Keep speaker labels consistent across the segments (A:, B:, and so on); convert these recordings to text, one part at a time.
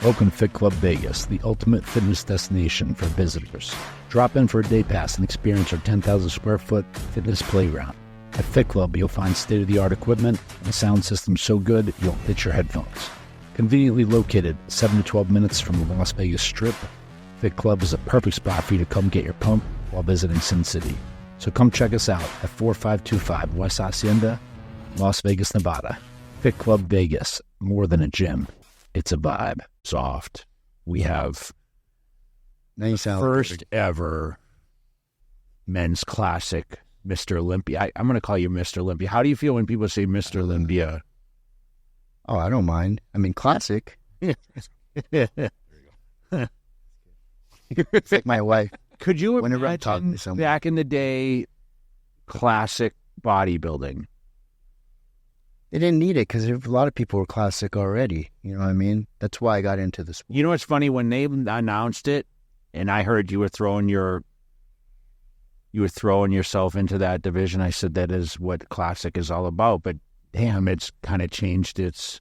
A: Welcome to Fit Club Vegas, the ultimate fitness destination for visitors. Drop in for a day pass and experience our 10,000 square foot fitness playground. At Fit Club, you'll find state-of-the-art equipment and a sound system so good you'll ditch your headphones. Conveniently located 7 to 12 minutes from the Las Vegas Strip, Fit Club is a perfect spot for you to come get your pump while visiting Sin City. So come check us out at 4525 West Hacienda, Las Vegas, Nevada. Fit Club Vegas, more than a gym. It's a vibe. Soft. We have first ever men's classic, Mr. Olympia. I'm going to call you Mr. Olympia. How do you feel when people say Mr. Olympia?
B: Oh, I don't mind. I mean, classic. It's like my wife.
A: Could you
B: Whenever I'm talking
A: imagine
B: to someone.
A: back in the day, classic bodybuilding?
B: They didn't need it because a lot of people were classic already. You know what I mean? That's why I got into the sport.
A: You know what's funny? When they announced it, and I heard you were throwing yourself into that division, I said that is what classic is all about. But damn, it's kind of changed its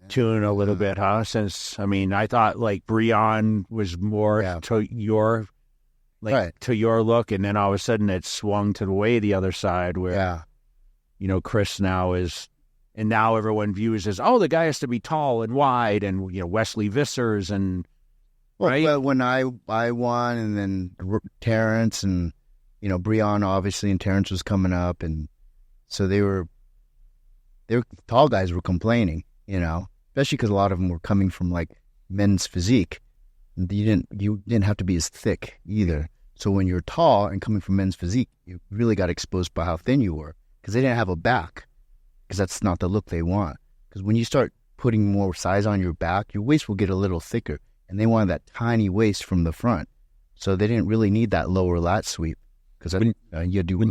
A: tune a little bit, huh? Since, I mean, I thought like Breon was more to your to your look, and then all of a sudden it swung to the way the other side where you know, Chris now is, and now everyone views as, oh, the guy has to be tall and wide, and you know, Wesley Vissers and right.
B: Well, when I won, and then Terrence and you know Breon obviously, and Terrence was coming up, and so they were tall guys were complaining, you know, especially because a lot of them were coming from like men's physique. You didn't have to be as thick either. So when you're tall and coming from men's physique, you really got exposed by how thin you were. Because they didn't have a back, because that's not the look they want. Because when you start putting more size on your back, your waist will get a little thicker, and they wanted that tiny waist from the front, so they didn't really need that lower lat sweep. Because
C: when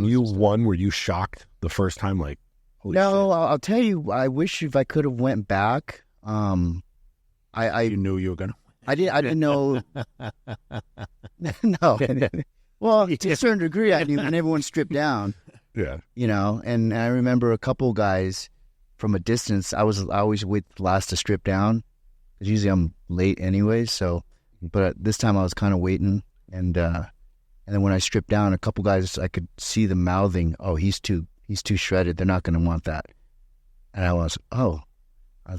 C: you won, were you shocked the first time? Like, holy shit.
B: I'll tell you, I wish if I could have went back.
A: You knew you were gonna.
B: I didn't know. No. Well, to a certain degree, I knew when everyone stripped down.
C: Yeah,
B: you know, and I remember a couple guys from a distance. I always wait last to strip down, because usually I'm late anyways. So, but this time I was kind of waiting, and then when I stripped down, a couple guys I could see them mouthing, "Oh, he's too shredded. They're not going to want that." And I was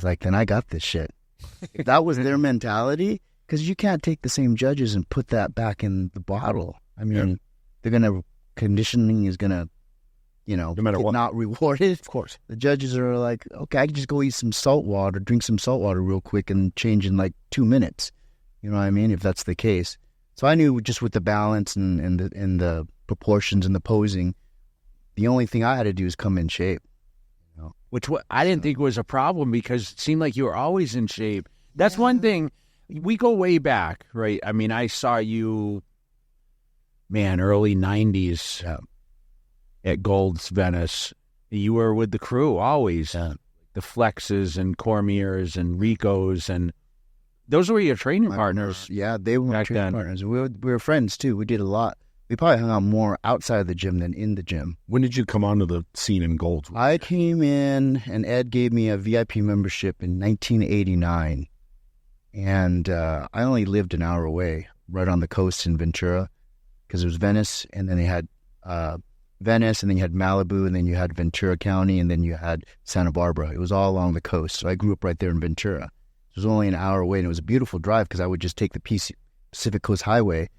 B: like, then I got this shit. If that was their mentality, because you can't take the same judges and put that back in the bottle. I mean, conditioning is gonna. You know,
C: no matter what,
B: not rewarded.
C: Of course.
B: The judges are like, okay, I can just go eat some salt water, drink some salt water real quick and change in like 2 minutes. You know what I mean? If that's the case. So I knew just with the balance and the proportions and the posing, the only thing I had to do is come in shape. You know?
A: Which I didn't think was a problem, because it seemed like you were always in shape. That's one thing. We go way back, right? I mean, I saw you, early 90s. At Gold's Venice. You were with the crew always. The Flexes and Cormiers and Ricos, and those were your training partners.
B: Yeah, they were my training partners. We were friends too. We did a lot. We probably hung out more outside of the gym than in the gym.
C: When did you come onto the scene in Gold's?
B: I came in, and Ed gave me a VIP membership in 1989. And I only lived an hour away, right on the coast in Ventura, because it was Venice, and then they had Venice, and then you had Malibu, and then you had Ventura County, and then you had Santa Barbara. It was all along the coast. So I grew up right there in Ventura. It was only an hour away, and it was a beautiful drive, because I would just take the Pacific Coast Highway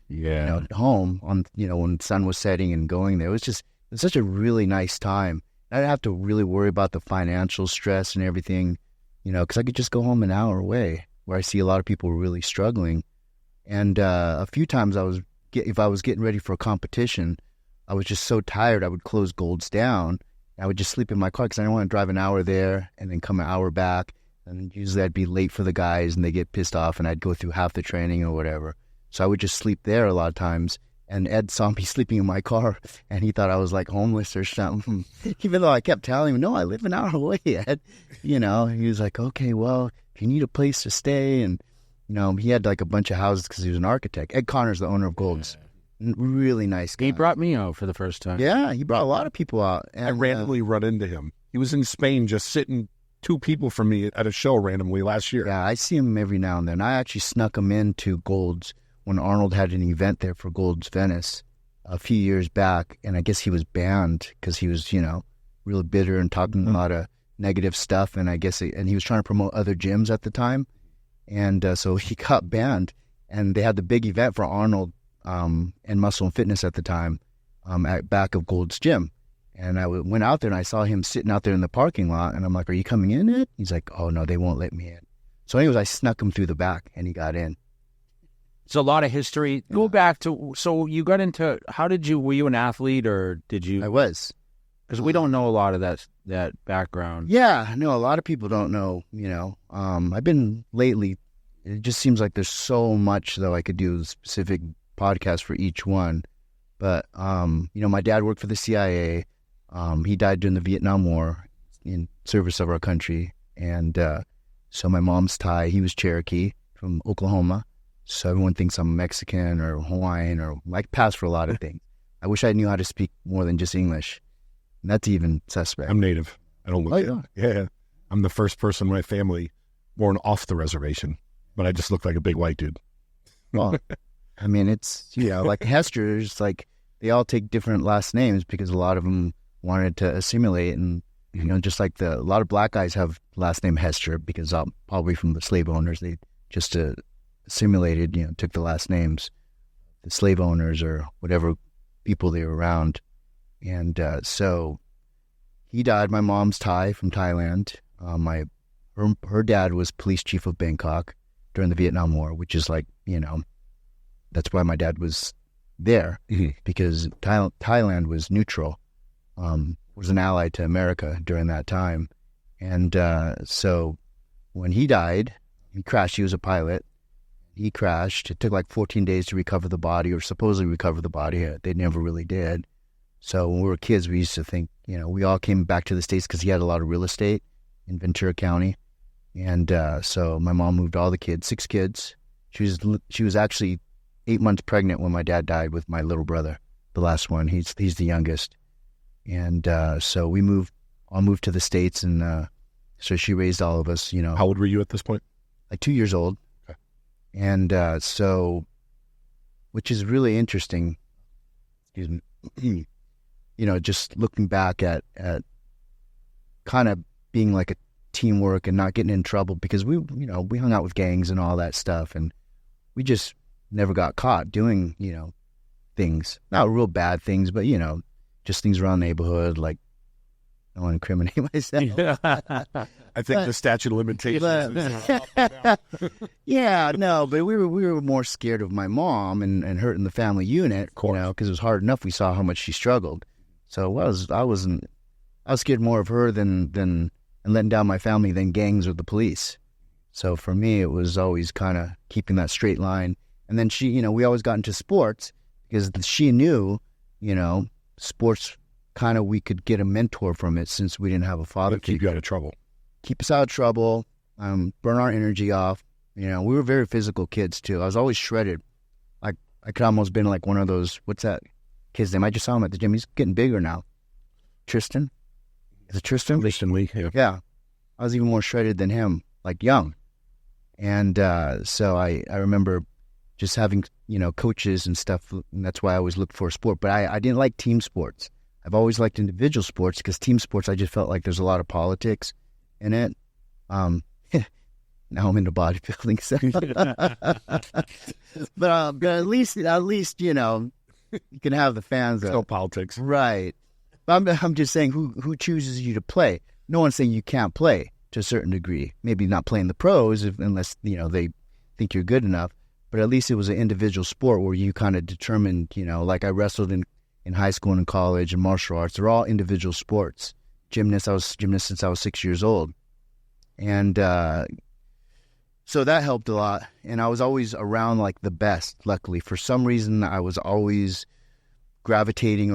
B: home on, when the sun was setting and going there. It was such a really nice time. I didn't have to really worry about the financial stress and everything, because I could just go home an hour away, where I see a lot of people really struggling. And a few times if I was getting ready for a competition, I was just so tired, I would close Gold's down. I would just sleep in my car, because I didn't want to drive an hour there and then come an hour back. And usually I'd be late for the guys, and they get pissed off, and I'd go through half the training or whatever. So I would just sleep there a lot of times. And Ed saw me sleeping in my car, and he thought I was like homeless or something. Even though I kept telling him, no, I live an hour away, Ed. He was like, okay, well, if you need a place to stay. And, he had like a bunch of houses because he was an architect. Ed Connor's the owner of Gold's. Really nice guy.
A: He brought me out for the first time.
B: Yeah, he brought a lot of people out. And,
C: I randomly run into him. He was in Spain just sitting two people from me at a show randomly last year.
B: Yeah, I see him every now and then. I actually snuck him into Gold's when Arnold had an event there for Gold's Venice a few years back, and I guess he was banned because he was, really bitter and talking a lot of negative stuff, and and he was trying to promote other gyms at the time, and so he got banned, and they had the big event for Arnold and Muscle and Fitness at the time at back of Gold's gym. And I went out there and I saw him sitting out there in the parking lot. And I'm like, "Are you coming in it?" He's like, "Oh, no, they won't let me in." So anyways, I snuck him through the back and he got in.
D: It's a lot of history. Go back to, so you got into, were you an athlete or did you?
B: I was.
D: Because we don't know a lot of that background.
B: Yeah, no, a lot of people don't know, I've been lately, it just seems like there's so much, though, I could do a specific podcast for each one. But, my dad worked for the CIA. He died during the Vietnam War in service of our country. And so my mom's Thai. He was Cherokee from Oklahoma. So everyone thinks I'm Mexican or Hawaiian or like pass for a lot of things. I wish I knew how to speak more than just English. And that's even suspect.
C: I'm native. I don't look it. Yeah. I'm the first person in my family born off the reservation, but I just look like a big white dude.
B: Well, I mean, it's, like Hester's, like they all take different last names because a lot of them wanted to assimilate, and just like a lot of black guys have last name Hester because probably from the slave owners, they just assimilated, took the last names, the slave owners or whatever people they were around. And so he died. My mom's Thai from Thailand. Her dad was police chief of Bangkok during the Vietnam War, which is like, that's why my dad was there, because Thailand was neutral, was an ally to America during that time. And so when he died, he crashed. He was a pilot. He crashed. It took like 14 days to recover the body, or supposedly recover the body. They never really did. So when we were kids, we used to think, we all came back to the States because he had a lot of real estate in Ventura County. And so my mom moved all the kids, 6 kids. She was actually 8 months pregnant when my dad died with my little brother, the last one. He's the youngest. And so we all moved to the States, and so she raised all of us,
C: How old were you at this point?
B: Like 2 years old.
C: Okay.
B: And so, which is really interesting, excuse me, just looking back at kind of being like a teamwork and not getting in trouble, because we hung out with gangs and all that stuff, and we just never got caught doing, things, not real bad things, but, just things around the neighborhood, like, I don't want to incriminate myself.
C: I think the statute of limitations is
B: yeah, no, but we were more scared of my mom and hurting the family unit, because it was hard enough. We saw how much she struggled. So I was scared more of her than and letting down my family than gangs or the police. So for me, it was always kind of keeping that straight line. And then she, we always got into sports because she knew, sports kind of, we could get a mentor from it since we didn't have a father.
C: Keep you out of trouble.
B: Keep us out of trouble, burn our energy off. We were very physical kids too. I was always shredded. Like I could almost been like one of those, what's that kid's name? I just saw him at the gym. He's getting bigger now. Tristan? Is it Tristan?
C: Tristan Lee, yeah.
B: Yeah. I was even more shredded than him, like young. And so I remember just having, coaches and stuff, and that's why I always looked for a sport. But I didn't like team sports. I've always liked individual sports, because team sports, I just felt like there's a lot of politics in it. Now I'm into bodybuilding, so. but at least you can have the fans.
C: No politics,
B: right? But I'm just saying, who chooses you to play? No one's saying you can't play to a certain degree. Maybe not playing the pros unless they think you're good enough. But at least it was an individual sport where you kind of determined. Like I wrestled in high school and in college, and martial arts. They're all individual sports. Gymnast. I was gymnast since I was 6 years old. And so that helped a lot. And I was always around like the best, luckily. For some reason, I was always gravitating,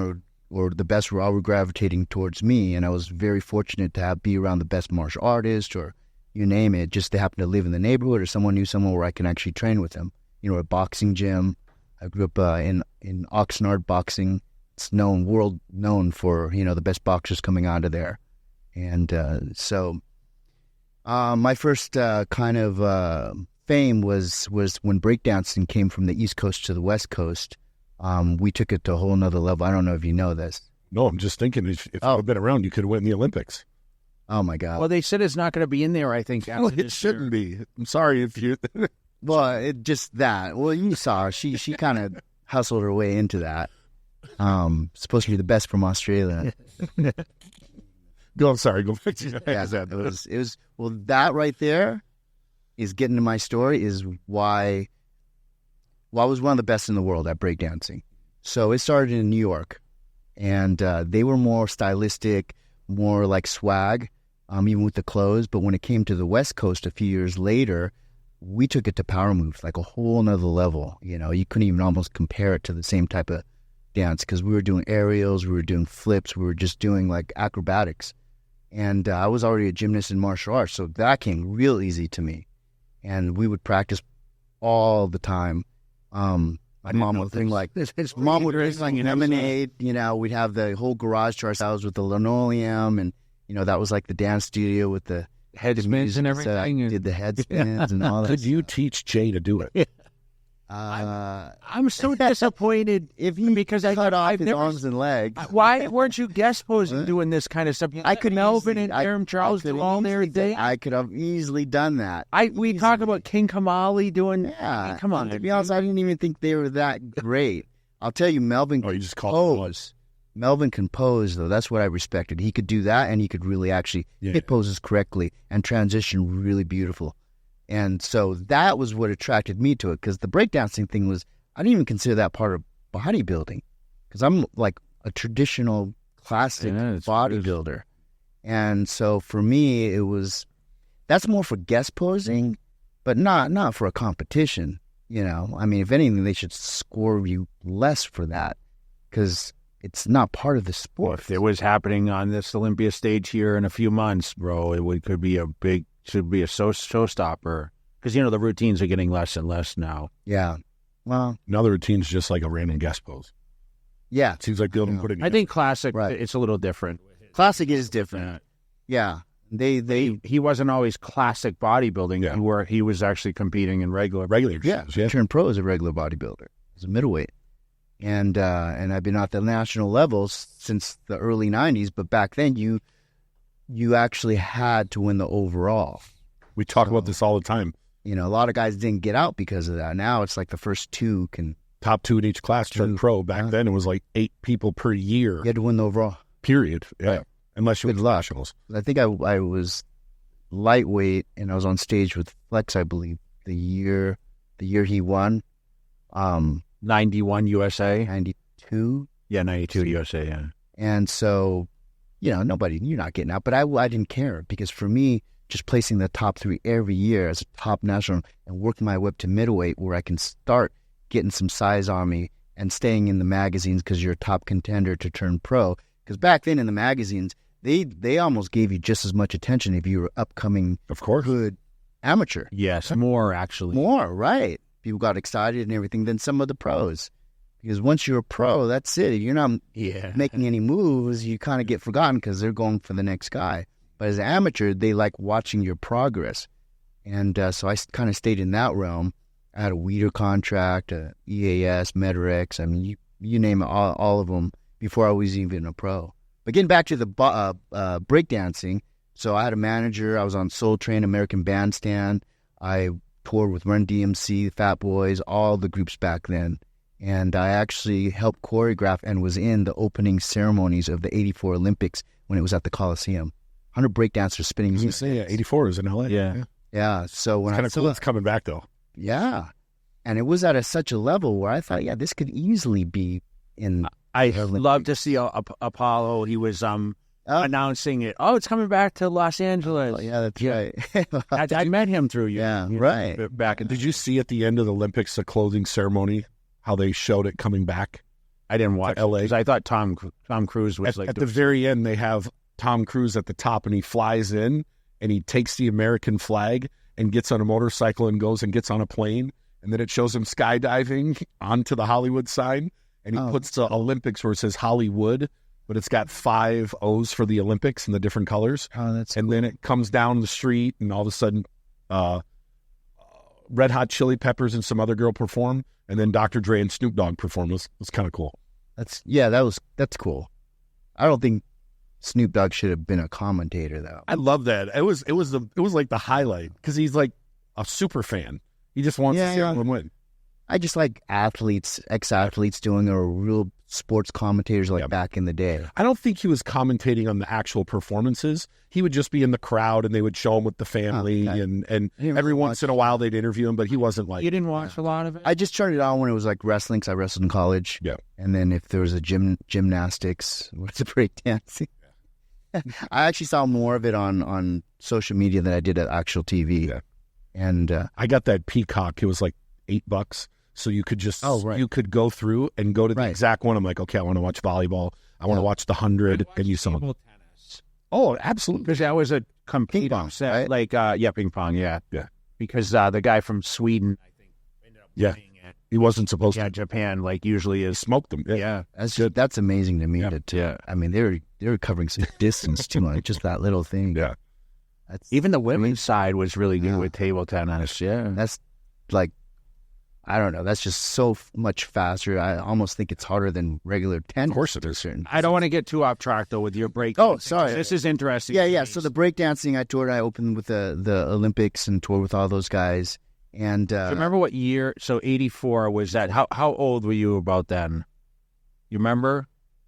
B: or the best were always gravitating towards me. And I was very fortunate to be around the best martial artists, or you name it, just to happen to live in the neighborhood, or someone knew someone where I can actually train with them. A boxing gym. I grew up in Oxnard boxing. It's world known for, the best boxers coming out of there. And so My first kind of fame was when breakdancing came from the East Coast to the West Coast. We took it to a whole nother level. I don't know if you know this.
C: No, I'm just thinking if you had been around, you could win the Olympics.
B: Oh, my God.
D: Well, they said it's not going to be in there, I think.
C: Well, it shouldn't be. I'm sorry if you...
B: Well, it just that. Well, you saw her. She kind of hustled her way into that. Supposed to be the best from Australia.
C: I'm sorry. Go back to
B: it was. Well, that right there is getting to my story. Is why I was one of the best in the world at breakdancing. So it started in New York, and they were more stylistic, more like swag, even with the clothes. But when it came to the West Coast a few years later, we took it to power moves, like a whole nother level. You know, you couldn't even almost compare it to the same type of dance because we were doing aerials, we were doing flips, we were just doing like acrobatics. And I was already a gymnast in martial arts, so that came real easy to me. And we would practice all the time. My mom would bring like lemonade. You know, we'd have the whole garage to ourselves with the linoleum, and you know that was like the dance studio with the
D: head spins and everything.
B: So I did the head spins and all that.
C: Could you teach Jay to do it?
D: I'm so disappointed
B: because I cut off his arms and legs.
D: Why weren't you guest posing doing this kind of stuff?
B: I could
D: Melvin and Aaron Charles do all their day.
B: I could have easily done that.
D: We talk about King Kamali doing.
B: Yeah,
D: come on.
B: To be honest, I didn't even think they were that great. I'll tell you, Melvin.
C: You just called
B: pose. Melvin can pose, though. That's what I respected. He could do that, and he could really actually hit poses correctly and transition really beautiful. And so that was what attracted me to it, because the breakdancing thing was, I didn't even consider that part of bodybuilding, because I'm like a traditional classic bodybuilder. And so for me, that's more for guest posing, but not for a competition. You know, I mean, if anything, they should score you less for that, because it's not part of the sport.
D: Well, if it was happening on this Olympia stage here in a few months, bro, should be a showstopper, because you know the routines are getting less and less now.
B: Yeah, well,
C: now the routine's just like a random guest pose.
B: Yeah,
C: it seems like they don't put it.
D: I think classic, it's a little different.
B: Classic is different. Yeah, he
D: wasn't always classic bodybuilding.
C: Yeah.
D: Where he was actually competing in regular.
B: Yeah, he turned pro as a regular bodybuilder, as a middleweight, and I've been at the national levels since the early '90s. But back then, you actually had to win the overall.
C: We talk about this all the time.
B: You know, a lot of guys didn't get out because of that. Now it's like the first two can...
C: Top two in each class turned pro. Back then it was like 8 people per year.
B: You had to win the overall.
C: Period. Yeah. Right. Unless you were nationals.
B: I think I was lightweight and I was on stage with Flex, I believe, the year he won.
D: 91 USA?
B: 92?
D: Yeah, 92 USA, yeah.
B: And so... You know, you're not getting out. But I didn't care, because for me, just placing the top 3 every year as a top national and working my way up to middleweight, where I can start getting some size on me and staying in the magazines because you're a top contender to turn pro. Because back then in the magazines, they almost gave you just as much attention if you were upcoming,
C: of course,
B: good amateur.
D: Yes, more actually.
B: More, right. People got excited and everything than some of the pros. Because once you're a pro, that's it. If you're not making any moves, you kind of get forgotten because they're going for the next guy. But as an amateur, they like watching your progress. And so I kind of stayed in that realm. I had a Weider contract, a EAS, Metarex. I mean, you name it, all of them before I was even a pro. But getting back to the breakdancing, so I had a manager. I was on Soul Train, American Bandstand. I toured with Run DMC, Fat Boys, all the groups back then. And I actually helped choreograph and was in the opening ceremonies of the '84 Olympics when it was at the Coliseum. 100 breakdancers spinning.
C: I was say, 84 is in LA.
B: Yeah. So when
C: it's kind of cool, it's coming back though.
B: Yeah, and it was at such a level where I thought, this could easily be in.
D: I love to see Apollo. He was announcing it. Oh, it's coming back to Los Angeles.
B: Oh, yeah, that's right.
D: I met him through you.
B: Yeah, right.
C: Back. Did you see at the end of the Olympics the closing ceremony how they showed it coming back?
D: I didn't watch LA because I thought Tom Cruise was
C: at the very end. They have Tom Cruise at the top, and he flies in and he takes the American flag and gets on a motorcycle and goes and gets on a plane, and then it shows him skydiving onto the Hollywood sign, and he puts the Olympics where it says Hollywood but it's got 5 O's for the Olympics and the different colors.
B: Oh, that's
C: and
B: cool.
C: then it comes down the street, and all of a sudden, Red Hot Chili Peppers and some other girl perform, and then Dr. Dre and Snoop Dogg perform. It was kind of cool.
B: That's cool. I don't think Snoop Dogg should have been a commentator though.
C: I love that. It was like the highlight because he's like a super fan. He just wants to see everyone win.
B: I just like ex-athletes doing or real sports commentators like back in the day.
C: I don't think he was commentating on the actual performances. He would just be in the crowd and they would show him with the family and every once in a while they'd interview him, but he wasn't like...
D: You didn't watch a lot of it?
B: I just turned it on when it was like wrestling because I wrestled in college.
C: Yeah.
B: And then if there was a gymnastics, what's a breakdancing? I actually saw more of it on social media than I did at actual TV.
C: Yeah.
B: And
C: I got that Peacock. It was like $8. So you could just you could go through and go to the exact one. I'm like, okay, I want to watch volleyball. I want to watch the 100. And you saw
D: table tennis.
C: Oh, absolutely.
D: Because that was a complete set.
B: Right?
D: Like, ping pong, yeah.
C: Yeah.
D: Because the guy from Sweden, I think, ended up winning it.
C: He wasn't supposed to.
D: Yeah, Japan, like, usually is.
C: Smoked them.
D: Yeah.
B: that's amazing to me. I mean, they were covering some distance too much, just that little thing.
C: Yeah.
D: Even the women's side was really good with table tennis. Yeah.
B: That's like, I don't know. That's just so much faster. I almost think it's harder than regular tennis.
C: Of course it is.
D: I don't want to get too off track, though, with your break.
B: Oh, sorry.
D: This is interesting.
B: Yeah. So the breakdancing, I opened with the Olympics and toured with all those guys. And
D: so remember what year? So 84 was that. How old were you about then? You remember?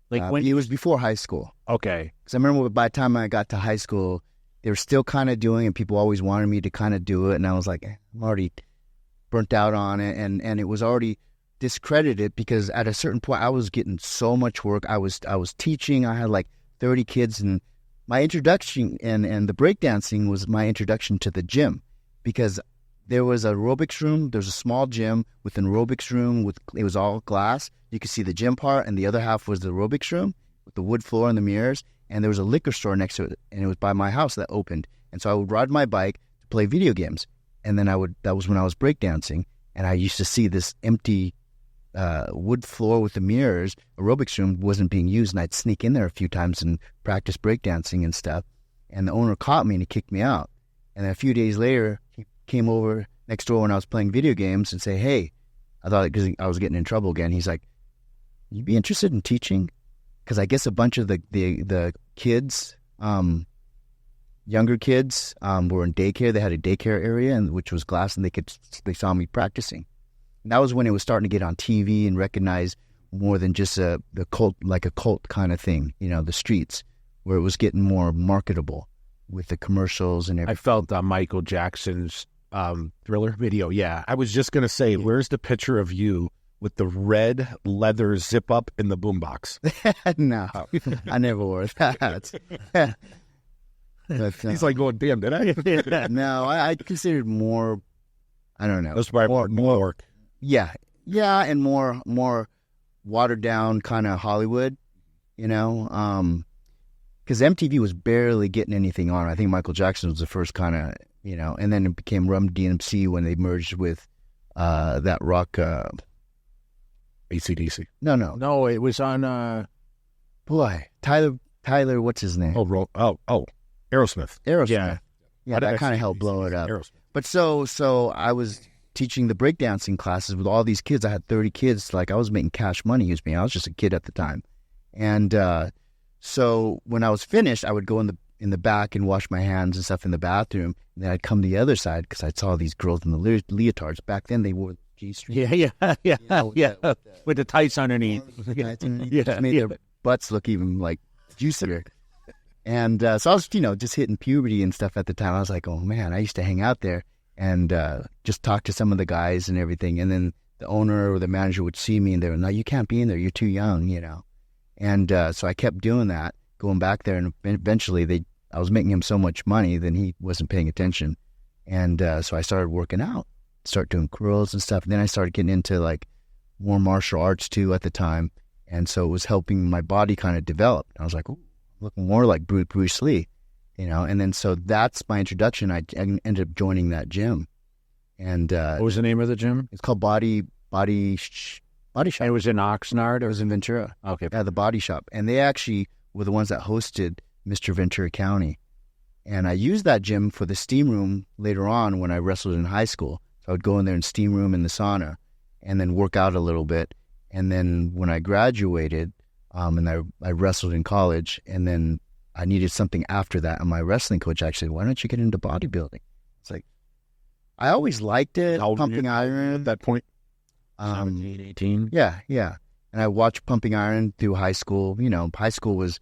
D: Like when
B: it was before high school.
D: Okay.
B: Because I remember by the time I got to high school, they were still kind of doing it. People always wanted me to kind of do it. And I was like, I'm already burnt out on it, and it was already discredited because at a certain point I was getting so much work. I was teaching. I had like 30 kids, and my introduction and the breakdancing was my introduction to the gym because there was an aerobics room. There's a small gym with an aerobics room it was all glass. You could see the gym part, and the other half was the aerobics room with the wood floor and the mirrors. And there was a liquor store next to it, and it was by my house that opened. And so I would ride my bike to play video games. And then that was when I was breakdancing, and I used to see this empty wood floor with the mirrors. Aerobics room wasn't being used, and I'd sneak in there a few times and practice breakdancing and stuff. And the owner caught me, and he kicked me out. And then a few days later, he came over next door when I was playing video games and say, "Hey," I thought because I was getting in trouble again. He's like, "You'd be interested in teaching?" Because I guess a bunch of the kids. Younger kids were in daycare. They had a daycare area, which was glass, and they saw me practicing. And that was when it was starting to get on TV and recognized more than just the cult, like a cult kind of thing. The streets, where it was getting more marketable with the commercials and everything.
D: I felt Michael Jackson's Thriller video. Yeah,
C: I was just gonna say, where's the picture of you with the red leather zip up in the boombox?
B: No, I never wore that. But,
C: he's like going, damn, did I?
B: No, I considered more, I don't know.
C: That's probably more work.
B: Yeah, and more watered down kind of Hollywood, because MTV was barely getting anything on. I think Michael Jackson was the first kind of, and then it became Rum DMC when they merged with that rock.
C: AC/DC.
B: No,
D: it was on.
B: Boy, Tyler, what's his name?
C: Aerosmith.
B: Yeah, that kind of helped blow it up.
C: Aerosmith.
B: But so I was teaching the breakdancing classes with all these kids. I had 30 kids. Like I was making cash money. I was just a kid at the time. And so when I was finished, I would go in the back and wash my hands and stuff in the bathroom. And then I'd come the other side because I saw these girls in the leotards. Back then they wore G-string.
D: Yeah. With the tights underneath.
B: Just made their butts look even like juicier. And so I was, just hitting puberty and stuff at the time. I was like, oh, man, I used to hang out there and just talk to some of the guys and everything. And then the owner or the manager would see me and they were, no, you can't be in there. You're too young, And so I kept doing that, going back there. And eventually I was making him so much money, then he wasn't paying attention. And so I started working out, start doing curls and stuff. And then I started getting into like more martial arts too at the time. And so it was helping my body kind of develop. I was like, ooh, looking more like Bruce Lee, and then so that's my introduction. I ended up joining that gym, and
D: what was the name of the gym?
B: It's called Body Body Shop.
D: And it was in Oxnard?
B: It was in Ventura.
D: Okay.
B: Yeah, the Body Shop. And they actually were the ones that hosted Mr. Ventura County. And I used that gym for the steam room later on when I wrestled in high school. So I would go in there and steam room in the sauna and then work out a little bit. And then when I graduated, and I wrestled in college, and then I needed something after that. And my wrestling coach actually, why don't you get into bodybuilding? It's like, I always liked it, pumping iron.
C: At that point?
D: 17, 18?
B: Yeah. And I watched Pumping Iron through high school. You know, high school was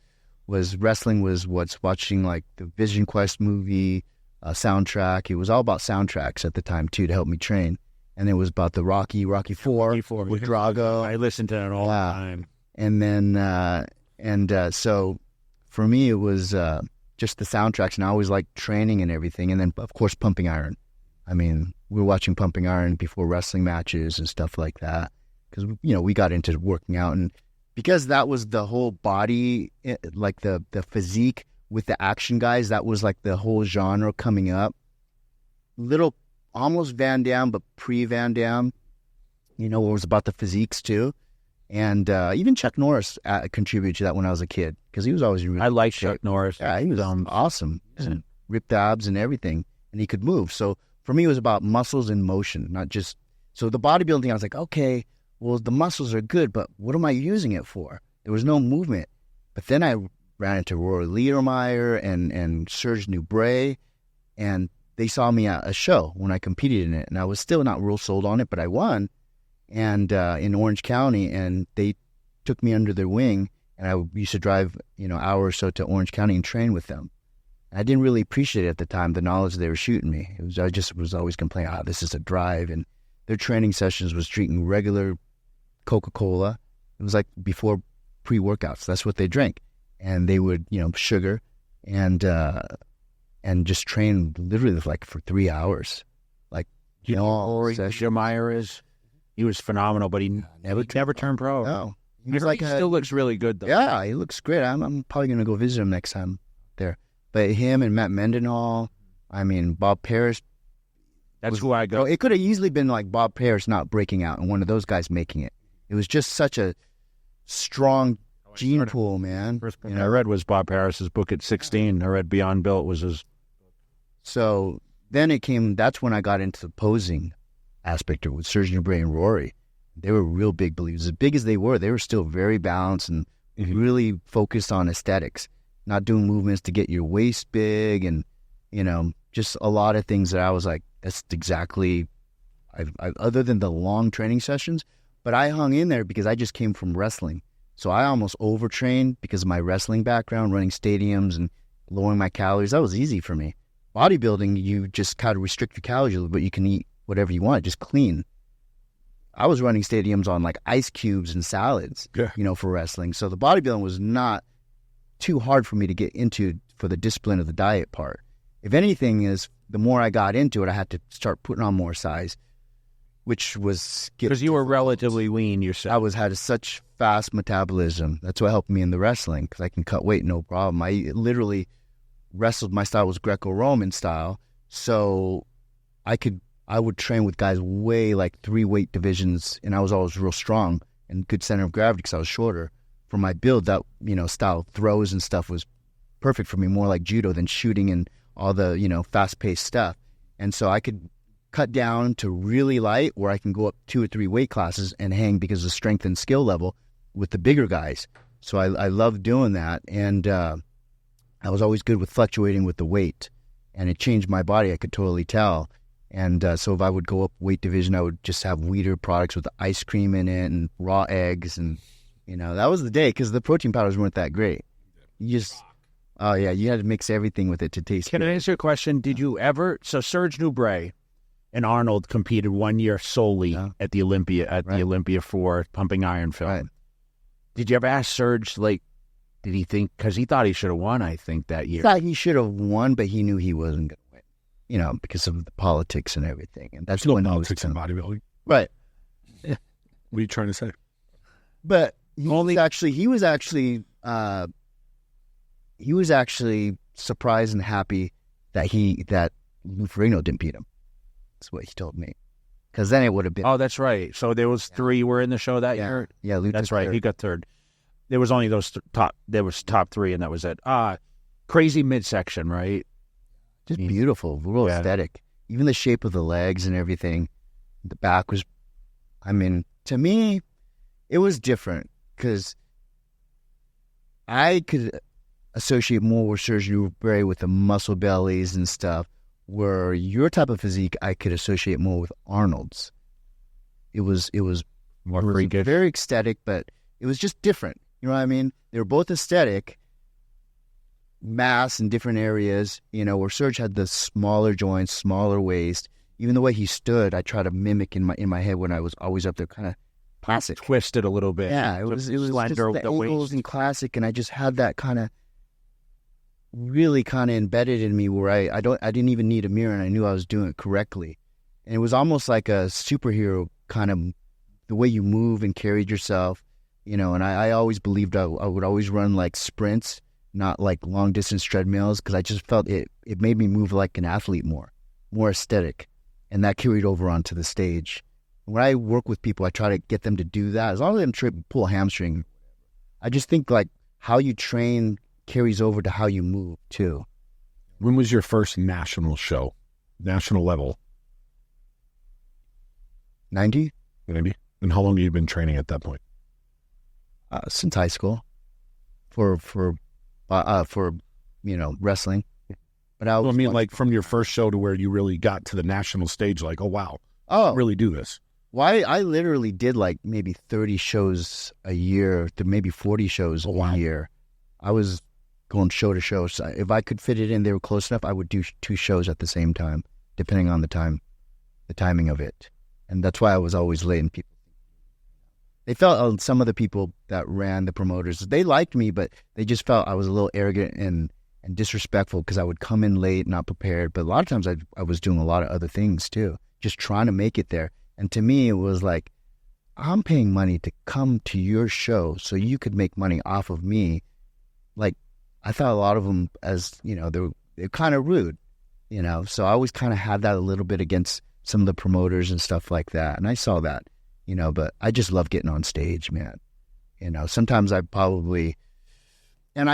B: wrestling was what's watching like the Vision Quest movie soundtrack. It was all about soundtracks at the time too to help me train. And it was about the Rocky IV with Drago.
D: I listened to that all the time.
B: And then so for me it was just the soundtracks, and I always liked training and everything. And then of course Pumping Iron. I mean, we were watching Pumping Iron before wrestling matches and stuff like that because, you know, we got into working out. And because that was the whole body, like the physique with the action guys, that was like the whole genre coming up. Little, almost Van Damme, but pre-Van Damme. You know, it was about the physiques too. And even Chuck Norris contributed to that when I was a kid because he was always really
D: I like Chuck Norris.
B: Yeah, he was awesome. And ripped abs and everything. And he could move. So for me, it was about muscles in motion, not just... So the bodybuilding, I was like, okay, well, the muscles are good, but what am I using it for? There was no movement. But then I ran into Rory Ledermeyer and Serge Nubret, and they saw me at a show when I competed in it. And I was still not real sold on it, but I won and in Orange County, and they took me under their wing, and I used to drive, you know, hour or so to Orange County and train with them. I didn't really appreciate it at the time, the knowledge they were shooting me. I just was always complaining, this is a drive. And their training sessions was drinking regular Coca-Cola. It was like before pre-workouts. That's what they drank. And they would, you know, sugar and just train literally like for 3 hours. Like,
D: you know, Ledermeyer he was phenomenal, but he never turned pro.
B: No.
D: He still looks really good, though.
B: Yeah, he looks great. I'm probably going to go visit him next time there. But him and Matt Mendenhall, I mean, Bob Parrish.
D: That's who I go.
B: It could have easily been like Bob Parrish not breaking out and one of those guys making it. It was just such a strong gene pool, man.
D: First book I read was Bob Parrish's book at 16. I read Beyond Built was his.
B: So then that's when I got into the posing aspect of it with Serge Nubret and Rory. They were real big believers. As big as they were still very balanced and really focused on aesthetics. Not doing movements to get your waist big and, you know, just a lot of things that I was like, that's exactly, other than the long training sessions, but I hung in there because I just came from wrestling. So I almost overtrained because of my wrestling background, running stadiums and lowering my calories. That was easy for me. Bodybuilding, you just kind of restrict your calories, but you can eat whatever you want, just clean. I was running stadiums on like ice cubes and salads, you know, for wrestling. So the bodybuilding was not too hard for me to get into for the discipline of the diet part. If anything is, the more I got into it, I had to start putting on more size, which was...
D: Because you were relatively lean yourself.
B: I had such fast metabolism. That's what helped me in the wrestling, because I can cut weight, no problem. I literally wrestled, my style was Greco-Roman style, so I would train with guys way like 3 weight divisions, and I was always real strong and good center of gravity because I was shorter. For my build, that, you know, style throws and stuff was perfect for me, more like judo than shooting and all the, you know, fast-paced stuff. And so I could cut down to really light where I can go up 2 or 3 weight classes and hang because of strength and skill level with the bigger guys. So I loved doing that. And I was always good with fluctuating with the weight. And it changed my body, I could totally tell. And so if I would go up weight division, I would just have Weider products with ice cream in it and raw eggs. And, you know, that was the day because the protein powders weren't that great. You just... Oh, yeah, you had to mix everything with it to taste
D: good. Can I answer your question? Did you ever... So Serge Nubret and Arnold competed 1 year solely at the Olympia, the Olympia for Pumping Iron film.
B: Right.
D: Did you ever ask Serge, like, did he think... Because he thought he should have won, I think, that year.
B: He thought he should have won, but he knew he wasn't going to win, you know, because of the politics and everything. And that's
C: when politics in bodybuilding.
B: Right.
C: What are you trying to say?
B: But he was actually surprised and happy that Lou Ferrigno didn't beat him. That's what he told me. because then it would have been.
D: Oh, that's right. So there was 3 were in the show that year.
B: Yeah, Luke.
D: That's right. He got third. There was only those top. There was top 3, and that was it. Crazy midsection, right?
B: Just beautiful, real aesthetic. Even the shape of the legs and everything. The back was, I mean, to me, it was different because I could associate more with Serge Nubret with the muscle bellies and stuff, where your type of physique I could associate more with Arnold's. It was
D: More freakish.
B: very aesthetic, but it was just different. You know what I mean? They were both aesthetic, mass in different areas, where Serge had the smaller joints, smaller waist. Even the way he stood, I try to mimic in my head when I was always up there, kind of classic.
D: Twisted a little bit.
B: Yeah, it was
D: slender
B: just the angles
D: waist.
B: and classic, and I just had that kind of really kind of embedded in me where I didn't even need a mirror, and I knew I was doing it correctly. And it was almost like a superhero kind of the way you move and carried yourself, and I always believed I would always run like sprints, not like long distance treadmills, because I just felt it made me move like an athlete more aesthetic, and that carried over onto the stage. When I work with people, I try to get them to do that. As long as they don't pull a hamstring, I just think like how you train carries over to how you move too.
C: When was your first national show? National level?
B: 90?
C: Maybe. And how long have you been training at that point?
B: Since high school, for wrestling. But I
C: mean, like from your first show to where you really got to the national stage, like, oh wow,
B: I
C: really do this.
B: Well, I literally did like maybe 30 shows a year to maybe 40 shows a year. I was going show to show. So if I could fit it in, they were close enough, I would do 2 shows at the same time, depending on the timing of it. And that's why I was always late. And they felt, some of the people that ran the promoters, they liked me, but they just felt I was a little arrogant and disrespectful because I would come in late, not prepared. But a lot of times I was doing a lot of other things too, just trying to make it there. And to me, it was like, I'm paying money to come to your show so you could make money off of me. Like, I thought a lot of them as, they're kind of rude, So I always kind of had that a little bit against some of the promoters and stuff like that. And I saw that, but I just love getting on stage, man. Sometimes I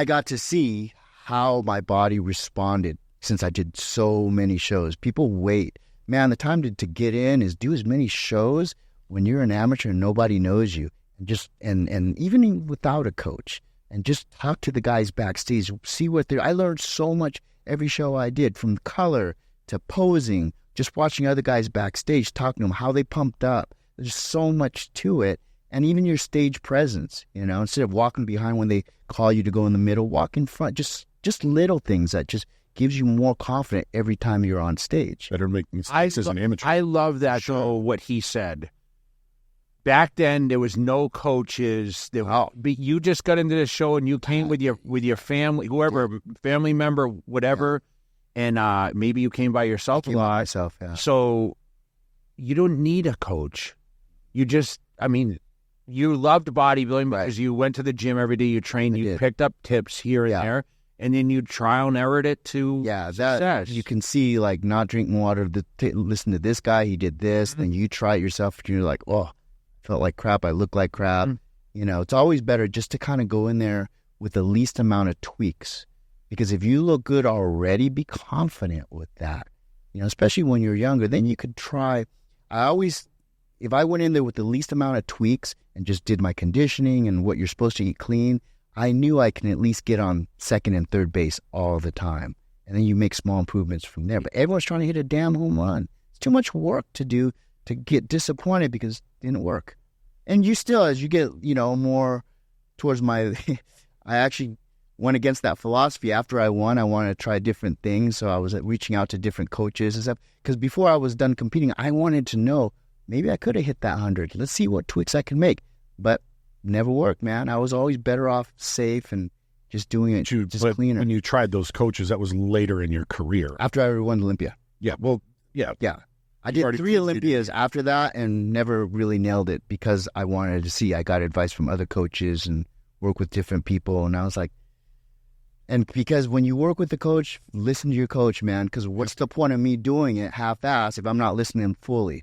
B: got to see how my body responded since I did so many shows. People wait. Man, the time to get in is do as many shows when you're an amateur and nobody knows you. And even without a coach. And just talk to the guys backstage. See what they're... I learned so much every show I did, from color to posing, just watching other guys backstage, talking to them, how they pumped up. There's so much to it. And even your stage presence, instead of walking behind when they call you to go in the middle, walk in front. Just little things that just gives you more confidence every time you're on stage.
C: Better make mistakes as an amateur.
D: I love that, though, what he said. Back then, there was no coaches. You just got into the show and you came with your family, whoever, family member, whatever, and maybe you came by yourself.
B: I came by myself, yeah.
D: So you don't need a coach. You loved bodybuilding because you went to the gym every day. You trained. You picked up tips here and there. And then you trial and errored it to success.
B: You can see, like, not drinking water, listen to this guy, he did this, mm-hmm. Then you try it yourself, and you're like, oh, felt like crap, I look like crap. Mm-hmm. It's always better just to kind of go in there with the least amount of tweaks. Because if you look good already, be confident with that. Especially when you're younger, then you could try. If I went in there with the least amount of tweaks and just did my conditioning and what you're supposed to eat clean, I knew I can at least get on second and third base all the time. And then you make small improvements from there. But everyone's trying to hit a damn home run. It's too much work to do to get disappointed because it didn't work. And you still, as you get, more towards I actually went against that philosophy. After I won, I wanted to try different things. So I was reaching out to different coaches and stuff. Because before I was done competing, I wanted to know, maybe I could have hit that 100. Let's see what tweaks I can make. But never worked, man. I was always better off safe and just doing it cleaner.
C: When you tried those coaches, that was later in your career.
B: After I won Olympia.
C: Yeah, well, yeah.
B: Yeah. I did 3 Olympias after that and never really nailed it because I wanted to see. I got advice from other coaches and work with different people. And I was like, and because when you work with the coach, listen to your coach, man, because what's the point of me doing it half-assed if I'm not listening fully?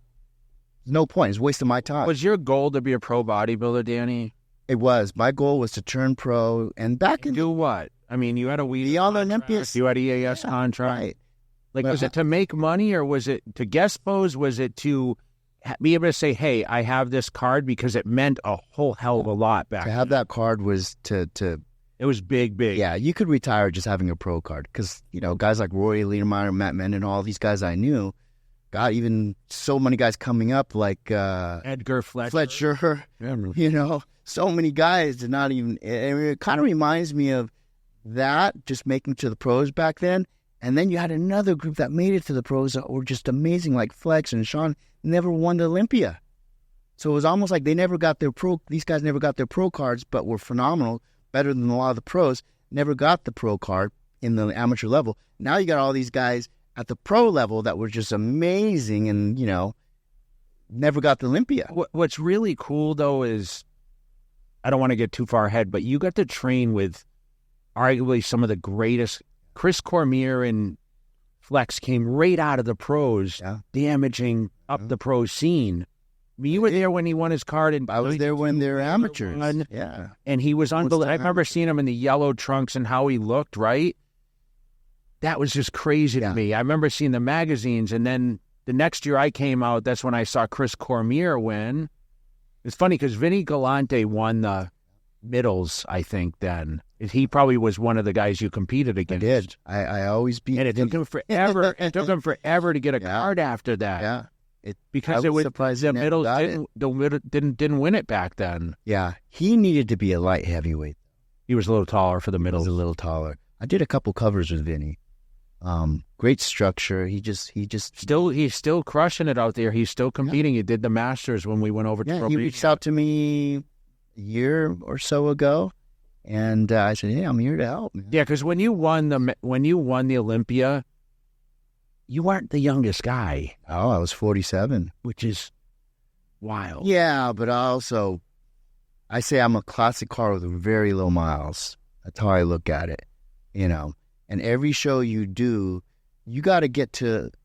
B: There's no point. It's wasting my time.
D: Was your goal to be a pro bodybuilder, Danny?
B: It was. My goal was to turn pro and back in
D: Do what? I mean, you had a
B: be on the Olympia.
D: you had EAS contract.
B: Right.
D: Like,
B: But
D: was it to make money, or was it to guest pose? Was it to be able to say, hey, I have this card, because it meant a whole hell of a lot back
B: To
D: then.
B: have that card was to
D: It was big.
B: yeah, you could retire just having a pro card because, guys like Roy Liedermeyer, Matt Menden, all these guys I knew, God, even so many guys coming up like
D: Edgar Fletcher.
C: Yeah,
B: so many guys did not even, it kind of reminds me of that, just making to the pros back then. And then you had another group that made it to the pros that were just amazing, like Flex and Sean, never won the Olympia. So it was almost like these guys never got their pro cards, but were phenomenal, better than a lot of the pros, never got the pro card in the amateur level. Now you got all these guys at the pro level that were just amazing and, never got the Olympia.
D: What's really cool, though, is, I don't want to get too far ahead, but you got to train with arguably some of the greatest. Chris Cormier and Flex came right out of the pros, damaging up the pro scene. I mean, you were there when he won his card. And
B: I was there when they were amateurs. Yeah.
D: And he was unbelievable. I remember seeing him in the yellow trunks and how he looked, right? That was just crazy to me. I remember seeing the magazines, and then the next year I came out, that's when I saw Chris Cormier win. It's funny because Vinny Galante won the middles, I think, then. He probably was one of the guys you competed against.
B: I did. I always beat
D: him. And it took him forever. It took him forever to get a card after that.
B: Yeah.
D: Because it was the middles didn't win it back then.
B: Yeah. He needed to be a light heavyweight.
D: He was a little taller for the middles.
B: He was a little taller. I did a couple covers with Vinny. Great structure. He's
D: still crushing it out there. He's still competing. He did the Masters when we went over to
B: he reached out to me a year or so ago, and I said, "Hey, I'm here to help." Man.
D: Yeah, because when you won the Olympia, you weren't the youngest guy.
B: Oh, I was 47,
D: which is wild.
B: Yeah, but also, I say I'm a classic car with very low miles. That's how I look at it, And every show you do, you got to get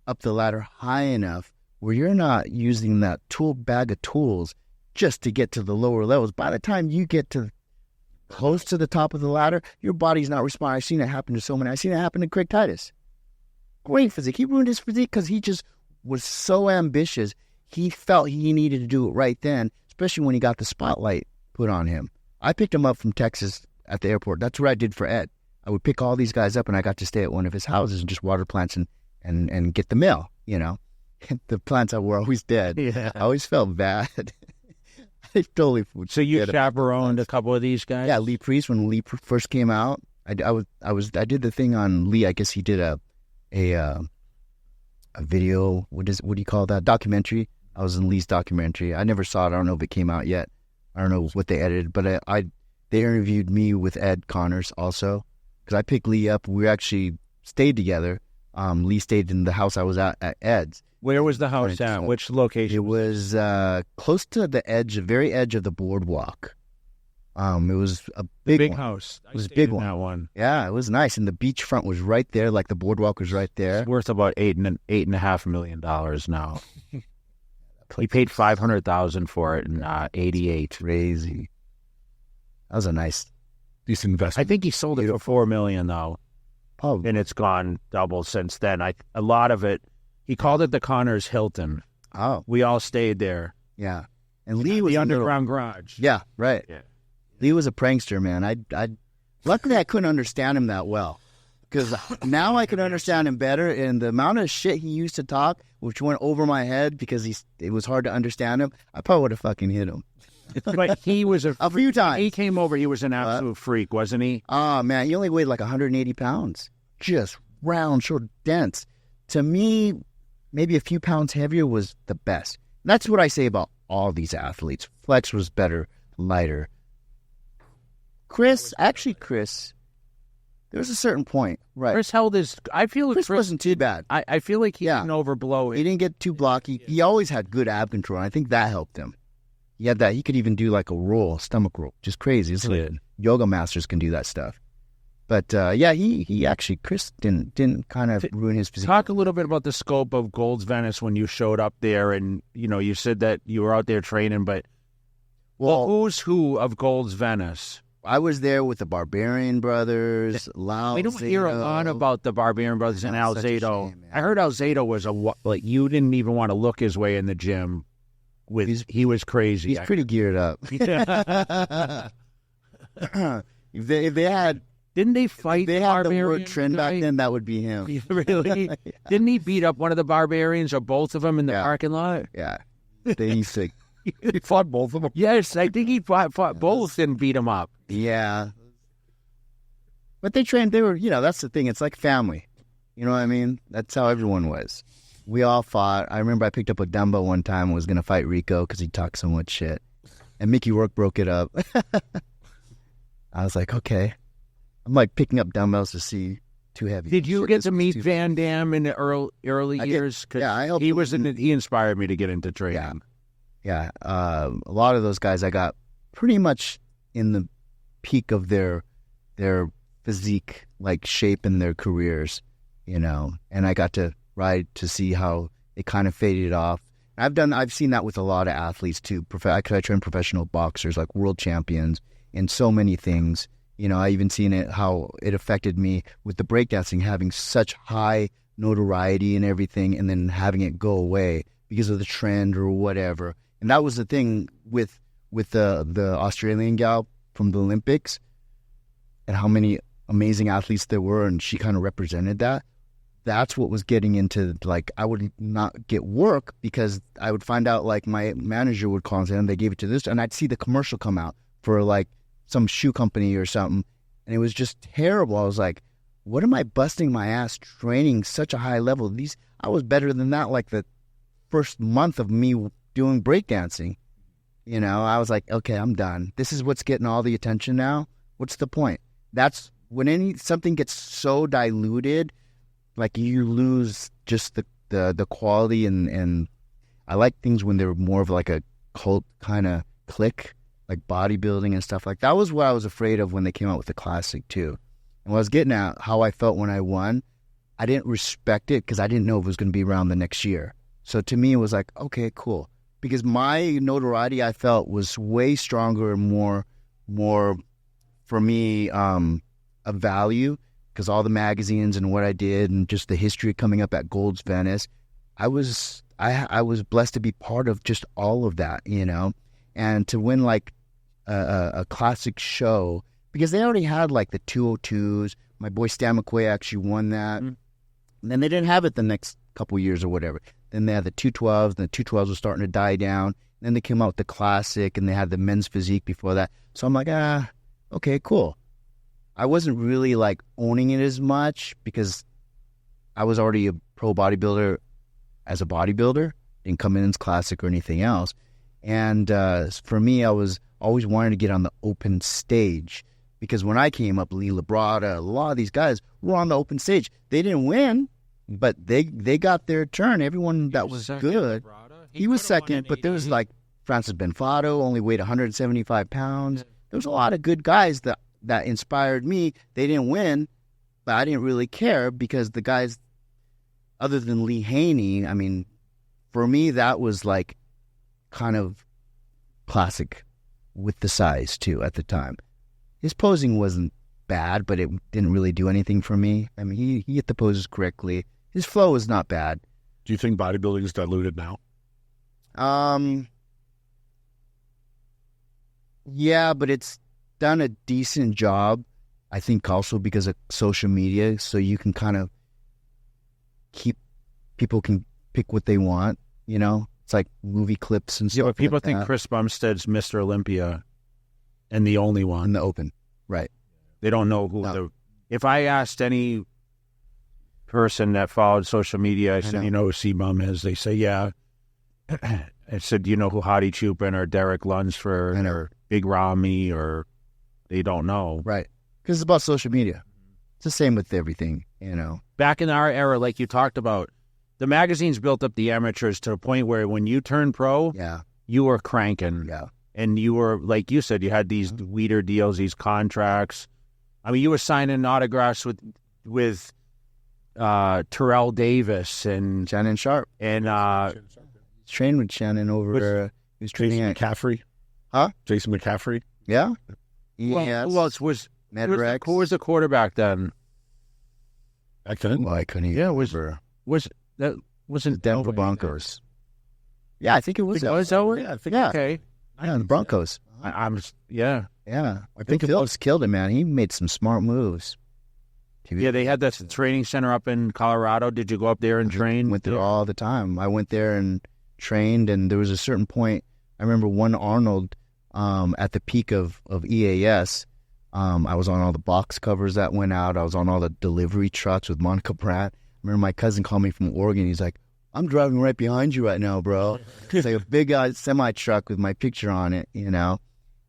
B: up the ladder high enough where you're not using that bag of tools just to get to the lower levels. By the time you get to close to the top of the ladder, your body's not responding. I've seen it happen to so many. I've seen it happen to Craig Titus. Great physique. He ruined his physique because he just was so ambitious. He felt he needed to do it right then, especially when he got the spotlight put on him. I picked him up from Texas at the airport. That's what I did for Ed. I would pick all these guys up, and I got to stay at one of his houses and just water plants and get the mail, The plants were always dead.
D: Yeah.
B: I always felt bad. I totally.
D: So you chaperoned a couple of these guys?
B: Yeah, Lee Priest, when Lee first came out, I did the thing on Lee. I guess he did a video. What do you call that? Documentary. I was in Lee's documentary. I never saw it. I don't know if it came out yet. I don't know what they edited, but they interviewed me with Ed Connors also. Because I picked Lee up. We actually stayed together. Lee stayed in the house I was at Ed's.
D: Where was the house at? Which location?
B: It was close to the very edge of the boardwalk. It was a big one.
D: House.
B: It was a big one.
D: That one.
B: Yeah, it was nice. And the beachfront was right there, like the boardwalk was right there.
D: It's worth about $8.5 million now. He paid $500,000 for it in '88.
B: Crazy. That was a nice,
C: decent investment.
D: I think he sold it for $4 million though.
B: Probably.
D: And it's gone double since then. A lot of it. He called it the Connors Hilton.
B: Oh,
D: we all stayed there.
B: Yeah, and Lee was
D: the underground garage.
B: Yeah, right.
D: Yeah.
B: Lee was a prankster, man. Luckily I couldn't understand him that well, because now I can understand him better. And the amount of shit he used to talk, which went over my head because it was hard to understand him, I probably would have fucking hit him.
D: But he was a
B: few times.
D: He came over. He was an absolute freak, wasn't he?
B: Oh man, he only weighed like 180 pounds. Just round, short, dense. To me, maybe a few pounds heavier was the best. And that's what I say about all these athletes. Flex was better, lighter. Chris, there was a certain point, right?
D: Chris held his. I feel
B: Chris wasn't too bad.
D: I feel like he didn't overblow it.
B: He didn't get too blocky. He always had good ab control. And I think that helped him. He had that. He could even do like a roll, stomach roll, just crazy. It's like yoga masters can do that stuff. But he actually, Chris didn't kind of ruin his physique.
D: Talk a little bit about the scope of Gold's Venice when you showed up there, and you said that you were out there training, but who's who of Gold's Venice?
B: I was there with the Barbarian Brothers, Lau.
D: We don't hear a lot about the Barbarian Brothers and Alzado. I heard Alzado was you didn't even want to look his way in the gym. He was crazy.
B: He's pretty geared up. If they had.
D: Didn't they fight
B: they
D: the
B: had
D: Barbarian
B: the word trend
D: guy?
B: back then, that would be him.
D: Really? Didn't he beat up one of the Barbarians or both of them in the parking lot?
B: Yeah. They used to.
C: He fought both of them.
D: Yes, I think he fought both and beat them up.
B: Yeah. But they trained, that's the thing. It's like family. You know what I mean? That's how everyone was. We all fought. I remember I picked up a dumbbell one time and was going to fight Rico because he talked so much shit. And Mickey Rourke broke it up. I was like, okay. I'm like picking up dumbbells to see too heavy.
D: Did you get to meet Van Damme in the early years?
B: I helped.
D: He inspired me to get into training.
B: Yeah. A lot of those guys I got pretty much in the peak of their physique, like shape in their careers, and I got to ride to see how it kind of faded off. I've seen that with a lot of athletes too. I train professional boxers, like world champions, in so many things. I even seen it, how it affected me with the breakdancing having such high notoriety and everything, and then having it go away because of the trend or whatever. And that was the thing with the Australian gal from the Olympics and how many amazing athletes there were, and she kind of represented that. That's what was getting into, like, I would not get work because I would find out, like, my manager would call and say, they gave it to this, and I'd see the commercial come out for, like, some shoe company or something, and it was just terrible. I was like, what am I busting my ass training such a high level? I was better than that, like, the first month of me doing breakdancing. I was like, okay, I'm done. This is what's getting all the attention now. What's the point? That's when something gets so diluted, like, you lose just the quality, and I like things when they're more of like a cult kind of clique, like bodybuilding and stuff like that. That was what I was afraid of when they came out with the classic too. And what I was getting at, how I felt when I won, I didn't respect it because I didn't know if it was going to be around the next year. So to me, it was like, okay, cool. Because my notoriety, I felt, was way stronger and more for me, a value, because all the magazines and what I did and just the history coming up at Gold's Venice, I was blessed to be part of just all of that, and to win like a classic show, because they already had like the 202s. My boy Stan McQuay actually won that. And then they didn't have it the next couple years or whatever. Then they had the 212s, and the 212s were starting to die down. And then they came out with the classic, and they had the men's physique before that. So I'm like, okay, cool. I wasn't really like owning it as much because I was already a pro bodybuilder as a bodybuilder. Didn't come in as classic or anything else. And for me, I was always wanting to get on the open stage, because when I came up, Lee Labrada, a lot of these guys were on the open stage. They didn't win, but they got their turn. Everyone that was good. He was second, but there was like Francis Benfato, only weighed 175 pounds. Yeah. There was a lot of good guys that inspired me. They didn't win, but I didn't really care, because the guys, other than Lee Haney, I mean, for me, that was like kind of classic with the size too at the time. His posing wasn't bad, but it didn't really do anything for me. I mean, he hit the poses correctly. His flow was not bad.
C: Do you think bodybuilding is diluted now?
B: Yeah, but it's done a decent job, I think, also because of social media, so you can kind of people can pick what they want, It's like movie clips and stuff.
D: Yeah, people
B: like
D: think
B: that.
D: Chris Bumstead's Mr. Olympia and the only one.
B: In the open, right.
D: They don't know who if I asked any person that followed social media, I said, who C-Bum is? They say, yeah. I said, do you know who Hadi Chupin or Derek Lunsford or Big Ramy, or they don't know.
B: Right. Because it's about social media. It's the same with everything,
D: Back in our era, like you talked about, the magazines built up the amateurs to the point where when you turned pro, you were cranking.
B: Yeah.
D: And you were, like you said, you had these weeder deals, these contracts. I mean, you were signing autographs with Terrell Davis and
B: Shannon Sharp.
D: And
B: trained with Shannon over. He was training
C: Jason
B: at
C: McCaffrey.
B: Huh?
C: Jason McCaffrey.
B: Yeah.
D: well, who else was
B: Medrex.
D: who was the quarterback then?
C: Back then.
B: Well, I couldn't even remember.
D: Wasn't
B: Denver Broncos. Yeah, I think it was.
D: Was that what?
C: Yeah, I think.
B: Yeah.
D: Okay.
B: Yeah, the Broncos.
D: I'm yeah.
B: Yeah, I think Phillips killed him, man. He made some smart moves.
D: Yeah, they had that training center up in Colorado. Did you go up there and train?
B: Went there all the time. I went there and trained, and there was a certain point. I remember one Arnold at the peak of EAS. I was on all the box covers that went out. I was on all the delivery trucks with Monica Pratt. I remember my cousin called me from Oregon. He's like, "I'm driving right behind you right now, bro." It's like a big semi truck with my picture on it, you know.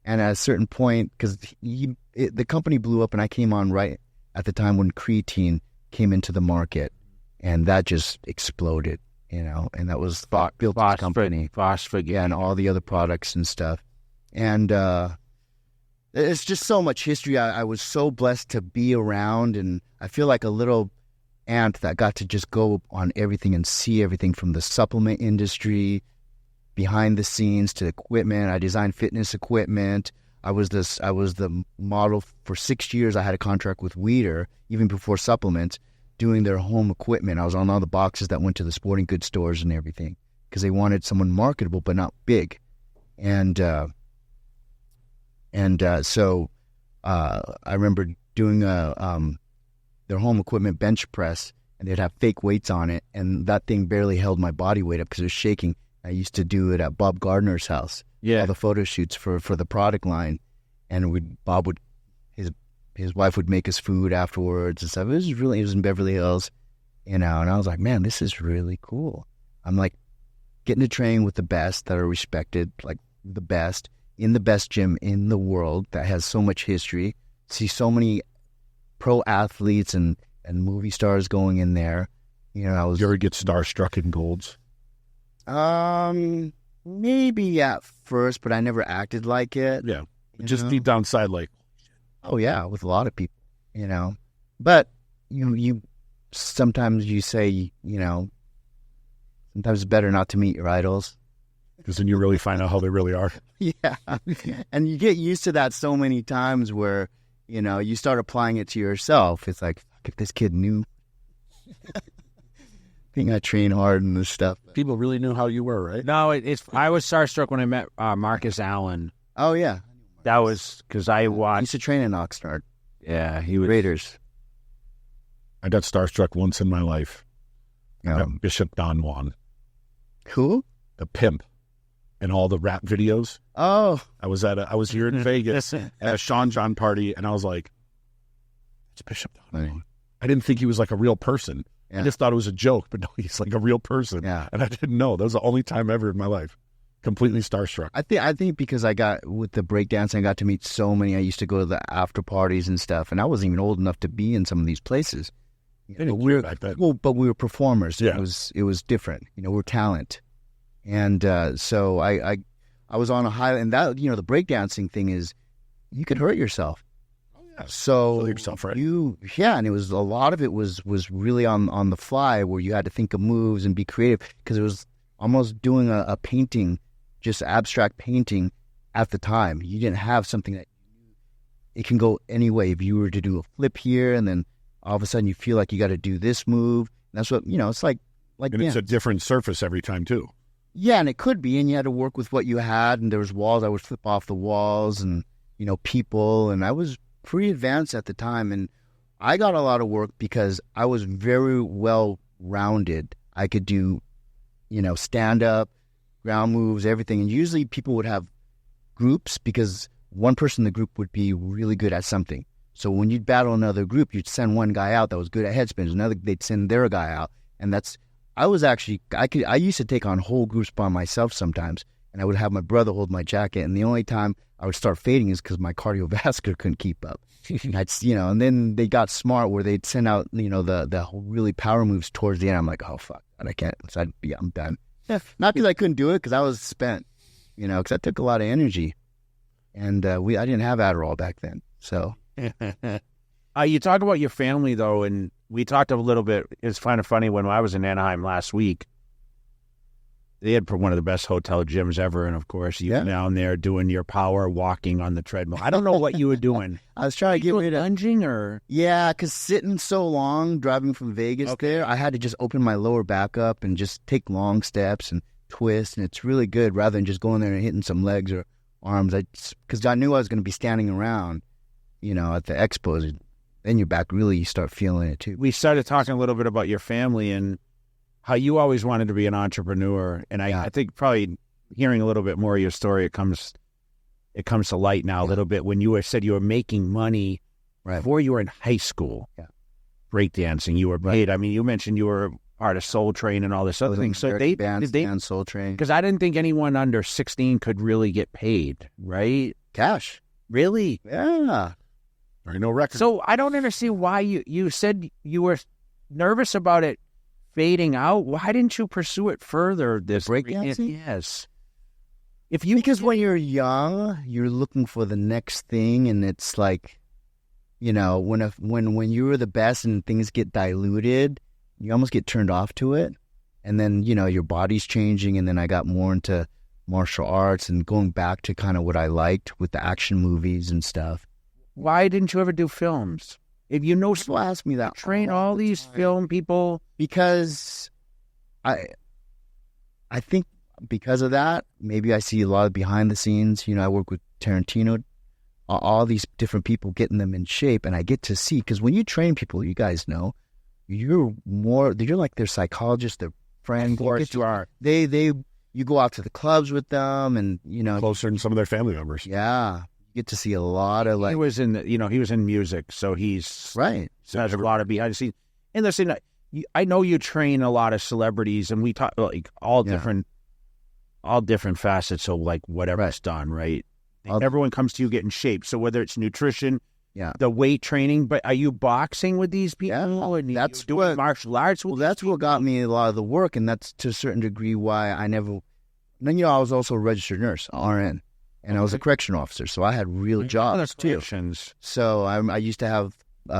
B: And at a certain point, because the company blew up, and I came on right at the time when creatine came into the market, and that just exploded, you know. And that was built the company,
D: Phosphate,
B: yeah, and all the other products and stuff. And it's just so much history. I was so blessed to be around, and I feel like a little ant that got to just go on everything and see everything from the supplement industry, behind the scenes, to equipment. I designed fitness equipment. I was the model for 6 years. I had a contract with Weider, even before supplements, doing their home equipment. I was on all the boxes that went to the sporting goods stores and everything, because they wanted someone marketable but not big. And so I remember doing their home equipment bench press, and they'd have fake weights on it, and that thing barely held my body weight up because it was shaking. I used to do it at Bob Gardner's house.
D: Yeah,
B: all the photo shoots for the product line, and his wife would make us food afterwards and stuff. It was in Beverly Hills, you know. And I was like, man, this is really cool. I'm like getting to train with the best that are respected, like the best in the best gym in the world that has so much history. See so many pro athletes and movie stars going in there. You know,
C: You ever get starstruck in Golds?
B: Maybe at first, but I never acted like it.
C: Yeah, just deep down inside, like,
B: oh yeah, with a lot of people, you know. But you sometimes you say, you know, sometimes it's better not to meet your idols,
C: because then you really find out how they really are.
B: Yeah, and you get used to that so many times where, you know, you start applying it to yourself. It's like, fuck, if this kid knew. I think I train hard and this stuff.
C: People really knew how you were, right?
D: No, I was starstruck when I met Marcus Allen.
B: Oh yeah,
D: That was because I
B: I
D: watched.
B: used to train in Oxnard.
D: Yeah, he was.
B: Raiders.
C: I got starstruck once in my life.
B: Oh.
C: At Bishop Don Juan,
B: Who?
C: the pimp, and all the rap videos.
B: Oh,
C: I was here in Vegas at a Sean John party, and I was like, it's Bishop Don Juan. I didn't think he was like a real person.
B: Yeah.
C: I just thought it was a joke, but no, he's like a real person.
B: Yeah.
C: And I didn't know. That was the only time ever in my life. Completely starstruck.
B: I think because I got with the breakdancing, I got to meet so many. I used to go to the after parties and stuff, and I wasn't even old enough to be in some of these places.
C: They didn't care back then.
B: Well, but we were performers.
C: Yeah.
B: It was different. You know, we're talent, and so I was on a high. And that, you know, the breakdancing thing is, you could hurt yourself. So
C: Kill yourself, right?
B: And it was a lot of it was really on the fly, where you had to think of moves and be creative, because it was almost doing a painting, just abstract painting at the time. You didn't have something that it can go any way. If you were to do a flip here, and then all of a sudden you feel like you got to do this move, that's what, you know, it's like
C: And it's a different surface every time too.
B: yeah, and it could be, and you had to work with what you had, and there was walls. I would flip off the walls, and, you know, people, and I was pretty advanced at the time, and I got a lot of work because I was very well rounded. I could do, you know, stand up, ground moves, everything, and usually people would have groups, because one person in the group would be really good at something. So when you'd battle another group, you'd send one guy out that was good at head spins, they'd send their guy out, and I used to take on whole groups by myself sometimes, and I would have my brother hold my jacket, and the only time I would start fading is because my cardiovascular couldn't keep up. And then they got smart where they'd send out, you know, the really power moves towards the end. I'm like, oh fuck, I can't. So I'm done. Yeah, not because I couldn't do it, because I was spent, you know, because I took a lot of energy, and I didn't have Adderall back then, so.
D: You talk about your family, though, and we talked a little bit. It's kind of funny when I was in Anaheim last week. They had one of the best hotel gyms ever, and of course, you were down there doing your power walking on the treadmill. I don't know what you were doing.
B: I was trying to get rid of
D: lunging, or
B: because sitting so long, driving from Vegas there, I had to just open my lower back up and just take long steps and twist, and it's really good rather than just going there and hitting some legs or arms. Because I knew I was going to be standing around, at the expos. Then your back really, you start feeling it too.
D: We started talking a little bit about your family and how you always wanted to be an entrepreneur. And I think probably hearing a little bit more of your story, it comes to light now a little bit when you said you were making money before you were in high school.
B: Yeah.
D: Breakdancing, you were paid. I mean, you mentioned you were part of Soul Train and all this other thing. So they
B: Soul Train.
D: Because I didn't think anyone under 16 could really get paid, right?
B: Cash.
D: Really?
B: Yeah.
C: There ain't no record.
D: So I don't understand why you said you were nervous about it fading out. Why didn't you pursue it further? This
B: breakdancing?
D: Yes.
B: Because when you're young, you're looking for the next thing, and it's like, when you were the best and things get diluted, you almost get turned off to it, and then your body's changing, and then I got more into martial arts and going back to kind of what I liked with the action movies and stuff.
D: Why didn't you ever do films? If
B: people ask me that,
D: train all these film people,
B: because I think because of that, maybe I see a lot of behind the scenes. I work with Tarantino, all these different people, getting them in shape, and I get to see, because when you train people, you guys know, you're like their psychologist, their friend.
D: Of course you are.
B: You go out to the clubs with them, and
C: closer than some of their family members.
B: Yeah. Get to see a lot of
D: he was in music, so he's
B: right.
D: So has a lot of behind the scenes. And listen, I know you train a lot of celebrities, and we talk like all different facets of like whatever's done, right? Everyone comes to you get in shape. So whether it's nutrition, the weight training, but are you boxing with these people?
B: Yeah, that's
D: doing martial arts.
B: That's what got me a lot of the work, and that's to a certain degree why I never. Then I was also a registered nurse, RN. And I was a correction officer, so I had real jobs too. So I used to have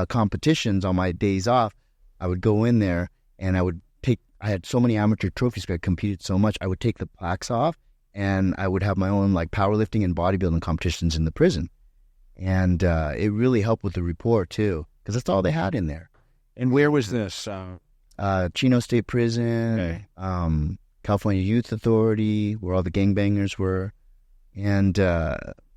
B: competitions on my days off. I would go in there, and I had so many amateur trophies because I competed so much. I would take the plaques off, and I would have my own like powerlifting and bodybuilding competitions in the prison. And it really helped with the report too, because that's all they had in there.
D: And where was this?
B: Chino State Prison, California Youth Authority, where all the gangbangers were. And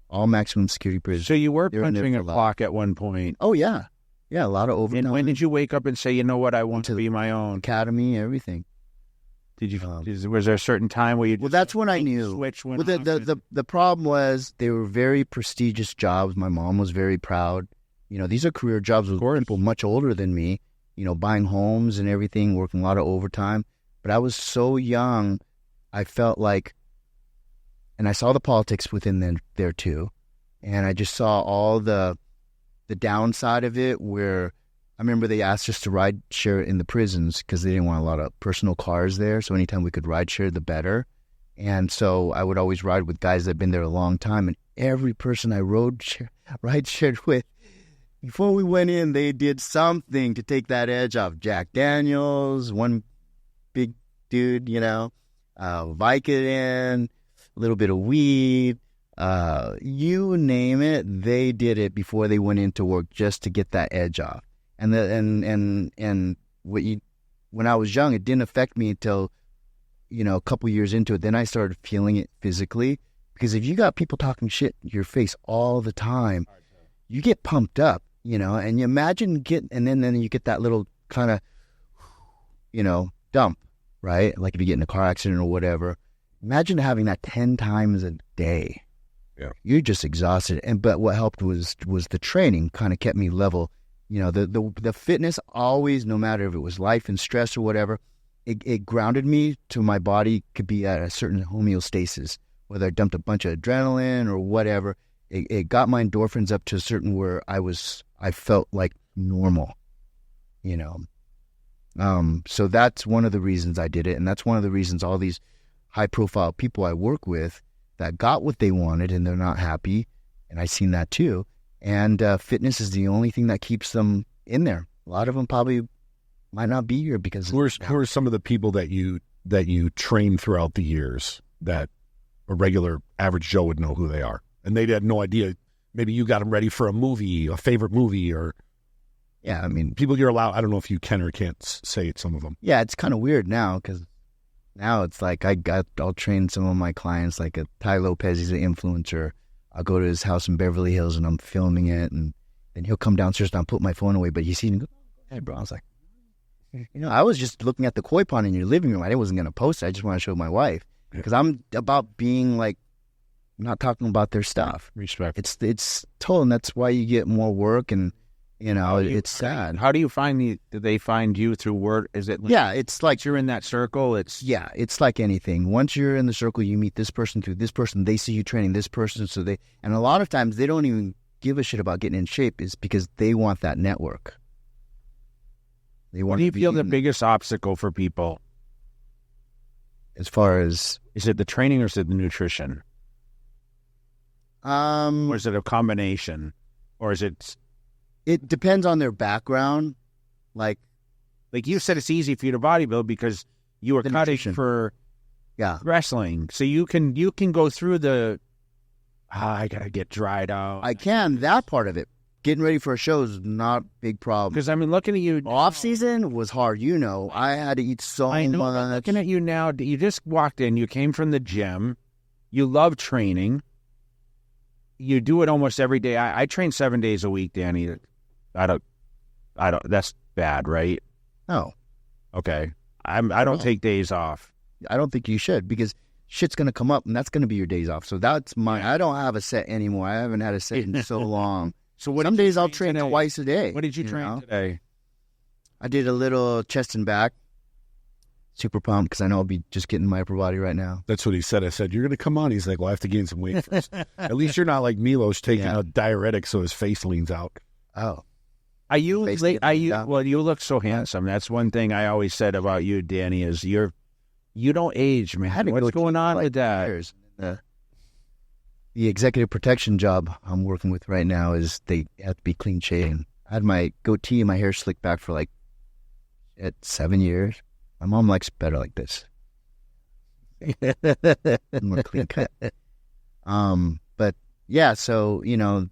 B: all maximum security prisons.
D: So you were punching a clock at one point.
B: Oh, yeah. Yeah, a lot of overtime.
D: And when did you wake up and say, you know what, I want to be my own?
B: Academy, everything.
D: Did you? Was there a certain time where you?
B: Well, that's when I knew.
D: Switch
B: went the problem was they were very prestigious jobs. My mom was very proud. These are career jobs with people much older than me. Buying homes and everything, working a lot of overtime. But I was so young, I felt like. And I saw the politics within there too. And I just saw all the downside of it, where I remember they asked us to ride share in the prisons because they didn't want a lot of personal cars there. So anytime we could ride share, the better. And so I would always ride with guys that had been there a long time. And every person I ride shared with, before we went in, they did something to take that edge off. Jack Daniels, one big dude, Vicodin, a little bit of weed, you name it, they did it before they went into work just to get that edge off. And when I was young, it didn't affect me until, a couple years into it. Then I started feeling it physically, because if you got people talking shit in your face all the time, you get pumped up, and you imagine and then you get that little kind of, dump, right? Like if you get in a car accident or whatever. Imagine having that 10 times a day.
C: Yeah.
B: You're just exhausted. But what helped was the training kind of kept me level. The fitness always, no matter if it was life and stress or whatever, it grounded me to my body could be at a certain homeostasis. Whether I dumped a bunch of adrenaline or whatever, it got my endorphins up to a certain where I felt like normal, So that's one of the reasons I did it. And that's one of the reasons all these high-profile people I work with that got what they wanted and they're not happy, and I've seen that too, And fitness is the only thing that keeps them in there. A lot of them probably might not be here because
C: who are some of the people that you train throughout the years that a regular average Joe would know who they are, and they had no idea. Maybe you got them ready for a movie, a favorite movie, or
B: yeah, I mean,
C: people you're allowed. I don't know if you can or can't say it. Some of them.
B: Yeah, it's kind of weird now because now it's like I'll train some of my clients, like a Ty Lopez. He's an influencer. I'll go to his house in Beverly Hills and I'm filming it, and then he'll come downstairs and I'll put my phone away. But he's seen, hey, bro. I was like, I was just looking at the koi pond in your living room. I wasn't going to post it. I just want to show my wife because I'm about being like, not talking about their stuff.
C: Respect.
B: It's told, and that's why you get more work, and it's sad.
D: How do you find do they find you through word? Is it?
B: Yeah, it's like
D: you're in that circle. It's
B: like anything. Once you're in the circle, you meet this person through this person. They see you training this person, and a lot of times they don't even give a shit about getting in shape. Is because they want that network.
D: What do you feel the biggest obstacle for people?
B: As far as,
D: is it the training or is it the nutrition? Or is it a combination? Or is it?
B: It depends on their background. Like
D: you said, it's easy for you to bodybuild because you were cutting for wrestling, so you can go through the. I gotta get dried out.
B: I can, that part of it. Getting ready for a show is not a big problem.
D: Because I mean, looking at you,
B: off season was hard. I had to eat so much.
D: Looking at you now, you just walked in. You came from the gym. You love training. You do it almost every day. I train 7 days a week, Danny. I don't. That's bad, right?
B: No.
D: Okay. I don't take days off.
B: I don't think you should, because shit's gonna come up, and that's gonna be your days off. So that's I don't have a set anymore. I haven't had a set in so long.
D: So
B: some days I'll train twice a day.
D: What did you train today?
B: I did a little chest and back. Super pumped because I know I'll be just getting my upper body right now.
C: That's what he said. I said, you're going to come on. He's like, well, I have to gain some weight first. At least you're not like Milos taking a diuretic so his face leans out.
B: Oh.
D: You look so handsome. That's one thing I always said about you, Danny, is you don't age, man. What's going on with that?
B: The executive protection job I'm working with right now is they have to be clean shaven. I had my goatee and my hair slicked back for at 7 years. My mom likes better like this. More clean cut. But yeah, so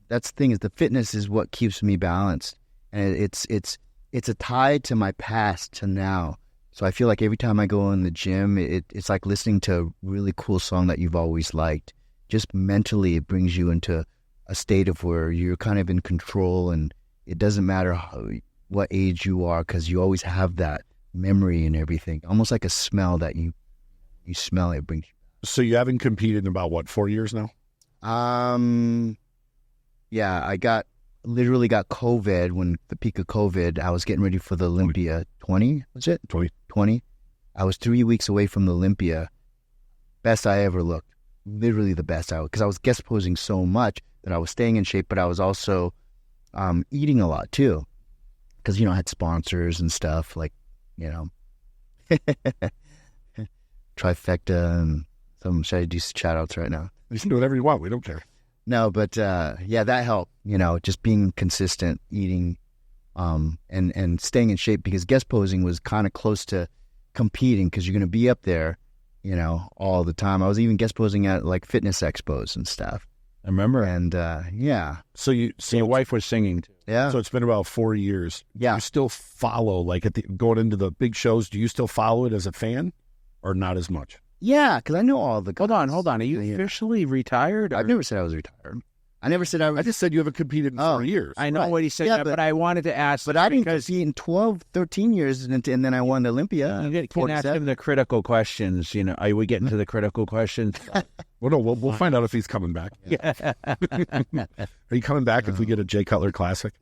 B: that's the thing, is the fitness is what keeps me balanced, and it's a tie to my past to now. So I feel like every time I go in the gym, it's like listening to a really cool song that you've always liked. Just mentally, it brings you into a state of where you're kind of in control, and it doesn't matter what age you are, because you always have that memory and everything, almost like a smell that you smell it brings you.
C: So you haven't competed in about 4 years now?
B: Yeah, I literally got COVID. When the peak of COVID, I was getting ready for the Olympia 20, was it? 20. I was 3 weeks away from the Olympia. Best I ever looked. Literally the best because I was guest posing so much that I was staying in shape, but I was also eating a lot too, because I had sponsors and stuff, like Trifecta and some. Should I do shout outs right now?
C: You can do whatever you want. We don't care.
B: No, but yeah, that helped. Just being consistent, eating, and staying in shape, because guest posing was kind of close to competing, because you're going to be up there, all the time. I was even guest posing at fitness expos and stuff.
D: I remember.
B: And yeah.
C: So your
D: wife was singing too.
B: Yeah.
C: So it's been about 4 years.
B: Yeah.
C: You still follow, going into the big shows, do you still follow it as a fan or not as much?
B: Yeah, because I know all the guys.
D: Hold on. Are you officially retired?
B: I've never said I was retired. I never said I was.
C: I just said you haven't competed in 4 years.
D: I know what he said, but I wanted to ask.
B: But I didn't compete in 12, 13 years, and then I won the Olympia.
D: You can ask him the critical questions. Are we getting to the critical questions?
C: Well, no, we'll find out if he's coming back.
D: Yeah.
C: Are you coming back if we get a Jay Cutler Classic?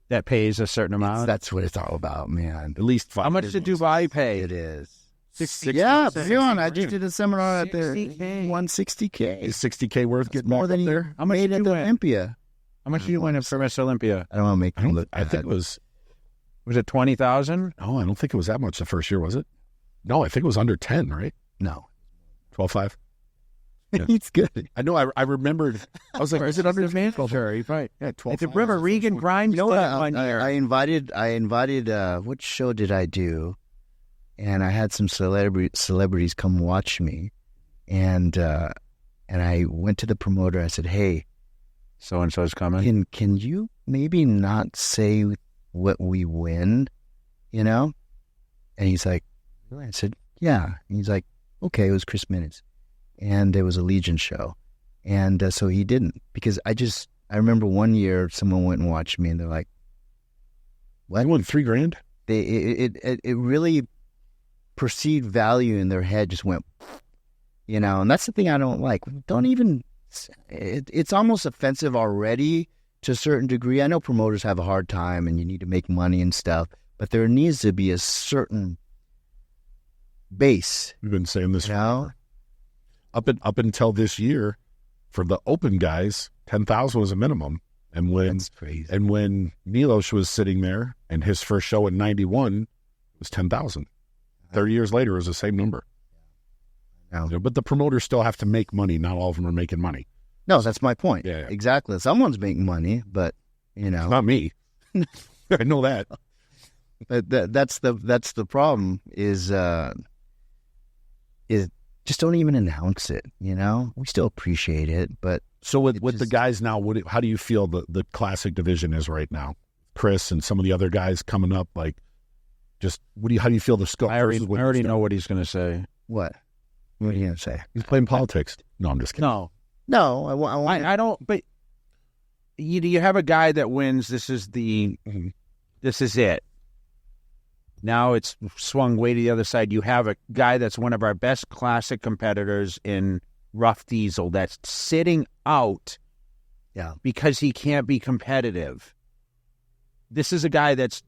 D: That pays a certain amount?
B: That's what it's all about, man.
C: At least 5.
D: How much did Dubai pay?
B: It is.
C: 60,
B: yeah, I just did a seminar at the 160K.
C: Is 60K worth getting more
B: than
C: there?
B: How much made at the Olympia?
D: How much did you win for Miss Olympia?
B: I don't want to make them look
C: I think it was
D: it 20,000?
C: No, I don't think it was that much the first year, was it? No, I think it was under 10, right?
B: No.
C: 12.5.
B: He's good.
C: I know. I remembered. I was like, is it under
D: Sure, right. Yeah,
C: 12
D: It's a River Regan Grimes.
B: You know what?
D: one year.
B: I invited. What show did I do? And I had some celebrities come watch me, and I went to the promoter. I said, "Hey,
D: so and so's coming.
B: Can you maybe not say what we win, you know?" And he's like, "Really?" I said, "Yeah." And he's like, "Okay." It was Chris Minutes, and it was a Legion show, and so he didn't, because I remember one year someone went and watched me, and they're like, "What?"
C: I won $3,000.
B: It really perceived value in their head just went, you know, and that's the thing I don't like. Don't even. It's almost offensive already to a certain degree. I know promoters have a hard time and you need to make money and stuff, but there needs to be a certain base.
C: We've been saying this,
B: you know?
C: up until this year, for the open guys, 10,000 was a minimum. And when
B: That's crazy.
C: And when Milos was sitting there and his first show in 91 was 10,000. 30 years later, it was the same number.
B: No.
C: You know, but the promoters still have to make money. Not all of them are making money.
B: No, that's my point.
C: Yeah.
B: Exactly. Someone's making money, but you know,
C: It's not me. I know that.
B: but that's the problem is just don't even announce it. You know, we still appreciate it, but
C: So with the
B: just-
C: guys now, how do you feel the classic division is right now? Chris and some of the other guys coming up, like, just how do you feel the scope?
D: I already know what he's going to say.
B: what? What are you gonna say?
C: He's playing politics. No, I'm just kidding.
D: No,
B: No, I want.
D: I don't. But you have a guy that wins. This is it. Now it's swung way to the other side. You have a guy that's one of our best classic competitors in Rough Diesel that's sitting out, because he can't be competitive. This is a guy that's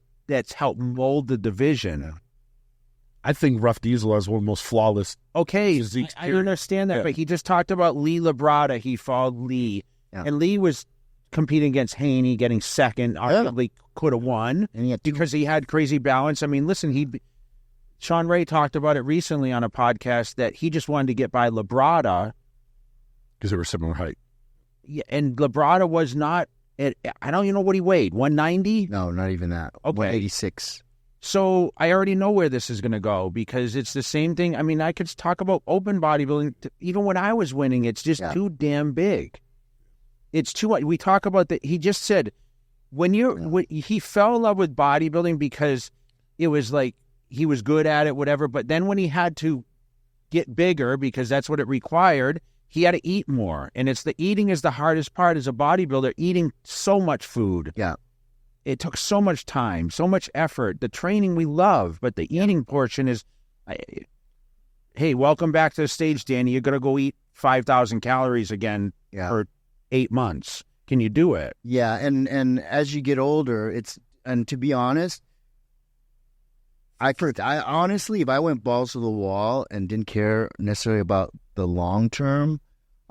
D: helped mold the division.
C: I think Rough Diesel has one of the most flawless.
D: Okay,
C: Physiques,
D: I
C: period.
D: understand that,
C: Yeah.
D: but he just talked about Lee Labrada. He followed Lee, and Lee was competing against Haney, getting second. Arguably could have won
B: And he had
D: because he had crazy balance. I mean, listen, Sean Ray talked about it recently on a podcast that he just wanted to get by Labrada,
C: Because they were similar height.
D: and Labrada was not. I don't even know what he weighed. 190.
B: No, not even that.
D: Okay.
B: 186.
D: So I already know where this is going to go because it's the same thing. I mean, I could talk about open bodybuilding. Even when I was winning, it's just too damn big. It's too. We talk about that. He just said when he fell in love with bodybuilding because it was like he was good at it, whatever. But then when he had to get bigger because that's what it required, he had to eat more. And it's the eating is the hardest part as a bodybuilder. Eating so much food.
B: Yeah.
D: It took so much time, so much effort. The training we love, but the eating portion is, hey, welcome back to the stage, Danny. You're going to go eat 5,000 calories again for 8 months. Can you do it?
B: Yeah, and as you get older, and to be honest, I honestly, if I went balls to the wall and didn't care necessarily about the long term,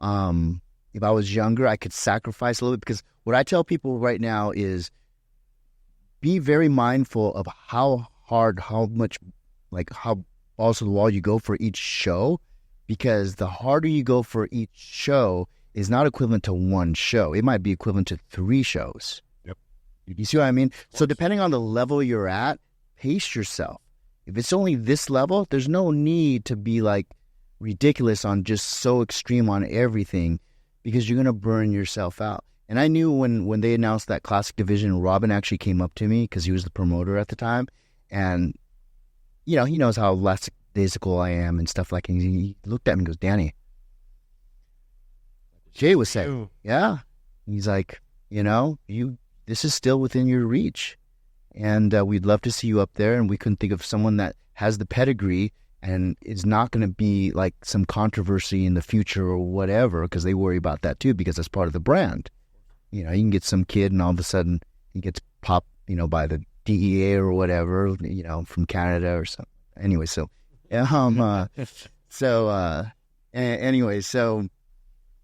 B: if I was younger, I could sacrifice a little bit, because what I tell people right now is be very mindful of how much balls to the wall you go for each show, because the harder you go for each show is not equivalent to one show. It might be equivalent to 3 shows.
C: Yep.
B: You see what I mean? So depending on the level you're at, pace yourself. If it's only this level, there's no need to be like ridiculous on just so extreme on everything, because you're going to burn yourself out. And I knew when they announced that classic division, Robin actually came up to me because he was the promoter at the time. And, you know, he knows how lackadaisical I am and stuff like that. He looked at me and goes, "Danny," Jay was saying, yeah. He's like, you know, this is still within your reach. And we'd love to see you up there. And we couldn't think of someone that has the pedigree and is not going to be like some controversy in the future or whatever, because they worry about that too, because that's part of the brand. You know, you can get some kid and all of a sudden he gets popped, you know, by the DEA or whatever, you know, from Canada or something. Anyway, so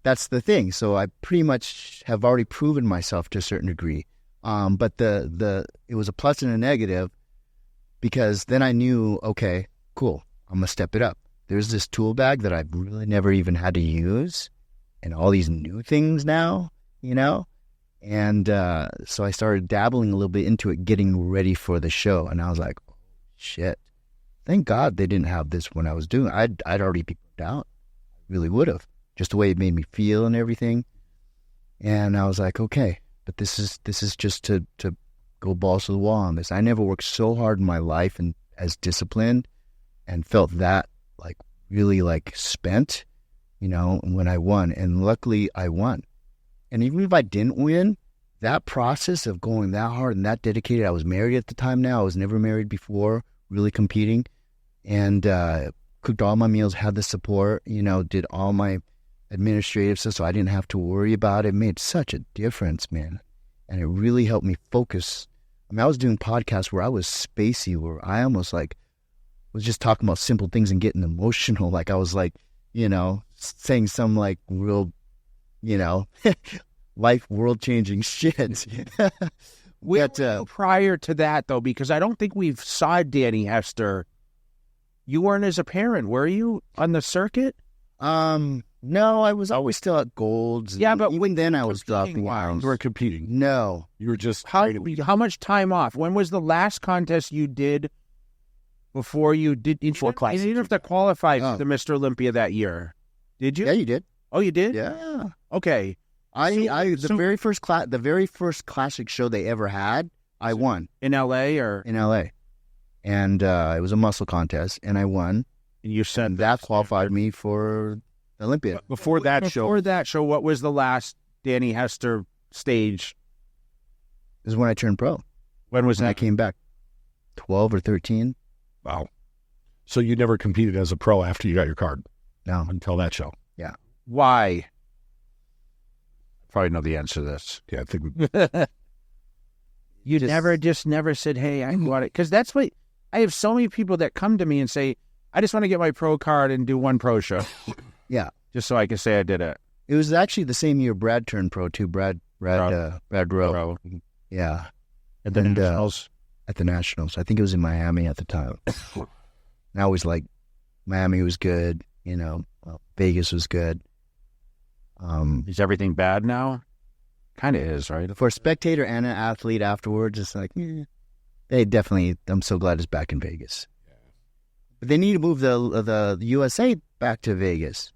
B: that's the thing. So I pretty much have already proven myself to a certain degree. But it was a plus and a negative, because then I knew, okay, cool, I'm gonna step it up. there's this tool bag that I've really never even had to use, and all these new things now, you know? And so I started dabbling a little bit into it, getting ready for the show. And I was like, oh, shit, thank God they didn't have this when I was doing it. I'd already be burnt out. I really would have, just the way it made me feel and everything. And I was like, okay, but this is just to go balls to the wall on this. I never worked so hard in my life and as disciplined and felt that like really like spent, you know, when I won. And luckily I won. And even if I didn't win, that process of going that hard and that dedicated, I was married at the time now. I was never married before, really competing, and cooked all my meals, had the support, you know, did all my administrative stuff so I didn't have to worry about it. It made such a difference, man. And it really helped me focus. I mean, I was doing podcasts where I was spacey, where I almost like was just talking about simple things and getting emotional. Like I was like, you know, saying some like real, you know, life world-changing shit.
D: Prior to that, though, because I don't think we've saw Danny Hester. You weren't as a parent, were you, on the circuit?
B: No, I was always still at Golds.
D: Yeah, but
B: even then I was dropping out.
C: You weren't competing.
B: No.
C: You were just
D: how much time off? When was the last contest you did before you did? You didn't have to qualify for the Mr. Olympia that year, did you?
B: Yeah, you did.
D: Oh, you did?
B: Yeah.
D: Okay.
B: The very first classic show they ever had, I won.
D: In L.A. or?
B: In L.A. And it was a muscle contest, and I won.
D: And you said
B: that qualified me for Olympia.
C: Before that
D: show, what was the last Danny Hester stage?
B: This is when I turned pro.
D: When was that?
B: I came back. 12 or 13.
C: Wow. So you never competed as a pro after you got your card?
B: No.
C: Until that show?
B: Yeah.
D: Why? Probably know the answer to this.
C: Yeah, I think
D: you never said, hey, I want it. Because that's what I have so many people that come to me and say, I just want to get my pro card and do one pro show.
B: Yeah.
D: Just so I can say I did it.
B: It was actually the same year Brad turned pro too. Brad Rowe. Yeah.
D: At the Nationals?
B: At the Nationals. I think it was in Miami at the time. And I always like Miami was good, you know. Vegas was good.
D: Is everything bad now? Kind of is, right?
B: For a spectator and an athlete afterwards, it's like, they definitely, I'm so glad it's back in Vegas. Yeah. But they need to move the USA back to Vegas.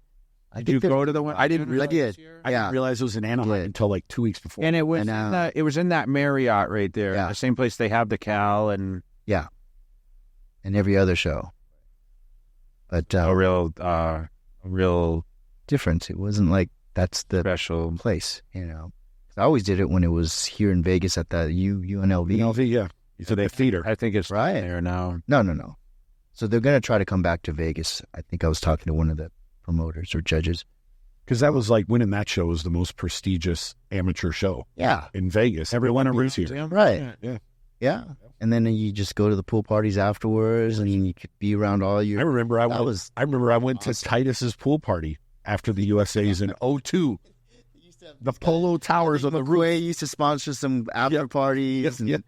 D: Did you go to the one?
C: I didn't realize.
B: I did.
C: I didn't realize it was in Anaheim until like 2 weeks before.
D: And it was it was in that Marriott right there, the same place they have the Cal and
B: and every other show. But
D: a real
B: difference. It wasn't like that's the
D: special
B: place, you know. I always did it when it was here in Vegas at the UNLV.
C: UNLV, yeah. So they have theater.
D: I think it's
B: right
D: there now.
B: No. So they're going to try to come back to Vegas. I think I was talking to one of the promoters or judges.
C: Because that was like winning that show was the most prestigious amateur show.
B: Yeah.
C: In Vegas. Everyone around here.
B: Right.
C: Yeah.
B: And then you just go to the pool parties afterwards and you could be around all your...
C: I remember I went to Titus's pool party after the USA's in 2002. The Polo Towers on the roof.
B: Used to sponsor some after parties.
C: Yes.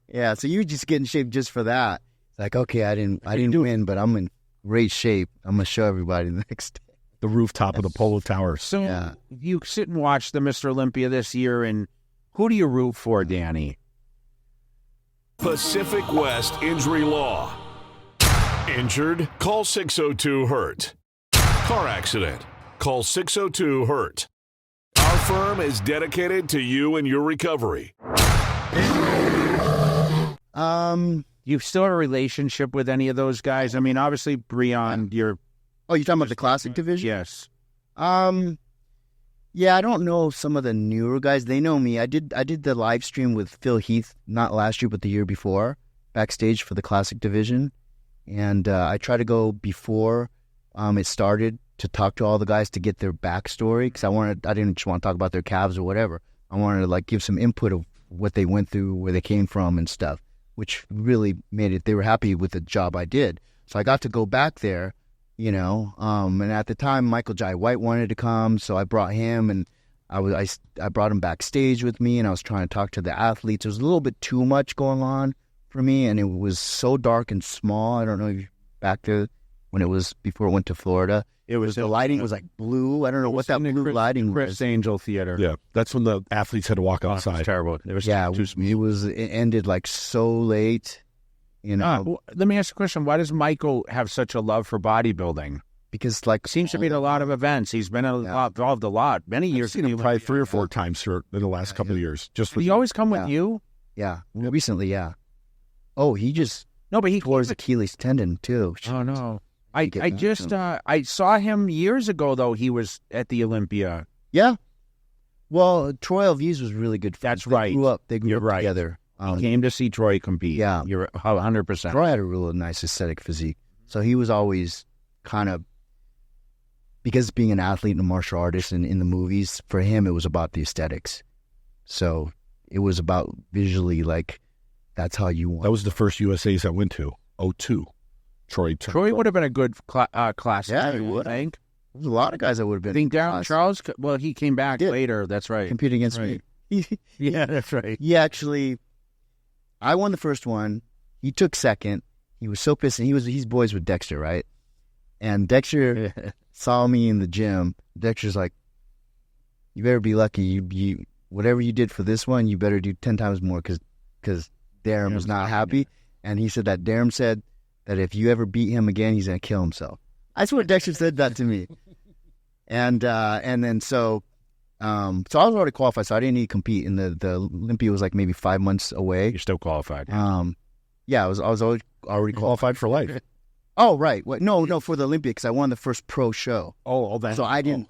B: Yeah, so you just get in shape just for that. It's like, okay, I didn't win, but I'm in great shape. I'm going to show everybody the next day.
C: The rooftop of the Polo Towers.
D: So you sit and watch the Mr. Olympia this year, and who do you root for, Danny?
E: Pacific West Injury Law. Injured? Call 602-HURT. Car accident? Call 602-HURT. Our firm is dedicated to you and your recovery.
D: You still have a relationship with any of those guys? I mean, obviously, Breon, you're...
B: Oh, you're talking about the classic division?
D: Yes.
B: Yeah, I don't know some of the newer guys. They know me. I did the live stream with Phil Heath, not last year, but the year before, backstage for the classic division. And I try to go before it started to talk to all the guys to get their backstory, because I didn't just want to talk about their calves or whatever. I wanted to like give some input of what they went through, where they came from and stuff, which really made it, they were happy with the job I did. So I got to go back there, you know, and at the time Michael Jai White wanted to come, so I brought him, and I brought him backstage with me, and I was trying to talk to the athletes. There was a little bit too much going on for me, and it was so dark and small. I don't know if you're back there. when it was before it went to Florida.
D: It was
B: The lighting was like blue. I don't know what that blue lighting
D: Chris
B: was.
D: Angel Theater.
C: Yeah, that's when the athletes had to walk
D: Oh, it was
C: outside.
D: terrible. It was
B: Yeah,
D: too
B: it ended like so late. You know,
D: Well, let me ask you a question. Why does Michael have such a love for bodybuilding?
B: because like
D: Seems to be at a lot of events. He's been involved a lot, many
C: I've
D: years.
C: seen him probably 3 or 4 times here in the last couple of years. Just
D: Did he always come with
B: Yeah.
D: you?
B: yeah, recently, yeah. Oh, he just
D: No, but he
B: tore his Achilles tendon too.
D: Oh no! I
B: Get back
D: I saw him years ago though. He was at the Olympia.
B: Yeah. Well, Troy Alves was really good. Friends.
D: That's right.
B: They grew
D: You're
B: up
D: right.
B: together.
D: He came to see Troy compete.
B: Yeah.
D: You're 100%.
B: Troy had a real nice aesthetic physique. So he was always kind of, because being an athlete and a martial artist and in the movies, for him, it was about the aesthetics. So it was about visually, like, that's how you want.
C: that was the first USA's I went to. 02.
D: Troy would have been a good class.
B: Yeah, he
D: I
B: would.
D: think.
B: There's a lot of guys that would have
D: I
B: been.
D: think Darren Charles. Well, he came back
B: Did.
D: later. That's right.
B: competing against
D: Right.
B: me.
D: Yeah, that's right.
B: He actually, I won the first one. He took second. He was so pissed. And he's boys with Dexter, right? And Dexter saw me in the gym. Dexter's like, "You better be lucky. You whatever you did for this one, you better do 10 times more because Darren was not happy." And he said that Darren said that if you ever beat him again, he's gonna kill himself. I swear Dexter said that to me. And then so I was already qualified, so I didn't need to compete. And the Olympia was like maybe 5 months away.
D: You're still qualified.
B: Yeah, I was already qualified.
C: Qualified for life.
B: Oh, right. What? No, for the Olympia because I won the first pro show.
C: Oh, that.
B: So I didn't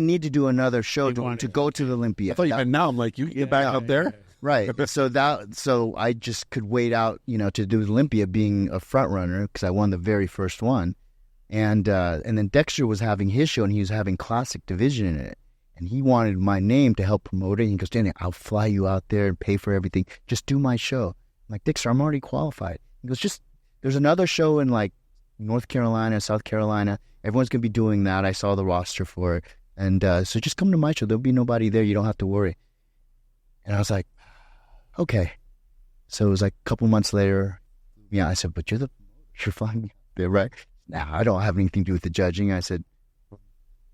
B: need to do another show to go to the Olympia.
C: I thought you meant now. I'm like, you get back up there?
B: Right. So I just could wait out, to do the Olympia being a front runner because I won the very first one. And then Dexter was having his show and he was having classic division in it. And he wanted my name to help promote it. And he goes, "Danny, I'll fly you out there and pay for everything. Just do my show." I'm like, "Dexter, I'm already qualified." He goes, there's another show in like North Carolina, South Carolina. Everyone's going to be doing that. I saw the roster for it. And so just come to my show. There'll be nobody there. You don't have to worry. And I was like, okay. So it was like a couple months later. Yeah, I said, "But you're flying me out there, right?" "Nah, I don't have anything to do with the judging." I said,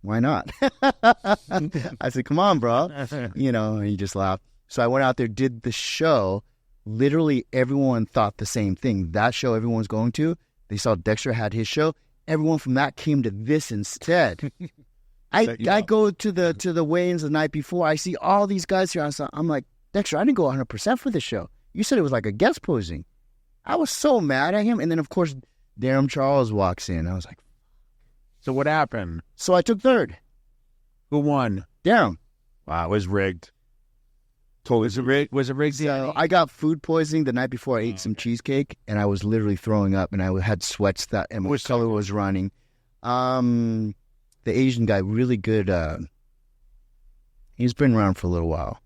B: "Why not?" I said, "Come on, bro." And he just laughed. So I went out there, did the show. Literally everyone thought the same thing. That show everyone's going to, they saw Dexter had his show. Everyone from that came to this instead. I go to the weigh-ins the night before. I see all these guys here. I'm like, "Dexter, I didn't go 100% for this show. You said it was like a guest posing." I was so mad at him. And then, of course, Darren Charles walks in. I was like,
D: So what happened?
B: so I took third.
D: Who won?
B: Darren.
D: Wow, it was rigged. Was it rigged? Was it rigged?
B: So I got food poisoning the night before I ate some cheesecake, and I was literally throwing up, and I had sweats and my color was running. The Asian guy, really good. He's been around for a little while.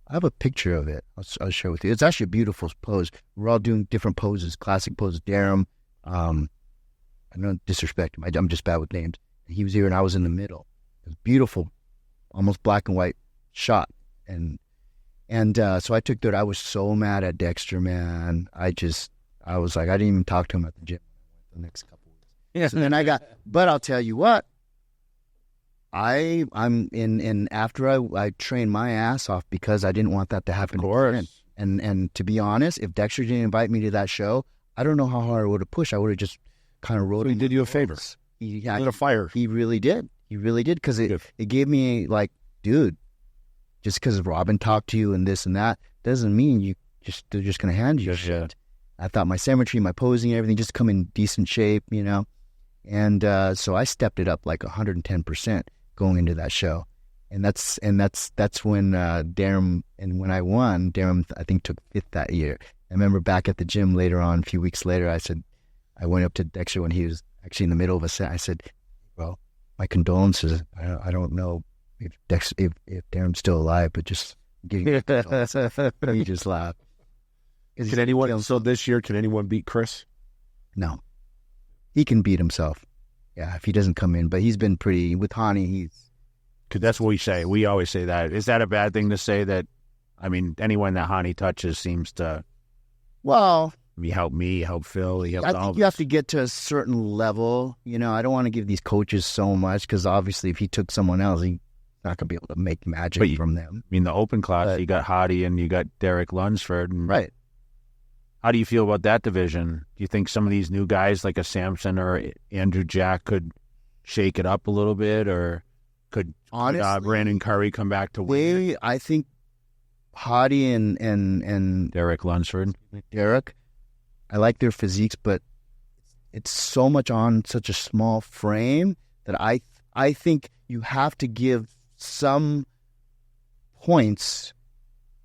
B: I have a picture of it. I'll share with you. It's actually a beautiful pose. We're all doing different poses, classic poses. Darren, I don't disrespect him. I'm just bad with names. He was here, and I was in the middle. It was beautiful, almost black and white shot, and so I took third. I was so mad at Dexter, man. I was like, I didn't even talk to him at the gym the next couple of weeks.
D: Yeah.
B: So then but I'll tell you what, I'm in after I trained my ass off because I didn't want that to happen.
D: Of course.
B: Again. And to be honest, if Dexter didn't invite me to that show, I don't know how hard I would have pushed. I would have just kind of rode.
C: He did you a favor.
B: He
C: Lit a fire.
B: He really did. He really did because it gave me like, dude, just because Robin talked to you and this and that doesn't mean they're just going to hand you shit. I thought my symmetry, my posing, everything just come in decent shape, And so I stepped it up like 110% going into that show. And that's when Darren, and when I won, Darren I think took fifth that year. I remember back at the gym later on, a few weeks later, I went up to Dexter when he was actually in the middle of a set. I said, "Well, my condolences. I don't know if Darren's still alive, but just giving you condolences." He just laughed.
C: Can anyone? So this year, can anyone beat Chris?
B: No, he can beat himself. Yeah, if he doesn't come in, but he's been pretty with Hani.
D: That's what we say. We always say that. Is that a bad thing to say? That, I mean, anyone that Hani touches seems to.
B: Well,
D: He helped me, he helped Phil, he helped
B: I
D: all
B: think
D: of
B: you have
D: us.
B: to get to a certain level. You know, I don't want to give these coaches so much because obviously if he took someone else, he's not going to be able to make magic from them.
D: I mean, the open class, you got Hottie and you got Derek Lunsford. And
B: Right.
D: how do you feel about that division? Do you think some of these new guys like a Sampson or Andrew Jack could shake it up a little bit, or could
B: Honestly,
D: Brandon Curry come back to win?
B: I think Hottie and
D: Derek Lunsford.
B: Derek, I like their physiques, but it's so much on such a small frame that I think you have to give some points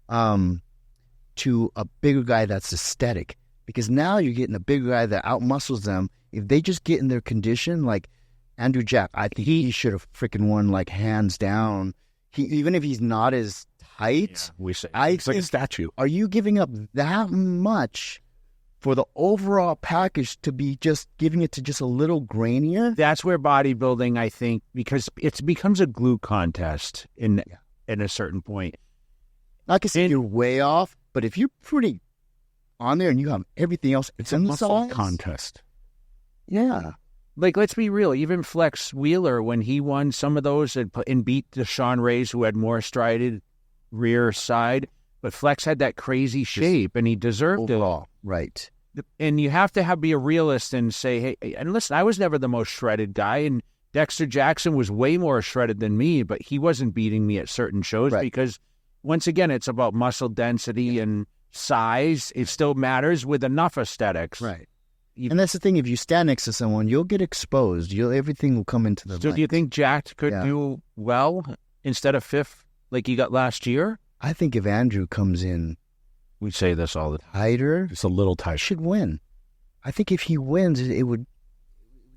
B: to a bigger guy that's aesthetic, because now you're getting a bigger guy that outmuscles them. If they just get in their condition, like Andrew Jack, I think he should have freaking won, like, hands down. Even if he's not as tight,
D: We say
C: It's like a statue.
B: are you giving up that much for the overall package to be just giving it to just a little grainier?
D: that's where bodybuilding, I think, because it becomes a glue contest in a certain point.
B: Not to say you're way off, but if you're pretty on there and you have everything else,
C: It's a muscle
B: inside,
C: contest.
B: yeah.
D: Like, let's be real. Even Flex Wheeler, when he won some of those and beat the Sean Rays, who had more strided rear side, but Flex had that crazy shape, and he deserved
B: Overall, right.
D: it. And you have to be a realist and say, hey, and listen, I was never the most shredded guy, and Dexter Jackson was way more shredded than me, but he wasn't beating me at certain shows because, once again, it's about muscle density and size. It still matters with enough aesthetics.
B: Right. And that's the thing. If you stand next to someone, you'll get exposed. Everything will come into the
D: So
B: light.
D: do you think Jack could do well instead of fifth like he got last year?
B: I think if Andrew comes in
D: We say this all the time.
B: tighter,
C: It's a little
B: he
C: tight.
B: should win. I think if he wins, it would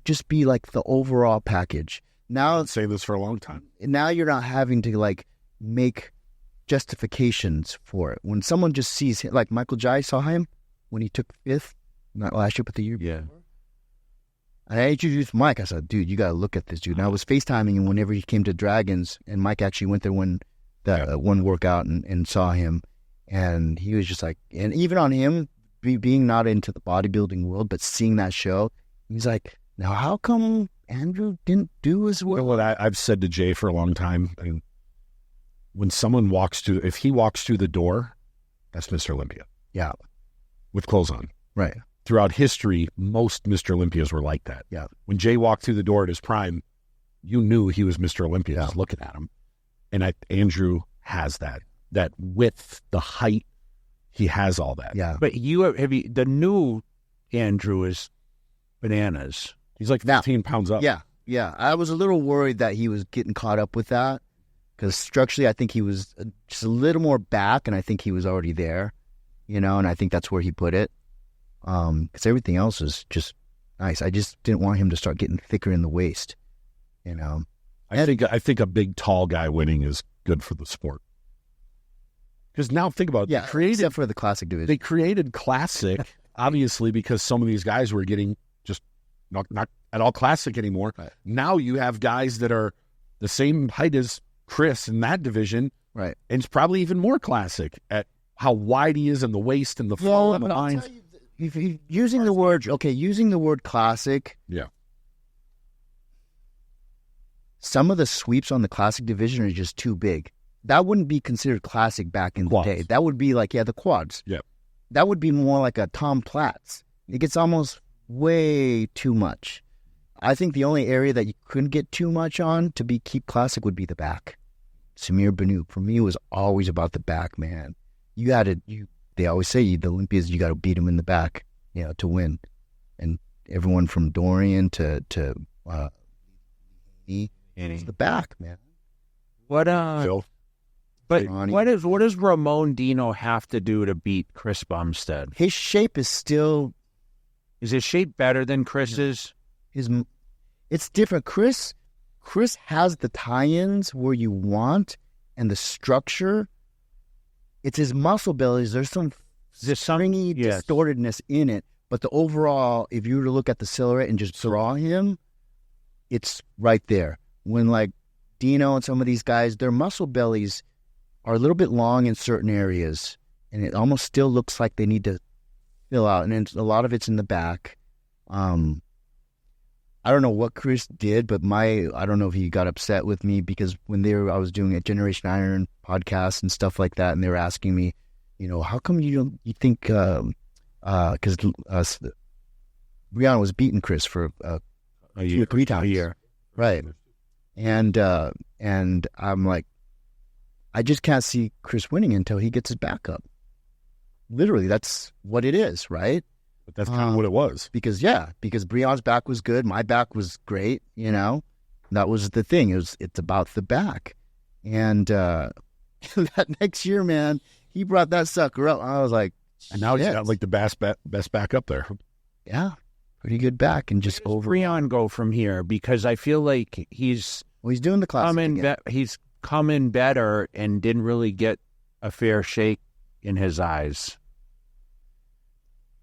B: just be like the overall package. Now,
C: I've say this for a long time.
B: now you're not having to like make justifications for it. When someone just sees him, like Michael Jai saw him when he took fifth, not last year, but the year
D: Yeah.
B: before. And I introduced Mike. I said, dude, you got to look at this dude. And I was FaceTiming him whenever he came to Dragons, and Mike actually went there when the one workout and saw him. And he was just like, and even on him, being not into the bodybuilding world, but seeing that show, he's like, now how come Andrew didn't do as
C: You know
B: well?
C: what I've said to Jay for a long time? I mean, when someone if he walks through the door, that's Mr. Olympia.
B: Yeah.
C: With clothes on.
B: Right.
C: Throughout history, most Mr. Olympias were like that.
B: Yeah.
C: When Jay walked through the door at his prime, you knew he was Mr. Olympia just looking at him. And Andrew has that width, the height. He has all that.
B: Yeah.
D: But the new Andrew is bananas.
C: He's like 15 pounds up.
B: Yeah. Yeah. I was a little worried that he was getting caught up with that because structurally, I think he was just a little more back, and I think he was already there, and I think that's where he put it. Because everything else is just nice. I just didn't want him to start getting thicker in the waist,
C: I think a big, tall guy winning is good for the sport. Because now think about it.
B: Yeah, except for the classic division.
C: They created classic, obviously, because some of these guys were getting just not at all classic anymore.
B: Right.
C: Now you have guys that are the same height as Chris in that division.
B: Right.
C: And it's probably even more classic at how wide he is in the waist and the flow and the lines.
B: Using the word classic.
C: Yeah.
B: Some of the sweeps on the classic division are just too big. That wouldn't be considered classic back in
C: Quads.
B: the day. That would be like, the quads.
C: Yeah.
B: That would be more like a Tom Platz. It gets almost way too much. I think the only area that you couldn't get too much on to keep classic would be the back. Samir Banu, for me, was always about the back, man. They always say the Olympias, you got to beat them in the back, to win. And everyone from Dorian to it's the back, man.
D: What
C: Phil.
D: But
B: Ronnie.
D: what does Ramon Dino have to do to beat Chris Bumstead?
B: His shape is still
D: Is his shape better than Chris's?
B: it's different. Chris has the tie-ins where you want and the structure. It's his muscle bellies. There's some stringy distortedness in it, but the overall, if you were to look at the silhouette and just draw him, it's right there. When like Dino and some of these guys, their muscle bellies are a little bit long in certain areas, and it almost still looks like they need to fill out, and a lot of it's in the back. I don't know what Chris did, but I don't know if he got upset with me because when I was doing a Generation Iron podcast and stuff like that, and they were asking me, how come you think, because Brianna was beating Chris for
C: a year,
B: 3 times.
C: A year.
B: Right. And I'm like, I just can't see Chris winning until he gets his back up. Literally, that's what it is, right?
C: But that's kind of what it was.
B: Because Brianna's back was good. My back was great, That was the thing. It's about the back. And that next year, man, he brought that sucker up. I was like,
C: and now he's got like the best back up there.
B: Yeah, pretty good back. And just
D: over. Brian go from here? Because I feel like he's
B: doing the classic
D: he's come in better and didn't really get a fair shake in his eyes.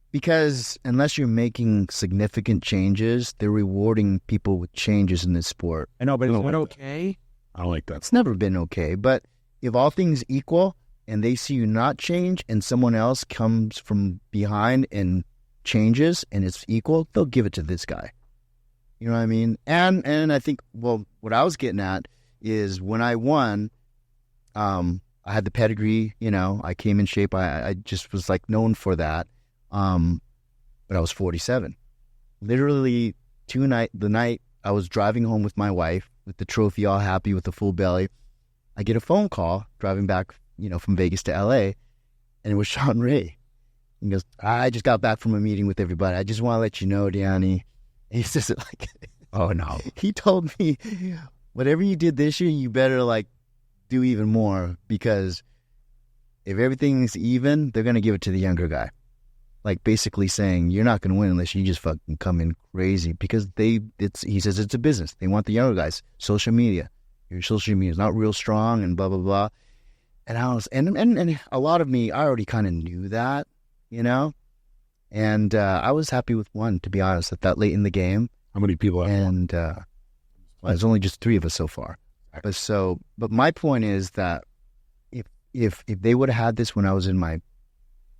B: Because unless you're making significant changes, they're rewarding people with changes in this sport.
D: I know, but is that okay?
C: I don't like that.
B: It's never been okay. But if all things equal and they see you not change and someone else comes from behind and changes and it's equal, they'll give it to this guy. You know what I mean? And I think, what I was getting at is when I won, I had the pedigree, I came in shape. I just was like known for that. But I was 47. Literally the night I was driving home with my wife with the trophy, all happy with the full belly. I get a phone call driving back, from Vegas to LA, and it was Sean Ray. He goes, I just got back from a meeting with everybody. I just want to let you know, Danny. He says it like,
D: oh no.
B: He told me, whatever you did this year, you better do even more, because if everything's even, they're going to give it to the younger guy. Basically saying, you're not going to win unless you just fucking come in crazy, because he says it's a business. They want the younger guys. Social media. Your social media is not real strong and blah, blah, blah. And I was, and a lot of me, I already kind of knew that, and I was happy with one, to be honest, at that late in the game.
C: How many people have
B: And there's only just 3 of us so far. But my point is that if they would have had this when I was in my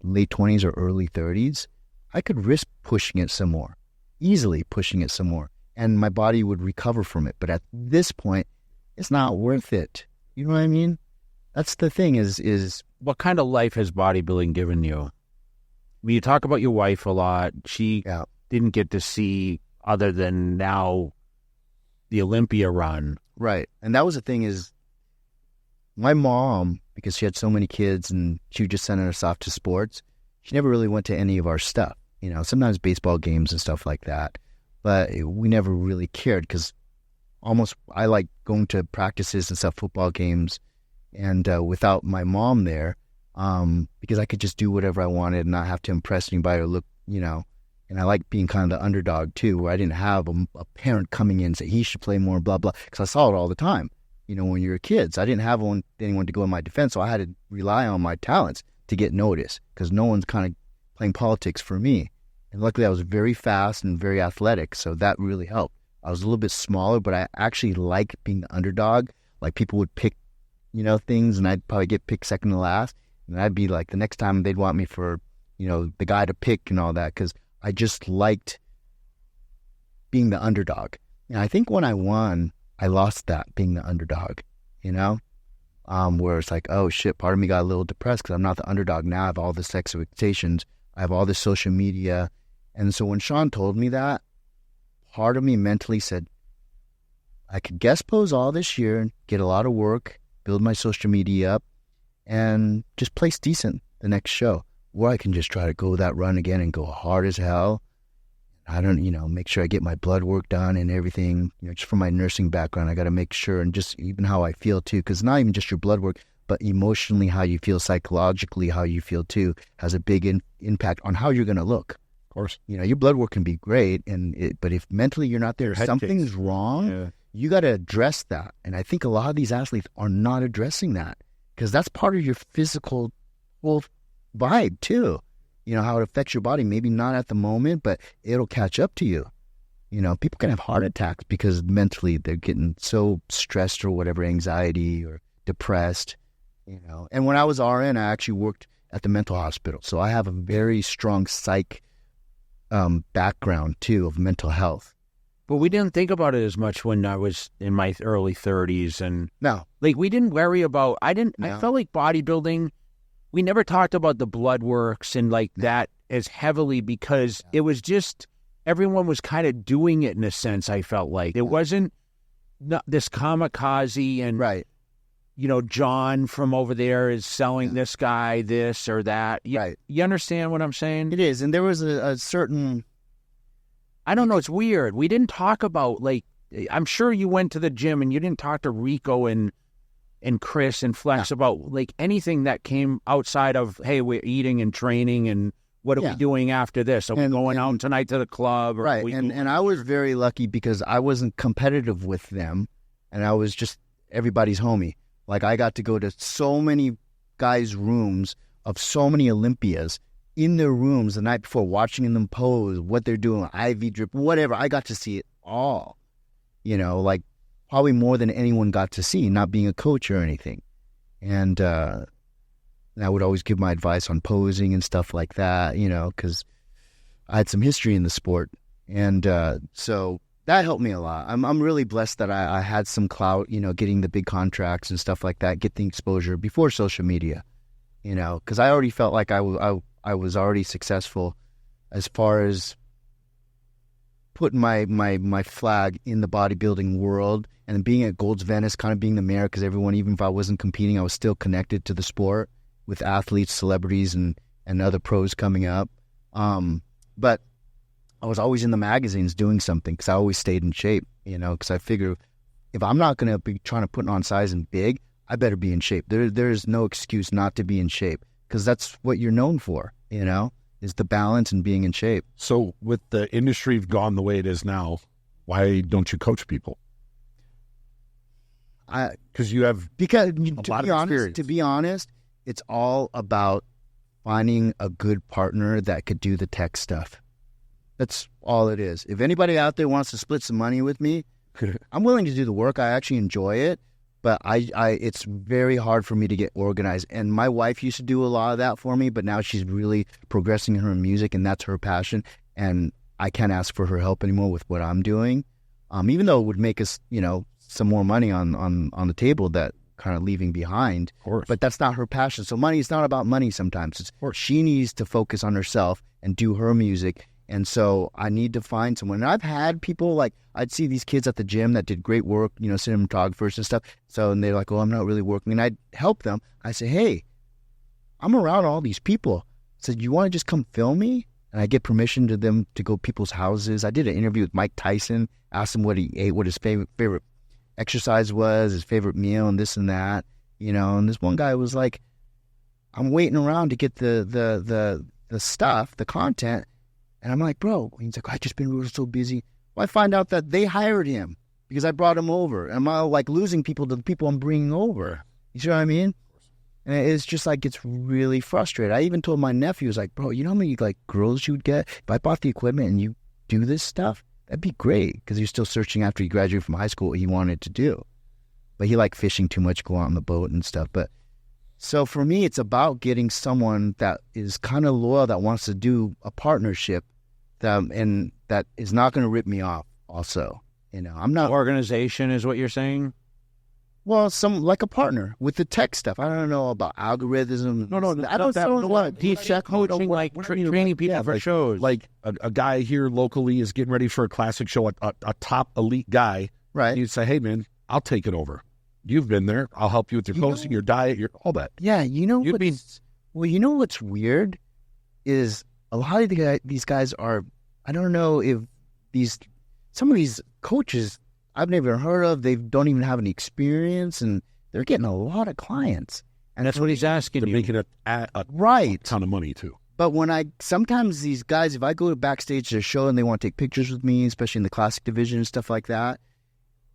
B: late 20s or early 30s, I could risk pushing it some more, easily pushing it some more, and my body would recover from it. But at this point, it's not worth it. You know what I mean? That's the thing is
D: what kind of life has bodybuilding given you? You talk about your wife a lot. She didn't get to see, other than now, the Olympia run.
B: Right. And that was the thing is, my mom, because she had so many kids and she would just send us off to sports, she never really went to any of our stuff. Sometimes baseball games and stuff like that. But we never really cared, because I like going to practices and stuff, football games, and without my mom there, because I could just do whatever I wanted and not have to impress anybody or look, and I like being kind of the underdog too, where I didn't have a parent coming in and say, he should play more, blah, blah, because I saw it all the time. When you were kids, I didn't have anyone to go in my defense, so I had to rely on my talents to get noticed, because no one's kind of playing politics for me. And luckily, I was very fast and very athletic, so that really helped. I was a little bit smaller, but I actually liked being the underdog. People would pick, things, and I'd probably get picked second to last, and I'd be like, the next time they'd want me for, the guy to pick and all that, because I just liked being the underdog. And I think when I won, I lost that, being the underdog, where it's like, oh shit, part of me got a little depressed because I'm not the underdog. Now I have all this expectations. I have all this social media. And so when Sean told me that, part of me mentally said, I could guest pose all this year, get a lot of work, build my social media up, and just place decent the next show. Or I can just try to go that run again and go hard as hell. I don't, make sure I get my blood work done and everything, just from my nursing background, I got to make sure, and just even how I feel too, because not even just your blood work, but emotionally, how you feel, psychologically, how you feel too, has a big impact on how you're going to look.
C: Of course.
B: Your blood work can be great, but if mentally you're not there, something's wrong, you got to address that. And I think a lot of these athletes are not addressing that, because that's part of your physical whole vibe too. How it affects your body, maybe not at the moment, but it'll catch up to you. People can have heart attacks because mentally they're getting so stressed or whatever, anxiety or depressed, And when I was RN, I actually worked at the mental hospital. So I have a very strong psych background too of mental health.
D: But we didn't think about it as much when I was in my early 30s. And
B: No.
D: like, we didn't worry about, I felt like bodybuilding, we never talked about the blood works and like that as heavily because it was just, everyone was kind of doing it in a sense, I felt like. It wasn't this kamikaze and,
B: Right.
D: you know, John from over there is selling this guy this or that.
B: Right.
D: You understand what I'm saying?
B: It is. And there was a certain...
D: I don't know. It's weird. We didn't talk about, like, I'm sure you went to the gym and you didn't talk to Rico and Chris and Flex about, like, anything that came outside of, hey, we're eating and training and what are we doing after this? Are we going out tonight to the club? Or
B: right. And I was very lucky because I wasn't competitive with them and I was just everybody's homie. Like, I got to go to so many guys' rooms of so many Olympias in their rooms the night before, watching them pose, what they're doing, IV drip, whatever. I got to see it all, you know, like probably more than anyone got to see, not being a coach or anything. And I would always give my advice on posing and stuff like that, you know, because I had some history in the sport. And so that helped me a lot. I'm really blessed that I had some clout, you know, getting the big contracts and stuff like that, get the exposure before social media, you know, because I already felt like I was already successful as far as putting my flag in the bodybuilding world and being at Gold's Venice, kind of being the mayor, because everyone, even if I wasn't competing, I was still connected to the sport with athletes, celebrities, and other pros coming up. But I was always in the magazines doing something because I always stayed in shape, you know, because I figure if I'm not going to be trying to put on size and big, I better be in shape. There's no excuse not to be in shape because that's what you're known for. You know, is the balance and being in shape.
C: So with the industry gone the way it is now, why don't you coach people? Because you have
B: to be honest, it's all about finding a good partner that could do the tech stuff. That's all it is. If anybody out there wants to split some money with me, I'm willing to do the work. I actually enjoy it. But it's very hard for me to get organized. And my wife used to do a lot of that for me, but now she's really progressing in her music, and that's her passion. And I can't ask for her help anymore with what I'm doing, even though it would make us, you know, some more money on the table that kind of leaving behind.
C: Of course.
B: But that's not her passion. So money is not about money sometimes. It's she needs to focus on herself and do her music. And so I need to find someone. And I've had people, like, I'd see these kids at the gym that did great work, you know, cinematographers and stuff. So, and they're like, oh, I'm not really working. And I'd help them. I say, hey, I'm around all these people. I said, you want to just come film me? And I get permission to them to go people's houses. I did an interview with Mike Tyson, asked him what he ate, what his favorite exercise was, his favorite meal, and this and that, you know. And this one guy was like, I'm waiting around to get the stuff, the content. And I'm like, bro, he's like, I just been so busy. Well, I find out that they hired him because I brought him over. Am I like losing people to the people I'm bringing over? You see what I mean? And it's just like, it's really frustrating. I even told my nephew, was like, bro, you know how many like girls you would get if I bought the equipment and you do this stuff? That'd be great, because he was still searching after he graduated from high school what he wanted to do. But he liked fishing too much, go out on the boat and stuff. But so for me, it's about getting someone that is kind of loyal, that wants to do a partnership, and that is not going to rip me off also. You know, I'm not...
D: Organization is what you're saying?
B: Well, some like a partner with the tech stuff. I don't know about algorithms.
C: No,
B: I don't know what.
D: He's coaching, like training people for shows.
C: Like a guy here locally is getting ready for a classic show, a top elite guy.
B: Right.
C: You'd say, hey, man, I'll take it over. You've been there. I'll help you with your posting, your diet, your all that.
B: Yeah, you know you know what's weird is a lot of these guys are, I don't know if some of these coaches I've never heard of, they don't even have any experience, and they're getting a lot of clients.
D: And that's what he's asking
C: They're
D: you.
C: making a
B: right.
C: ton of money, too.
B: But sometimes these guys, if I go to backstage to a show and they want to take pictures with me, especially in the classic division and stuff like that,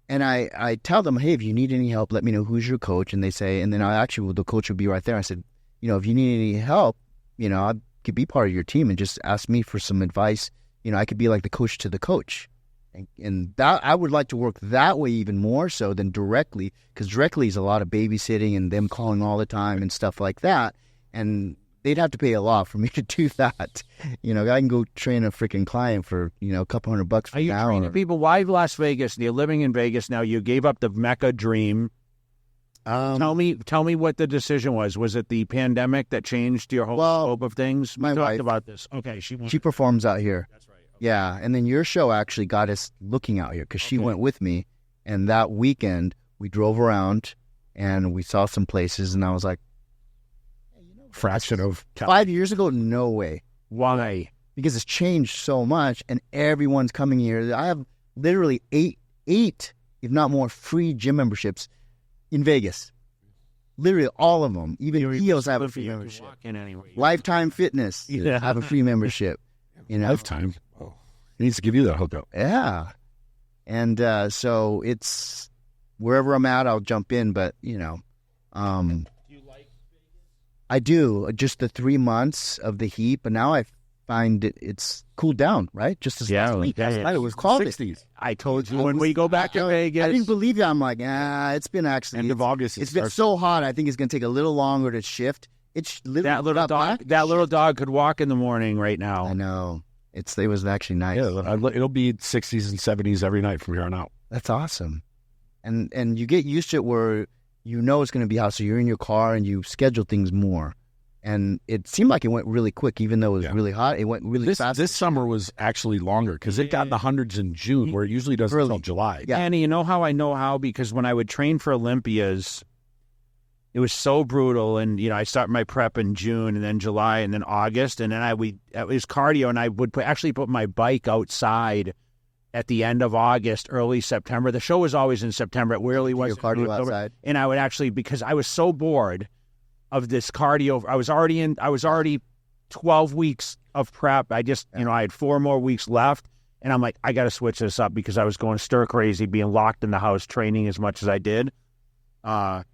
B: and I tell them, hey, if you need any help, let me know who's your coach. And they say, and then the coach will be right there. I said, you know, if you need any help, you know, I could be part of your team and just ask me for some advice. You know, I could be like the coach to the coach. And that I would like to work that way even more so than directly, because directly is a lot of babysitting and them calling all the time and stuff like that. And they'd have to pay a lot for me to do that. You know, I can go train a freaking client for, you know, a couple $100 for
D: Are you
B: an hour.
D: training people? Why Las Vegas? You're living in Vegas now. You gave up the Mecca dream. Tell me what the decision was. Was it the pandemic that changed your whole scope of things? We
B: my
D: talked
B: wife,
D: about this. Okay, she
B: performs out here. That's right. Okay. Yeah, and then your show actually got us looking out here because she went with me, and that weekend we drove around and we saw some places, and I was like, hey, you know,
C: Fraction of
B: 5 years ago, no way.
D: Why?
B: Because it's changed so much, and everyone's coming here. I have literally eight, if not more, free gym memberships in Vegas. Literally all of them. Even Heels have a free membership. Lifetime Fitness have a free membership. You know?
C: Lifetime. Oh, he needs to give you that hookup.
B: Yeah. And so it's wherever I'm at, I'll jump in. But, you know,
D: do you like Vegas?
B: I do. Just the 3 months of the heat. But now I find it's cooled down, right? Just as last week. It was cold.
C: 60s.
D: I told you when we go back to Vegas.
B: I didn't believe you. I'm like, it's been actually
C: End of August.
B: It's been so hot. I think it's going to take a little longer to shift. It's
D: that little dog. That little dog could walk in the morning right now.
B: I know. It was actually nice.
C: Yeah, it'll be 60s and 70s every night from here on out.
B: That's awesome. And you get used to it where you know it's going to be hot, so you're in your car and you schedule things more. And it seemed like it went really quick, even though it was really hot. It went really fast.
C: This summer was actually longer because it got in the hundreds in June, where it usually doesn't until July.
B: Yeah.
D: Annie, you know how I know how? Because when I would train for Olympias, it was so brutal. And, you know, I start my prep in June and then July and then August. And then it was cardio, and I would actually put my bike outside at the end of August, early September. The show was always in September. It really was.
B: Your cardio outside.
D: And I would actually, because I was so bored of this cardio. I was already 12 weeks of prep. I just, you know, I had 4 more weeks left, and I'm like, I got to switch this up because I was going stir crazy, being locked in the house, training as much as I did. And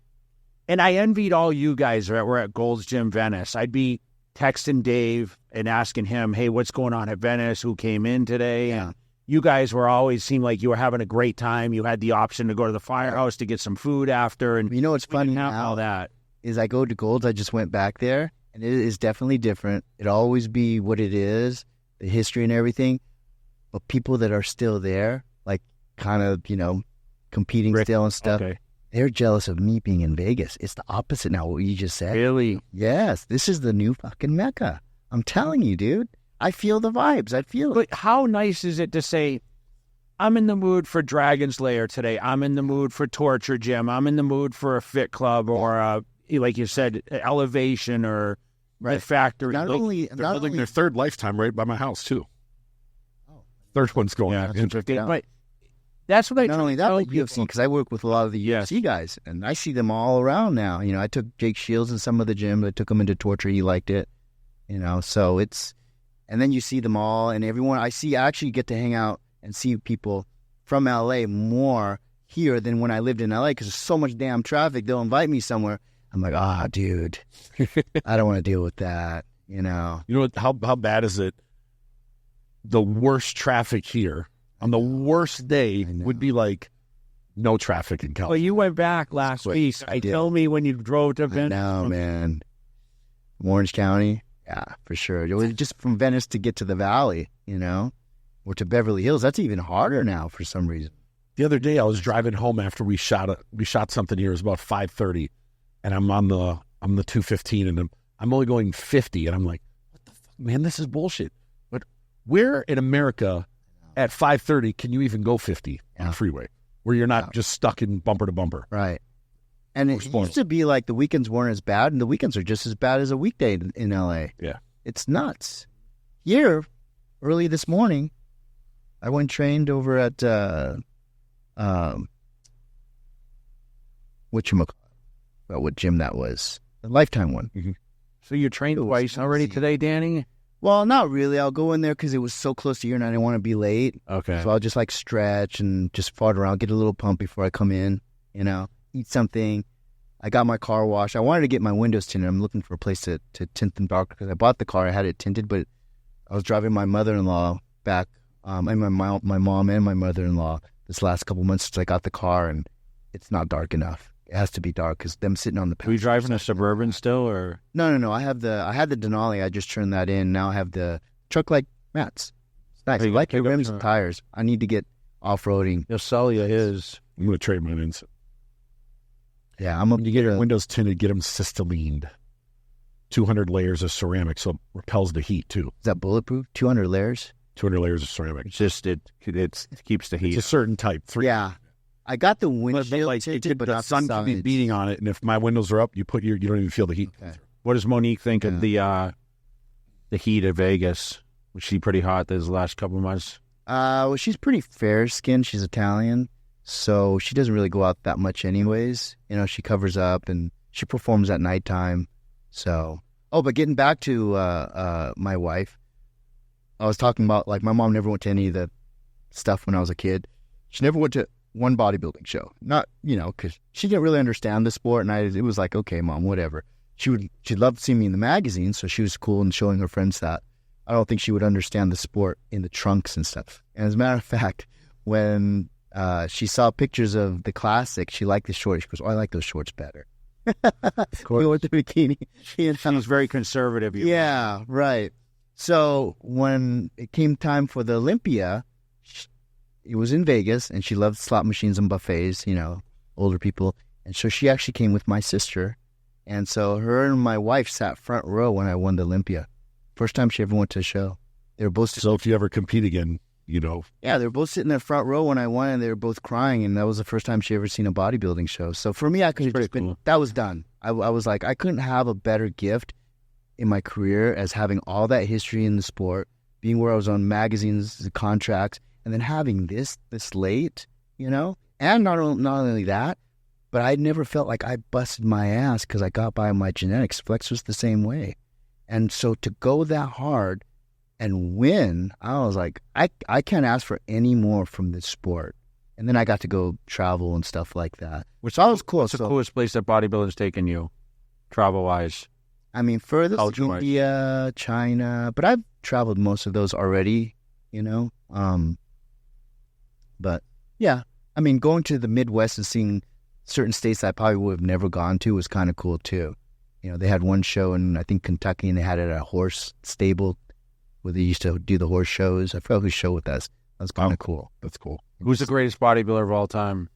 D: I envied all you guys that were at Gold's Gym Venice. I'd be texting Dave and asking him, hey, what's going on at Venice? Who came in today?
B: Yeah.
D: And you guys seemed like you were having a great time. You had the option to go to the firehouse to get some food after. And
B: you know what's funny now?
D: All that.
B: Is I go to Gold's, I just went back there, and it is definitely different. It'll always be what it is, the history and everything. But people that are still there, like kind of, you know, competing still and stuff, they're jealous of me being in Vegas. It's the opposite now, what you just said.
D: Really?
B: Yes, this is the new fucking Mecca. I'm telling you, dude. I feel the vibes. I feel it.
D: But how nice is it to say, I'm in the mood for Dragon's Lair today. I'm in the mood for Torture Gym. I'm in the mood for a fit club or a, like you said, Elevation or the Factory.
B: They're
C: building their third Lifetime right by my house too. Third one's going on.
D: But that's what I
B: not only that, but UFC, because I work with a lot of the UFC guys, and I see them all around now. You know, I took Jake Shields in some of the gyms. I took him into Torture. He liked it. You know, so it's, and then you see them all, and everyone I actually get to hang out and see people from LA more here than when I lived in LA because there's so much damn traffic. They'll invite me somewhere. I'm like, dude, I don't want to deal with that, you know.
C: You know what, how bad is it? The worst traffic here on the worst day would be like no traffic in California.
D: Well, you went back last week. Tell me when you drove to Venice.
B: No, man. Orange County, yeah, for sure. It was just from Venice to get to the Valley, you know, or to Beverly Hills. That's even harder now for some reason.
C: The other day I was driving home after we shot something here. It was about 5:30. And I'm on the 215, and I'm only going 50, and I'm like, what the fuck, man? This is bullshit. But where in America at 5:30 can you even go 50 on the freeway where you're not just stuck in bumper to bumper?
B: Right. And it used to be like the weekends weren't as bad, and the weekends are just as bad as a weekday in LA.
C: Yeah,
B: it's nuts. Here, early this morning, I went and trained over at whatchamacallit. What gym that was. The Lifetime one.
C: Mm-hmm.
D: So you trained twice already today, Danny?
B: Well, not really. I'll go in there because it was so close to here and I didn't want to be late.
C: Okay.
B: So I'll just like stretch and just fart around, get a little pump before I come in, you know, eat something. I got my car washed. I wanted to get my windows tinted. I'm looking for a place to tint them darker because I bought the car. I had it tinted, but I was driving my mother-in-law back, and my mom and my mother-in-law this last couple months since I got the car, and it's not dark enough. It has to be dark because them sitting on the.
D: Are you driving a Suburban still, or
B: No. I had the Denali. I just turned that in. Now I have the truck like mats. It's nice. I like your rims and tires. I need to get off roading.
D: he'll sell you his?
C: I'm going to trade mine in.
B: Yeah, I'm up to get a
C: Windows tinted, get them sistalined. 200 layers of ceramic, so it repels the heat too.
B: Is that bulletproof? 200 layers.
C: 200 layers of ceramic.
D: It's just it keeps the heat.
C: It's a certain type.
B: Yeah, I got the windshield tinted, but
C: the
B: not
C: sun
B: the
C: can be
B: sides.
C: beating on it, and if my windows are up, you don't even feel the heat.
B: Okay.
D: What does Monique think of the heat of Vegas? Was she pretty hot those last couple of months?
B: Well, she's pretty fair skinned. She's Italian, so she doesn't really go out that much, anyways. She covers up and she performs at nighttime. So, but getting back to my wife, I was talking about like my mom never went to any of the stuff when I was a kid. She never went to one bodybuilding show. Not because she didn't really understand the sport, and it was like, okay, mom, whatever. She loved seeing me in the magazine, so she was cool and showing her friends that. I don't think she would understand the sport in the trunks and stuff. And as a matter of fact, when she saw pictures of the classic, she liked the shorts. She goes, "Oh, I like those shorts better." We went to bikini.
D: She was very conservative.
B: Yeah, right. So when it came time for the Olympia, it was in Vegas, and she loved slot machines and buffets, older people. And so she actually came with my sister. And so her and my wife sat front row when I won the Olympia. First time she ever went to a show. They were both
C: So if you ever compete again,
B: Yeah, they were both sitting in the front row when I won, and they were both crying, and that was the first time she ever seen a bodybuilding show. So for me, I could have just been, that was done. I was like, I couldn't have a better gift in my career as having all that history in the sport, being where I was on magazines, the contracts, and then having this late, and not only that, but I never felt like I busted my ass because I got by my genetics. Flex was the same way. And so to go that hard and win, I was like, I can't ask for any more from this sport. And then I got to go travel and stuff like that, which was cool.
D: What's the coolest place that bodybuilding's taken you, travel-wise?
B: I mean, furthest India, China, but I've traveled most of those already, But yeah, I mean, going to the Midwest and seeing certain states that I probably would have never gone to was kind of cool too. They had one show in, I think, Kentucky, and they had it at a horse stable where they used to do the horse shows. I forgot whose show with us. That was kind of cool.
C: That's cool.
D: Who's the greatest bodybuilder of all time?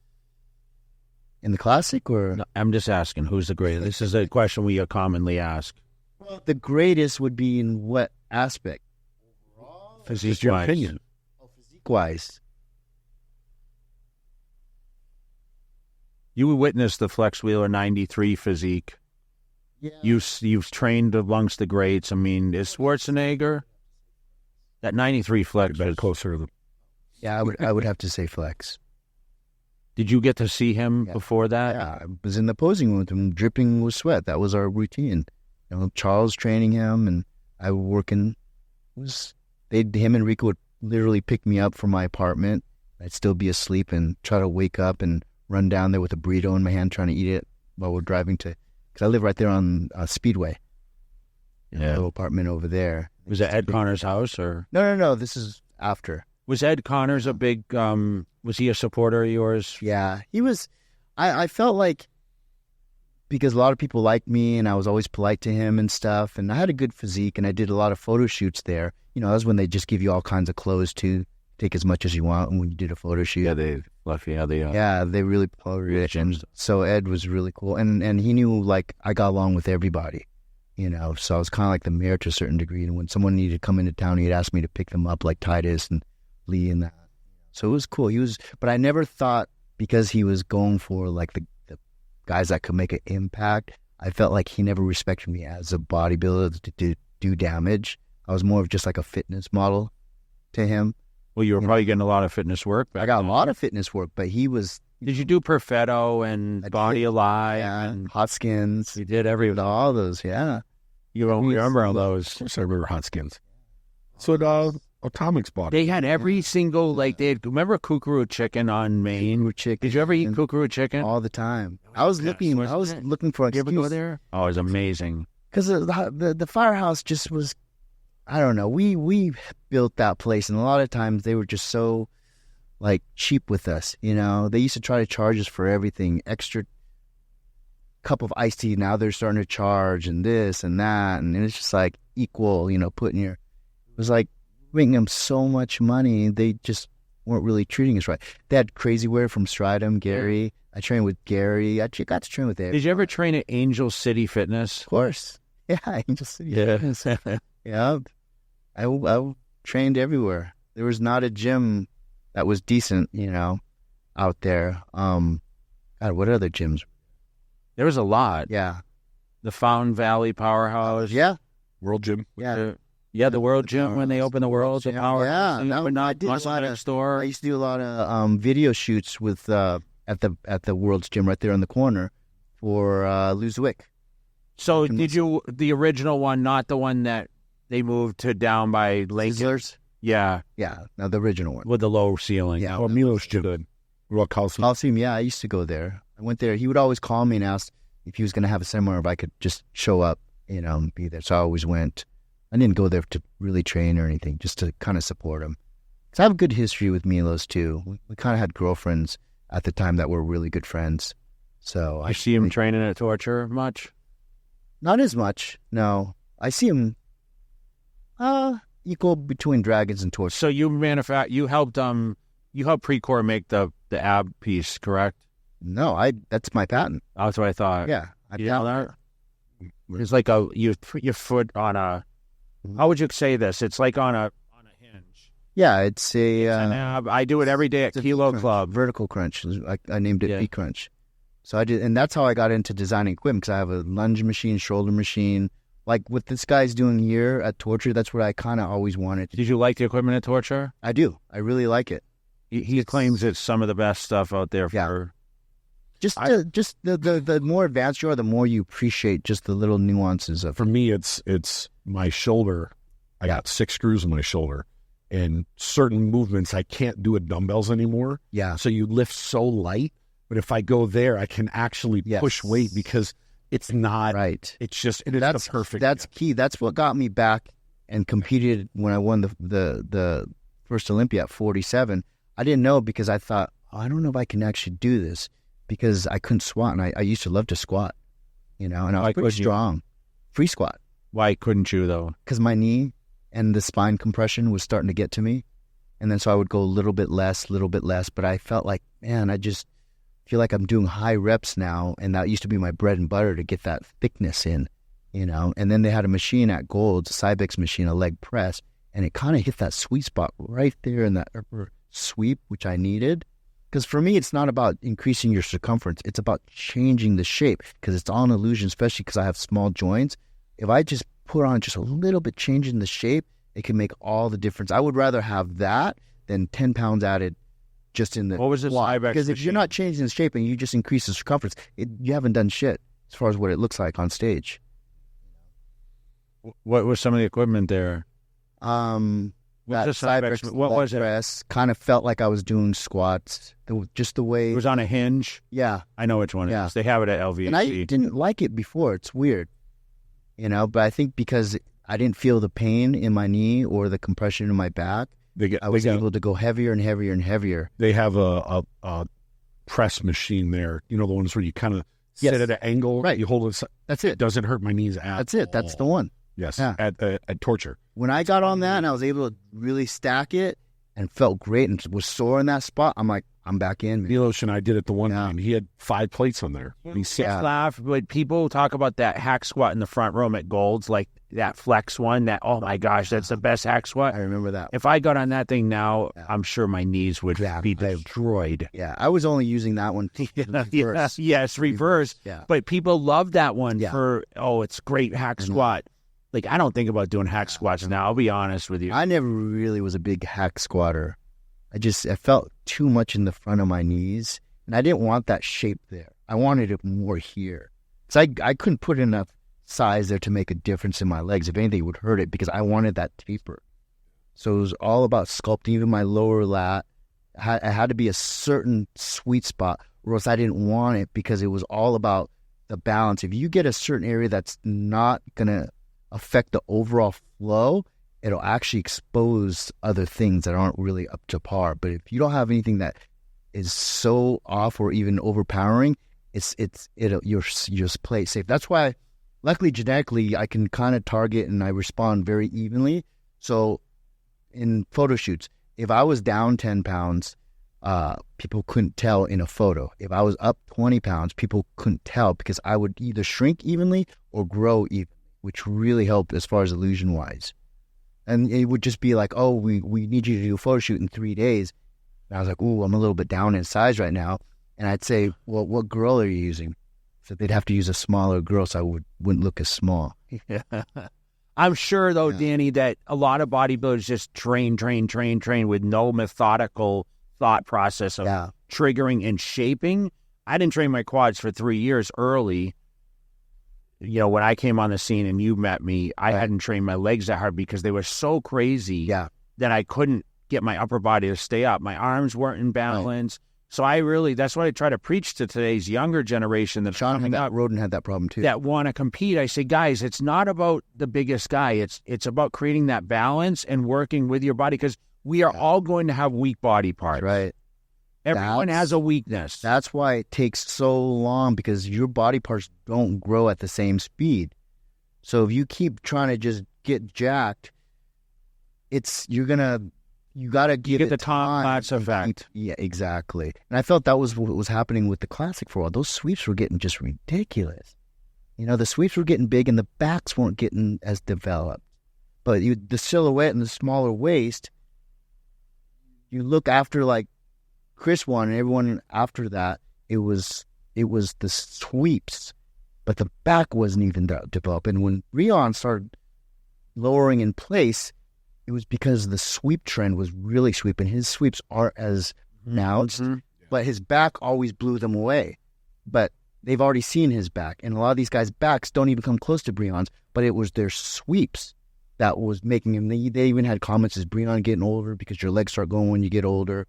B: In the classic, or?
D: No, I'm just asking, who's the greatest? This is a question we commonly ask.
B: Well, the greatest would be in what aspect?
C: Physique, your opinion.
B: Physique-wise.
D: You witnessed the Flex Wheeler 93 physique.
B: Yeah.
D: You've trained amongst the greats. I mean, is Schwarzenegger that 93 Flex?
C: Better closer to the.
B: Yeah, I would have to say Flex.
D: Did you get to see him before that?
B: Yeah, I was in the posing room with him, dripping with sweat. That was our routine. Charles training him, and I was working. Him and Rico would literally pick me up from my apartment. I'd still be asleep and try to wake up and run down there with a burrito in my hand, trying to eat it while we're driving to. Because I live right there on Speedway.
D: Yeah.
B: Little apartment over there.
D: Was it Ed Connor's house or?
B: No. This is after.
D: Was Ed Connors a big? Was he a supporter of yours?
B: Yeah, he was. I felt like because a lot of people liked me, and I was always polite to him and stuff, and I had a good physique, and I did a lot of photo shoots there. That was when they just give you all kinds of clothes to take as much as you want when you did a photo shoot.
D: Yeah, they
B: really promoted it. So Ed was really cool, and he knew like I got along with everybody, So I was kind of like the mayor to a certain degree. And when someone needed to come into town, he'd ask me to pick them up, like Titus and Lee and that. So it was cool. But I never thought because he was going for like the guys that could make an impact. I felt like he never respected me as a bodybuilder to do damage. I was more of just like a fitness model to him.
D: Well, you were probably getting a lot of fitness work.
B: I got a lot of fitness work, but he was.
D: Did you do Perfetto and Body Alive and
B: Hot Skins?
D: You did
B: all those, yeah.
D: You remember all those?
C: Of course, I remember Hot Skins. So Atomic's body.
D: They had every single remember Kookaroo Chicken on Main?
B: Kookaroo Chicken.
D: Did you ever eat Kookaroo Chicken?
B: All the time. I was looking for.
D: Did you ever go there? Oh, it was amazing.
B: Because the firehouse just was. I don't know. We built that place, and a lot of times they were just so cheap with us. They used to try to charge us for everything, extra cup of iced tea, now they're starting to charge and this and that. And it's just like equal, putting it was like bringing them so much money. They just weren't really treating us right. They had Crazy Wear from Stridham, Gary. I trained with Gary. I got to train with Dave.
D: Did you ever train at Angel City Fitness?
B: Of course. Yeah, Angel City Fitness. Yeah. I trained everywhere. There was not a gym that was decent, out there. God, what other gyms?
D: There was a lot.
B: Yeah.
D: The Fountain Valley Powerhouse.
B: Yeah.
C: World Gym.
B: Yeah.
D: The World Gym when they opened the World. The Powerhouse.
B: Yeah. I did a lot of
D: store.
B: I used to do a lot of video shoots with at the World's Gym right there on the corner for Luzwick.
D: So did you the original one, not the one that they moved to down by Lake?
B: Sizzlers?
D: Yeah.
B: Yeah. No, the original one.
D: With the low ceiling.
B: Yeah.
C: Well, Milos Gym. What Coliseum?
B: Coliseum, yeah. I used to go there. I went there. He would always call me and ask if he was going to have a seminar, if I could just show up, and be there. So I always went. I didn't go there to really train or anything, just to kind of support him. So I have a good history with Milos, too. We kind of had girlfriends at the time that were really good friends. So
D: I see him training at Torture much?
B: Not as much, no. I see him equal between Dragons and Torture.
D: So you helped Precor make the ab piece, correct?
B: No, that's my patent.
D: That's what I thought.
B: Yeah.
D: You know that? It's like you put your foot on a, how would you say this? It's like on a hinge.
B: Yeah, it's a...
D: an ab. I do it every day at Kilo
B: crunch,
D: Club.
B: Vertical crunch. I named it V-crunch. So I did, and that's how I got into designing equipment, because I have a lunge machine, shoulder machine. Like what this guy's doing here at Torture, that's what I kind of always wanted.
D: Did you like the equipment at Torture?
B: I do. I really like it.
D: He claims it's some of the best stuff out there for...
B: Just the more advanced you are, the more you appreciate just the little nuances of.
C: For me, it's my shoulder. I got 6 screws in my shoulder, and certain movements I can't do with dumbbells anymore.
B: Yeah.
C: So you lift so light, but if I go there, I can actually push weight because it's not
B: right.
C: It's just
B: that's
C: the perfect.
B: That's key. That's what got me back and competed when I won the first Olympia at 47. I didn't know, because I thought, I don't know if I can actually do this, because I couldn't squat, and I used to love to squat, and I was pretty strong. Free squat.
D: Why couldn't you, though?
B: Because my knee and the spine compression was starting to get to me, and then so I would go a little bit less, but I felt like, man, I just feel like I'm doing high reps now, and that used to be my bread and butter to get that thickness in, and then they had a machine at Gold's, a Cybex machine, a leg press, and it kind of hit that sweet spot right there in that upper sweep, which I needed. Because for me, it's not about increasing your circumference. It's about changing the shape, because it's all an illusion, especially because I have small joints. If I just put on just a little bit, changing the shape, it can make all the difference. I would rather have that than 10 pounds added just in the
D: What was this
B: squat.
D: Cybex
B: Because if
D: machine?
B: you're not changing the shape and you just increase the circumference, you haven't done shit as far as what it looks like on stage.
D: What was some of the equipment there?
B: That
D: What's the Cybex?
B: Cybex
D: What
B: leg
D: was it?
B: press kind of felt like I was doing squats. Just the way...
D: It was on a hinge.
B: Yeah.
D: I know which one it
B: Yeah.
D: is. They have it at LVC.
B: And I didn't like it before. It's weird, but I think because I didn't feel the pain in my knee or the compression in my back, I was able to go heavier and heavier and heavier.
C: They have a press machine there. You know, the ones where you kind of sit at an angle.
B: Right.
C: You hold it.
B: That's it.
C: It doesn't hurt my knees at
B: That's it. That's the one.
C: Yes.
B: Yeah.
C: At Torture.
B: When I got on that and I was able to really stack it and felt great and was sore in that spot, I'm like, I'm back in. Man.
C: Milos and I did it the one
B: Yeah.
C: time. He had 5 plates on there. He sat.
D: Laugh, but people talk about that hack squat in the front room at Gold's, like that flex one. That, oh my gosh, that's the best hack squat.
B: I remember that.
D: If I got on that thing now, I'm sure my knees would be destroyed.
B: Yeah, I was only using that one to reverse.
D: Yes, reverse.
B: Yeah.
D: But people love that one
B: Yeah.
D: for, it's great hack squat. Like, I don't think about doing hack squats now. I'll be honest with you.
B: I never really was a big hack squatter. I felt too much in the front of my knees, and I didn't want that shape there. I wanted it more here. So I couldn't put enough size there to make a difference in my legs. If anything, it would hurt it because I wanted that taper. So it was all about sculpting even my lower lat. I had to be a certain sweet spot, or else I didn't want it, because it was all about the balance. If you get a certain area that's not going to affect the overall flow, it'll actually expose other things that aren't really up to par. But if you don't have anything that is so off or even overpowering, you're just play it safe. That's why, luckily, genetically, I can kind of target and I respond very evenly. So in photo shoots, if I was down 10 pounds, people couldn't tell in a photo. If I was up 20 pounds, people couldn't tell because I would either shrink evenly or grow evenly, which really helped as far as illusion wise. And it would just be like, oh, we need you to do a photo shoot in 3 days. And I was like, ooh, I'm a little bit down in size right now. And I'd say, well, what girl are you using? So they'd have to use a smaller girl so I wouldn't look as small.
D: I'm sure, though, Danny, that a lot of bodybuilders just train with no methodical thought process of triggering and shaping. I didn't train my quads for 3 years early. You know, when I came on the scene and you met me, I hadn't trained my legs that hard because they were so crazy that I couldn't get my upper body to stay up. My arms weren't in balance. Right. So that's what I try to preach to today's younger generation that's coming up.
B: Roden had that problem too.
D: That want to compete. I say, guys, it's not about the biggest guy. It's about creating that balance and working with your body because we are all going to have weak body parts.
B: Right.
D: Everyone has a weakness.
B: That's why it takes so long because your body parts don't grow at the same speed. So if you keep trying to just get jacked, you got to give
D: it the Tom Platz effect.
B: Yeah, exactly. And I felt that was what was happening with the Classic for a while. Those sweeps were getting just ridiculous. You know, the sweeps were getting big and the backs weren't getting as developed. But the silhouette and the smaller waist, you look after like Chris won and everyone after that, it was the sweeps, but the back wasn't even developed. And when Rion started lowering in place, it was because the sweep trend was really sweeping. His sweeps aren't as pronounced, but his back always blew them away. But they've already seen his back, and a lot of these guys' backs don't even come close to Brion's, but it was their sweeps that was making him. They even had comments, is Brion getting older because your legs start going when you get older?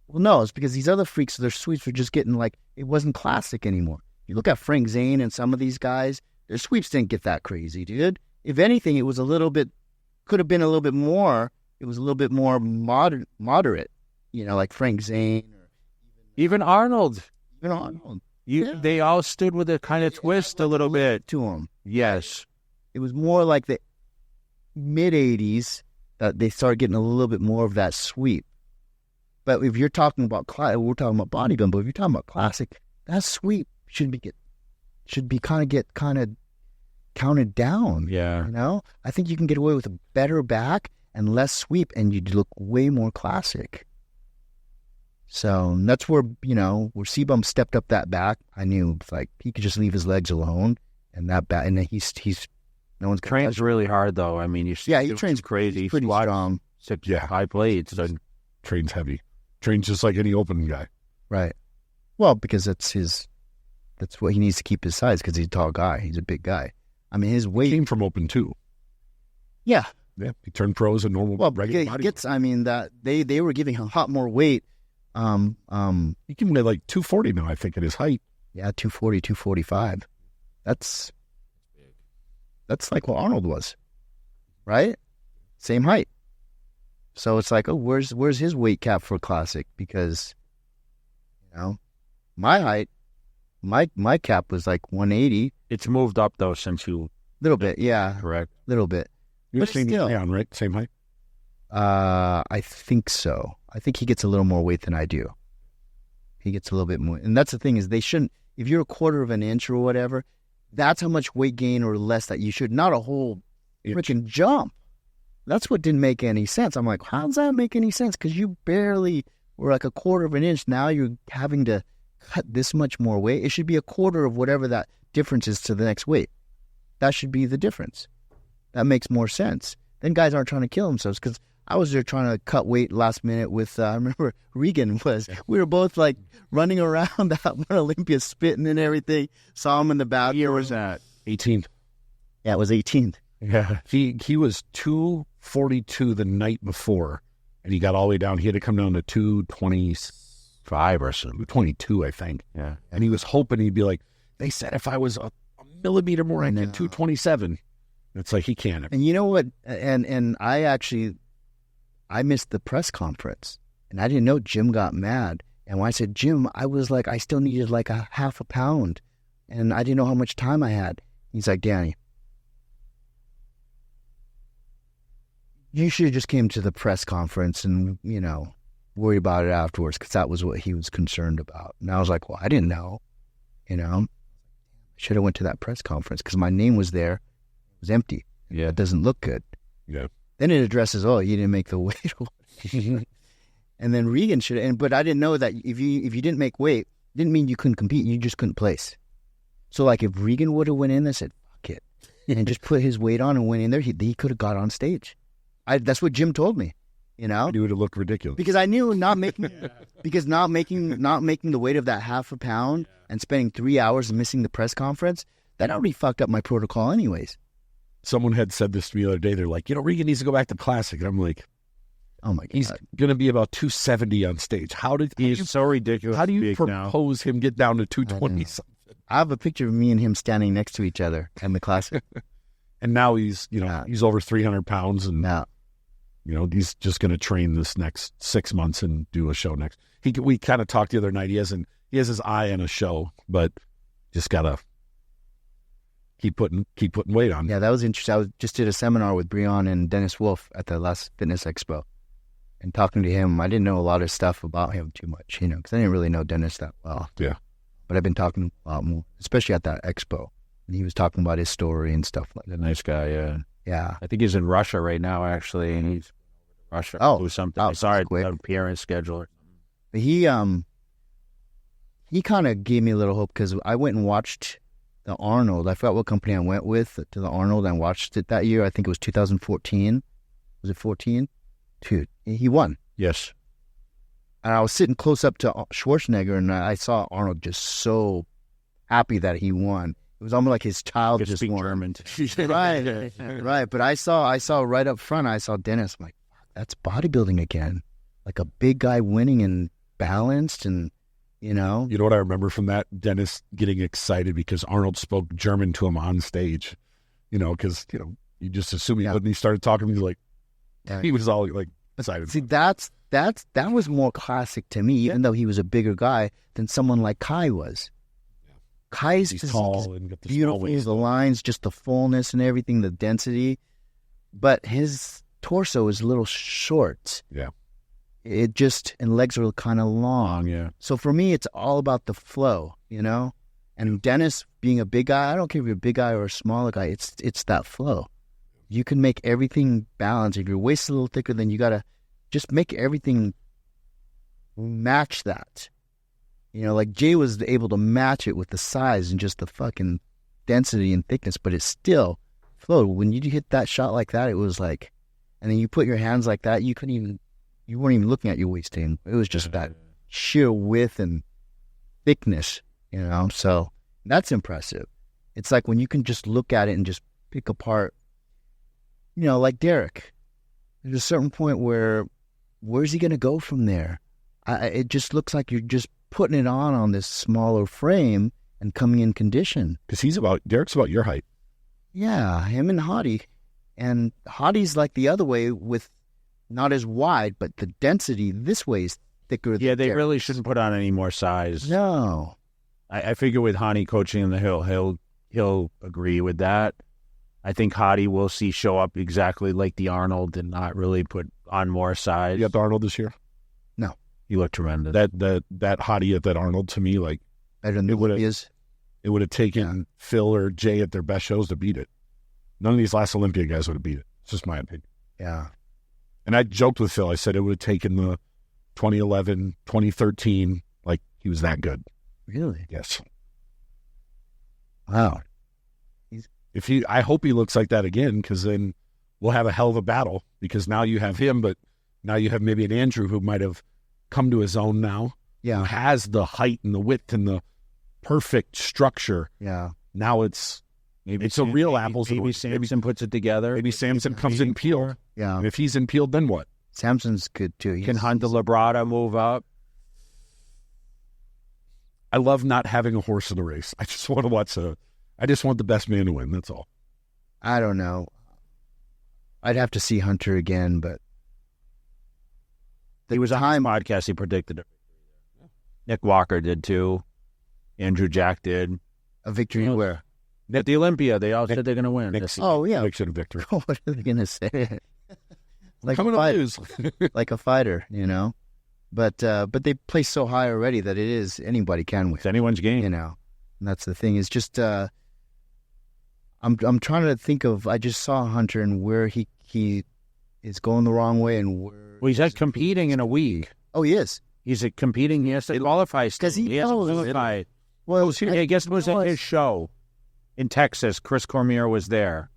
B: Well, no, it's because these other freaks, their sweeps were just getting like, it wasn't classic anymore. You look at Frank Zane and some of these guys, their sweeps didn't get that crazy, dude. If anything, it was could have been a little bit more. It was a little bit more moderate, you know, like Frank Zane. Or
D: even Arnold.
B: Arnold.
D: They all stood with a kind of twist a little bit.
B: To them.
D: Yes.
B: It was more like the mid-'80s that they started getting a little bit more of that sweep. But if you're talking about we're talking about bodybuilding, but if you're talking about classic, that sweep should be kind of counted down.
D: Yeah.
B: You know? I think you can get away with a better back and less sweep and you'd look way more classic. So that's where C-Bum stepped up that back. I knew like he could just leave his legs alone and that back, and then he's no one's
D: trains really hard though. I mean,
B: he trains crazy. He's pretty strong.
D: High plates.
C: Trains heavy. Trains just like any open guy.
B: Right. Well, because that's what he needs to keep his size because he's a tall guy. He's a big guy. I mean, his weight
C: came from open too.
B: Yeah.
C: Yeah. He turned pro as a normal regular body.
B: That they were giving him a lot more weight.
C: He can weigh like 240 now, I think, at his height.
B: Yeah, 240, 245. That's like what Arnold was, right? Same height. So it's like, oh, where's his weight cap for classic? Because, my height, my cap was like 180.
D: It's moved up though since you.
B: Little bit, yeah.
D: Correct.
B: Little bit.
C: You're still down, right? Same height.
B: I think so. I think he gets a little more weight than I do. He gets a little bit more, and that's the thing is they shouldn't. If you're a quarter of an inch or whatever, that's how much weight gain or less that you should. Not a whole freaking jump. That's what didn't make any sense. I'm like, how does that make any sense? Because you barely were like a quarter of an inch. Now you're having to cut this much more weight. It should be a quarter of whatever that difference is to the next weight. That should be the difference. That makes more sense. Then guys aren't trying to kill themselves because I was there trying to cut weight last minute with, I remember Regan we were both like running around that one Olympia spitting and everything. Saw him in the bathroom.
D: What year was that?
C: 18th.
B: Yeah, it was 18th.
C: Yeah. He was 242 the night before, and he got all the way down. He had to come down to 225 or so, 222, I think.
D: Yeah.
C: And he was hoping he'd be like, they said if I was a millimeter more, I'd get 227. It's like he can't.
B: And you know what? And I missed the press conference, and I didn't know Jim got mad. And when I said, Jim, I was like, I still needed like a half a pound. And I didn't know how much time I had. He's like, Danny, you should have just came to the press conference and, you know, worry about it afterwards, because that was what he was concerned about. And I was like, well, I didn't know, you know. I should have went to that press conference because my name was there. It was empty.
C: Yeah.
B: It doesn't look good.
C: Yeah.
B: Then it addresses, oh, you didn't make the weight. And then Regan should, but I didn't know that if you didn't make weight, didn't mean you couldn't compete. You just couldn't place. So like if Regan would have went in and said, fuck it, and just put his weight on and went in there, he could have got on stage. That's what Jim told me, you know?
C: It would have looked ridiculous.
B: Because I knew not making the weight of that half a pound and spending 3 hours and missing the press conference, that already fucked up my protocol anyways.
C: Someone had said this to me the other day. They're like, you know, Regan needs to go back to Classic. And I'm like,
B: oh my God.
C: He's going to be about 270 on stage.
D: He's so ridiculous.
C: How do you propose him get down to 220 something?
B: I have a picture of me and him standing next to each other in the Classic.
C: And now he's, you know, he's over 300 pounds. And, you know, he's just going to train this next 6 months and do a show next. We kind of talked the other night. He has his eye on a show, but just got to keep putting weight on.
B: Yeah, that was interesting. I just did a seminar with Breon and Dennis Wolf at the last Fitness Expo. And talking to him, I didn't know a lot of stuff about him too much, you know, because I didn't really know Dennis that well.
C: Yeah.
B: But I've been talking a lot more, especially at that expo. And he was talking about his story and stuff like that.
D: He's a nice guy, yeah.
B: Yeah.
D: I think he's in Russia right now, actually, and he's Russia or something.
B: Oh,
D: sorry,
B: quick.
D: appearance schedule.
B: But he kind of gave me a little hope because I went and watched the Arnold. I forgot what company I went with to the Arnold and watched it that year. I think it was 2014. Was it 14? Dude, he won.
D: Yes.
B: And I was sitting close up to Schwarzenegger, and I saw Arnold just so happy that he won. It was almost like his child just won.
D: German.
B: Right, right. But I saw right up front, I saw Dennis. I'm like, that's bodybuilding again. Like a big guy winning and balanced, and you know.
C: You know what I remember from that? Dennis getting excited because Arnold spoke German to him on stage. You know, because you know you just assume he he started talking. He's like, he was all like excited.
B: See, that was more classic to me, even though he was a bigger guy than someone like Kai was. Kai's
C: He's tall and got the
B: beautiful, the lines, just the fullness and everything, the density. But his torso is a little short.
C: Yeah.
B: It just, and legs are kind of long.
C: Yeah.
B: So for me, it's all about the flow, you know? And Dennis being a big guy, I don't care if you're a big guy or a smaller guy, it's that flow. You can make everything balanced. If your waist's a little thicker, then you got to just make everything match that. You know, like Jay was able to match it with the size and just the fucking density and thickness, but it still flowed. When you hit that shot like that, it was like, and then you put your hands like that, you weren't even looking at your waist. It was just that sheer width and thickness, you know? So that's impressive. It's like when you can just look at it and just pick apart, you know, like Derek. There's a certain point where's he going to go from there? It just looks like you're just putting it on this smaller frame and coming in condition.
C: Because Derek's about your height.
B: Yeah, him and Hottie. And Hottie's like the other way with not as wide, but the density this way is thicker.
D: Yeah, they
B: Derek's.
D: really shouldn't put on any more size.
B: No.
D: I figure with Hottie coaching in the hill, he'll agree with that. I think Hottie will show up exactly like the Arnold and not really put on more size.
C: You got the Arnold this year?
B: No.
D: He looked tremendous.
C: That Hottie at that Arnold, to me, like,
B: Better than
C: it would have taken
B: Yeah.
C: Phil or Jay at their best shows to beat it. None of these last Olympia guys would have beat it. It's just my opinion.
B: Yeah.
C: And I joked with Phil. I said it would have taken the 2011, 2013, like he was that good.
B: Really?
C: Yes.
B: Wow.
C: I hope he looks like that again, because then we'll have a hell of a battle, because now you have him, but now you have maybe an Andrew who might have come to his own now.
B: Yeah.
C: Who has the height and the width and the perfect structure.
B: Yeah.
C: Now it's a real apples and
D: maybe
C: oranges.
D: Samson puts it together.
C: Maybe Samson comes in peeled.
B: Yeah.
C: And if he's in peeled, then what?
B: Samson's good too.
D: Can Hunter Labrada move up?
C: I love not having a horse in the race. I just want to watch I just want the best man to win. That's all.
B: I don't know. I'd have to see Hunter again, but
D: He was on my podcast. He predicted it. Nick Walker did too. Andrew Jack did.
B: A victory where?
D: At the Olympia, they all said they're going to win.
B: Oh, yeah.
C: Nick should have victory.
B: What are they going to say? Like
C: Coming
B: a
C: to
B: fighter,
C: lose.
B: like a fighter, you know? But they play so high already that it is anybody can win.
D: It's anyone's game.
B: You know? And that's the thing. It's just, I'm trying to think of, I just saw Hunter and where he is going the wrong way and where.
D: Well, he's competing in a week.
B: Oh, he is.
D: He's competing. He has to qualify.
B: Because he
D: has to
B: knows.
D: qualify.
B: Well,
D: I guess it was at his show in Texas. Chris Cormier was there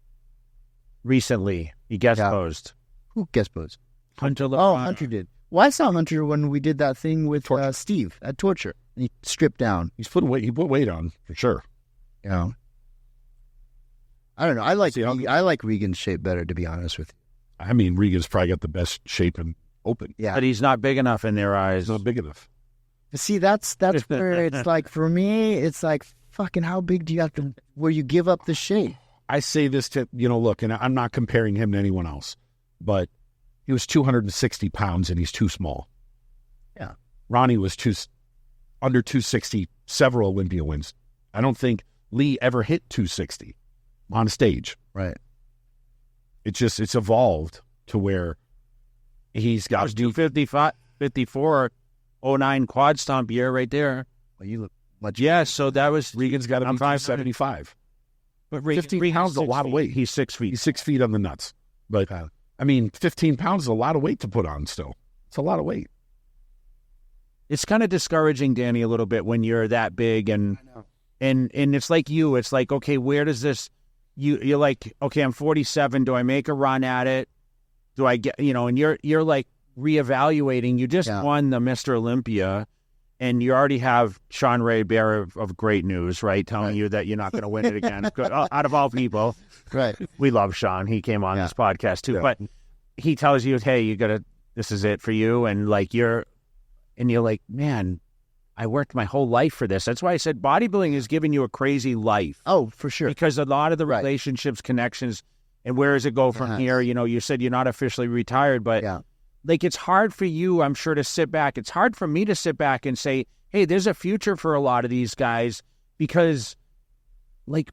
D: recently. He guest posed.
B: Who guest posed?
D: Hunter LeBron.
B: Oh, Hunter did. Well, I saw Hunter when we did that thing with Steve at Torture. And he stripped down.
C: He put weight on for sure.
B: You know, I don't know. I like Regan's shape better, to be honest with you.
C: I mean, Regan's probably got the best shape in open.
B: Yeah,
D: but he's not big enough in their eyes.
C: He's not big enough.
B: See, that's where it's like, for me, it's like, fucking, how big do you have to, where you give up the shape?
C: I say this to, look, and I'm not comparing him to anyone else, but he was 260 pounds and he's too small.
B: Yeah.
C: Ronnie was under 260, several Olympia wins. I don't think Lee ever hit 260 on stage.
B: Right.
C: It's evolved to where he's got
D: 255, 54, 09 quad stomp year right there.
B: Well, you look much.
D: Yeah, so that was
C: Regan's got to be 575.
D: But
C: 15 pounds is a lot of weight.
D: He's 6 feet.
C: He's 6 feet on the nuts. But, I mean, 15 pounds is a lot of weight to put on still. It's a lot of weight.
D: It's kind of discouraging, Danny, a little bit when you're that big and it's like you. It's like, okay, where does this... You're like, okay, I'm 47. Do I make a run at it? Do I get, and you're like reevaluating. You just won the Mr. Olympia, and you already have Sean Ray bearer of great news, right? Telling you that you're not going to win it again. Out of all people,
B: right?
D: We love Sean. He came on this podcast too, but he tells you, hey, this is it for you, and like you're like, man, I worked my whole life for this. That's why I said bodybuilding is giving you a crazy life.
B: Oh, for sure.
D: Because a lot of the relationships, connections, and where does it go from here? You said you're not officially retired, but like it's hard for you, I'm sure, to sit back. It's hard for me to sit back and say, hey, there's a future for a lot of these guys because, like,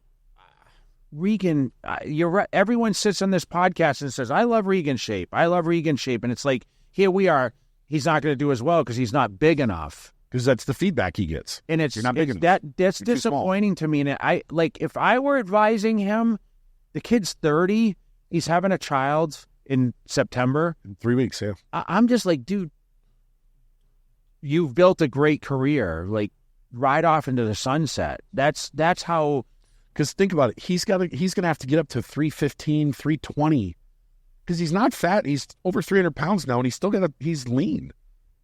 D: Regan, you're right. Everyone sits on this podcast and says, I love Regan's shape. I love Regan's shape. And it's like, here we are. He's not going to do as well because he's not big enough.
C: Because that's the feedback he gets.
D: And
C: you're not big enough.
D: That's disappointing to me. And if I were advising him, the kid's 30, he's having a child in September.
C: In 3 weeks, yeah.
D: I'm just like, dude, you've built a great career. Like, ride off into the sunset. That's how.
C: Because think about it, he's going to have to get up to 315, 320. Because he's not fat. He's over 300 pounds now, and he's lean.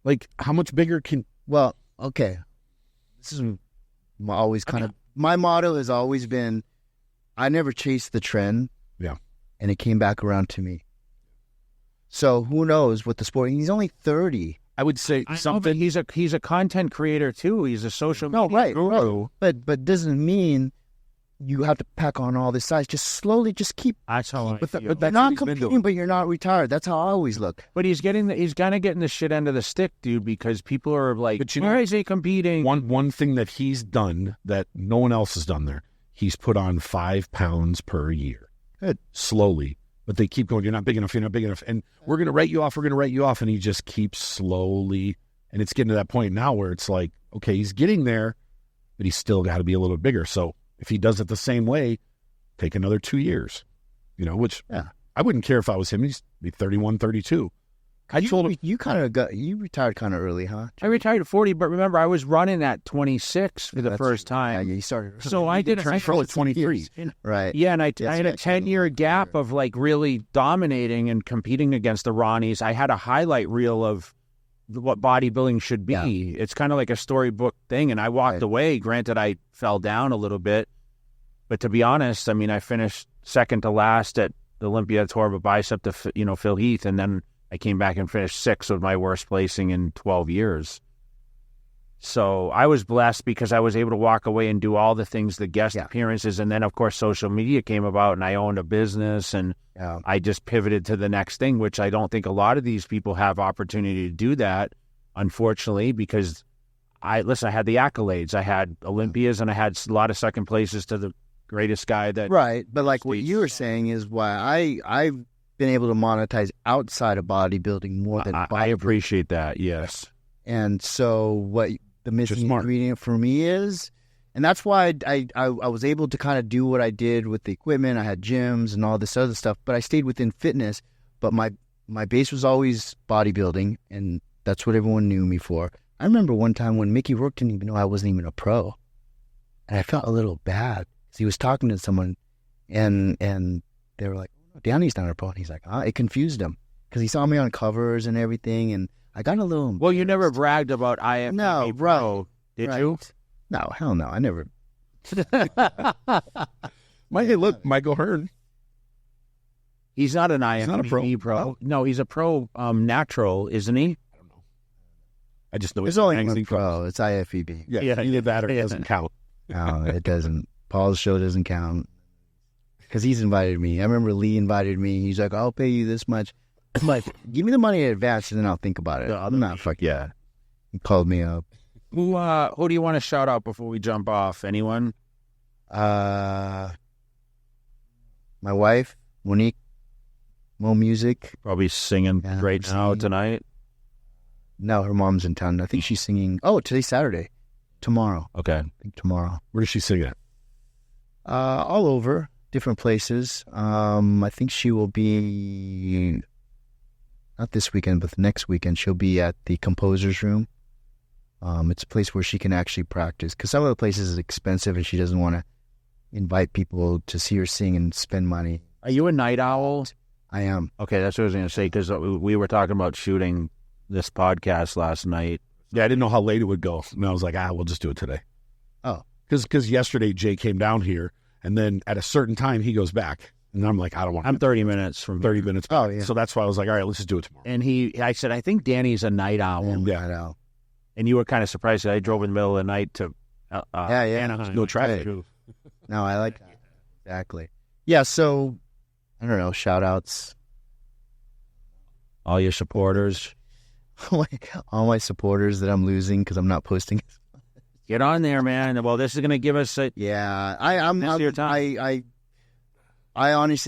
C: Like, how much bigger can?
B: Well, okay. This is always my motto has always been, I never chased the trend.
C: Yeah.
B: And it came back around to me. So who knows what the sport, he's only 30.
C: I would say something.
D: He's a content creator too. He's a social media guru.
B: But doesn't mean you have to pack on all this size. Just slowly, just keep.
D: That's how I feel.
B: But you're not competing, but you're not retired. That's how I always look.
D: But he's kind of getting the shit end of the stick, dude, because people are like, where is he competing?
C: One thing that he's done that no one else has done there, he's put on 5 pounds per year.
B: Good.
C: Slowly. But they keep going, you're not big enough, you're not big enough. And we're going to write you off. And he just keeps slowly. And it's getting to that point now where it's like, okay, he's getting there, but he's still got to be a little bigger. So if he does it the same way, take another 2 years, which I wouldn't care if I was him. He's be 31, 32. I told him,
B: you retired kind of early, huh?
D: I retired at 40, but remember, I was running at 26 for the first time.
B: Yeah, you started.
D: So I did
C: at 23.
B: Right.
D: Yeah, and I had a 10-year gap of like really dominating and competing against the Ronnies. I had a highlight reel of what bodybuilding should be. Yeah. It's kind of like a storybook thing, and I walked away. Granted, I fell down a little bit, but to be honest, I mean, I finished second to last at the Olympia, tore a bicep to Phil Heath, and then I came back and finished sixth with my worst placing in 12 years. So I was blessed because I was able to walk away and do all the things, the guest appearances, and then of course social media came about, and I owned a business, and I just pivoted to the next thing, which I don't think a lot of these people have opportunity to do that, unfortunately, because I had the accolades. I had Olympias, and I had a lot of second places to the greatest guy that.
B: Right, but like what you were saying is why I've been able to monetize outside of bodybuilding more than
D: I appreciate that. Yes.
B: And so what the missing ingredient for me is, and that's why I was able to kind of do what I did with the equipment. I had gyms and all this other stuff, but I stayed within fitness. But my base was always bodybuilding, and that's what everyone knew me for. I remember one time when Mickey Rourke didn't even know I wasn't even a pro, and I felt a little bad because he was talking to someone, and they were like, oh, "Danny's not a pro," and he's like, "It confused him because he saw me on covers and everything, and I got a little embarrassed.
D: Well, you never bragged about IFBB pro, did you?
B: No, hell no, I never.
C: Hey, look, Michael Hearn.
D: He's not an IFBB pro. Oh. No, he's a pro natural, isn't he?
C: I don't know. I just know
B: it's only one pro. It's IFBB.
C: Yeah, either that or it doesn't count.
B: No, it doesn't. Paul's show doesn't count because he's invited me. I remember Lee invited me. He's like, "I'll pay you this much." I'm like, "Give me the money in advance, and then I'll think about it." I'm not fuck yeah. He called me up.
D: Who do you want to shout out before we jump off? Anyone?
B: My wife, Monique. Mo Music.
D: Probably singing right now tonight.
B: No, her mom's in town. I think she's singing. Oh, today's Saturday. Tomorrow.
D: Okay.
B: I think tomorrow.
C: Where does she sing at?
B: All over, different places. I think she will be, not this weekend, but the next weekend, she'll be at the Composer's Room. It's a place where she can actually practice. Because some of the places is expensive and she doesn't want to invite people to see her sing and spend money.
D: Are you a night owl?
B: I am.
D: Okay, that's what I was going to say, because we were talking about shooting this podcast last night.
C: Yeah, I didn't know how late it would go. And I was like, we'll just do it today.
B: Oh.
C: Because yesterday Jay came down here, and then at a certain time he goes back. And I'm like, I don't want to.
D: I'm 30 minutes from
C: 30 minutes.
B: Oh, yeah.
C: So that's why I was like, all right, let's just do it tomorrow.
D: And I said, I think Danny's a night owl.
B: Night owl.
D: And you were kind of surprised that I drove in the middle of the night to Anaheim.
C: No traffic.
B: Right. No, I like that. Exactly. Yeah, so, I don't know, shout-outs.
D: All your supporters.
B: All my supporters that I'm losing because I'm not posting.
D: Get on there, man. Well, this is going to give us a...
B: Yeah, I honestly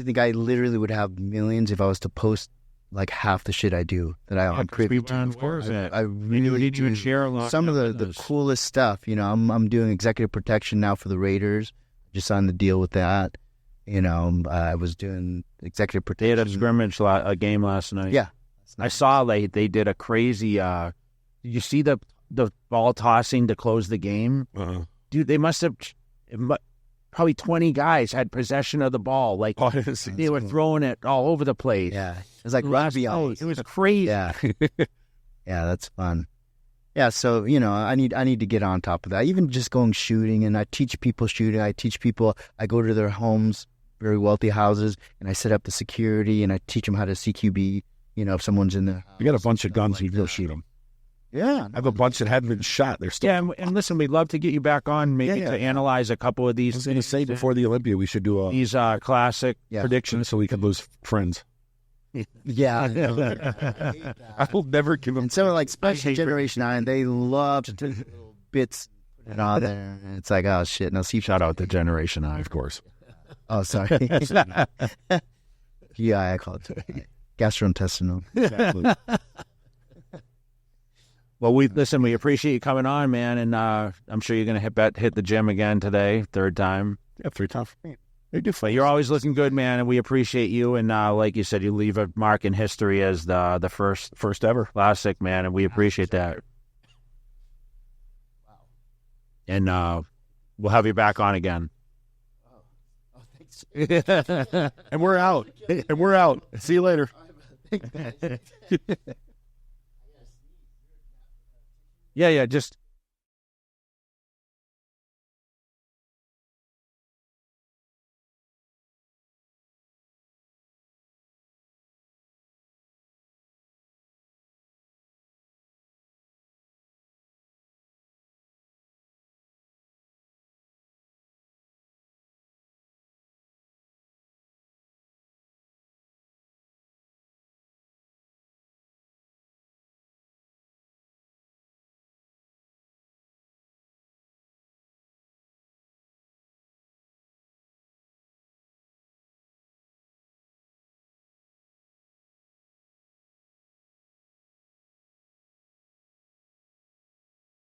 B: think I literally would have millions if I was to post like half the shit I do that I'm privy to.
D: Of course.
B: I really do.
D: Share a lot.
B: Some of the coolest stuff. You know, I'm doing executive protection now for the Raiders. Just signed the deal with that. You know, I was doing executive protection.
D: They had a scrimmage a game last night.
B: Yeah.
D: I saw they did a crazy... did you see the ball tossing to close the game?
C: Uh-huh.
D: Dude, they must have... Probably 20 guys had possession of the ball. Like, they were throwing it all over the place.
B: Yeah. It was like rugby.
D: It was crazy.
B: Yeah. Yeah, that's fun. Yeah, so, you know, I need to get on top of that. Even just going shooting, and I teach people shooting. I go to their homes, very wealthy houses, and I set up the security, and I teach them how to CQB, you know, if someone's in there.
C: You got a bunch of guns, you go shoot them.
B: Yeah.
C: I have a bunch that haven't been shot. They're still...
D: Yeah, and listen, we'd love to get you back on maybe to analyze a couple of these.
C: I was going to say, before the Olympia, we should do
D: these classic
C: predictions so we can lose friends.
B: Yeah.
C: I will never give them...
B: And so, like, especially Generation 9, they love to take little bits and all there. And it's like, oh, shit. Now, see,
D: shout out to Generation 9.
C: Of course.
B: Oh, sorry. Yeah, I call it gastrointestinal.
C: Exactly.
D: Well, we appreciate you coming on, man, and I'm sure you're going to hit the gym again today, third time.
C: Yeah, 3 times.
D: They do fun. You're always looking good, man, and we appreciate you. And like you said, you leave a mark in history as the first ever classic, man, and we appreciate that. Wow. And we'll have you back on again.
B: Oh, thanks.
C: And we're out. See you later.
D: Yeah, just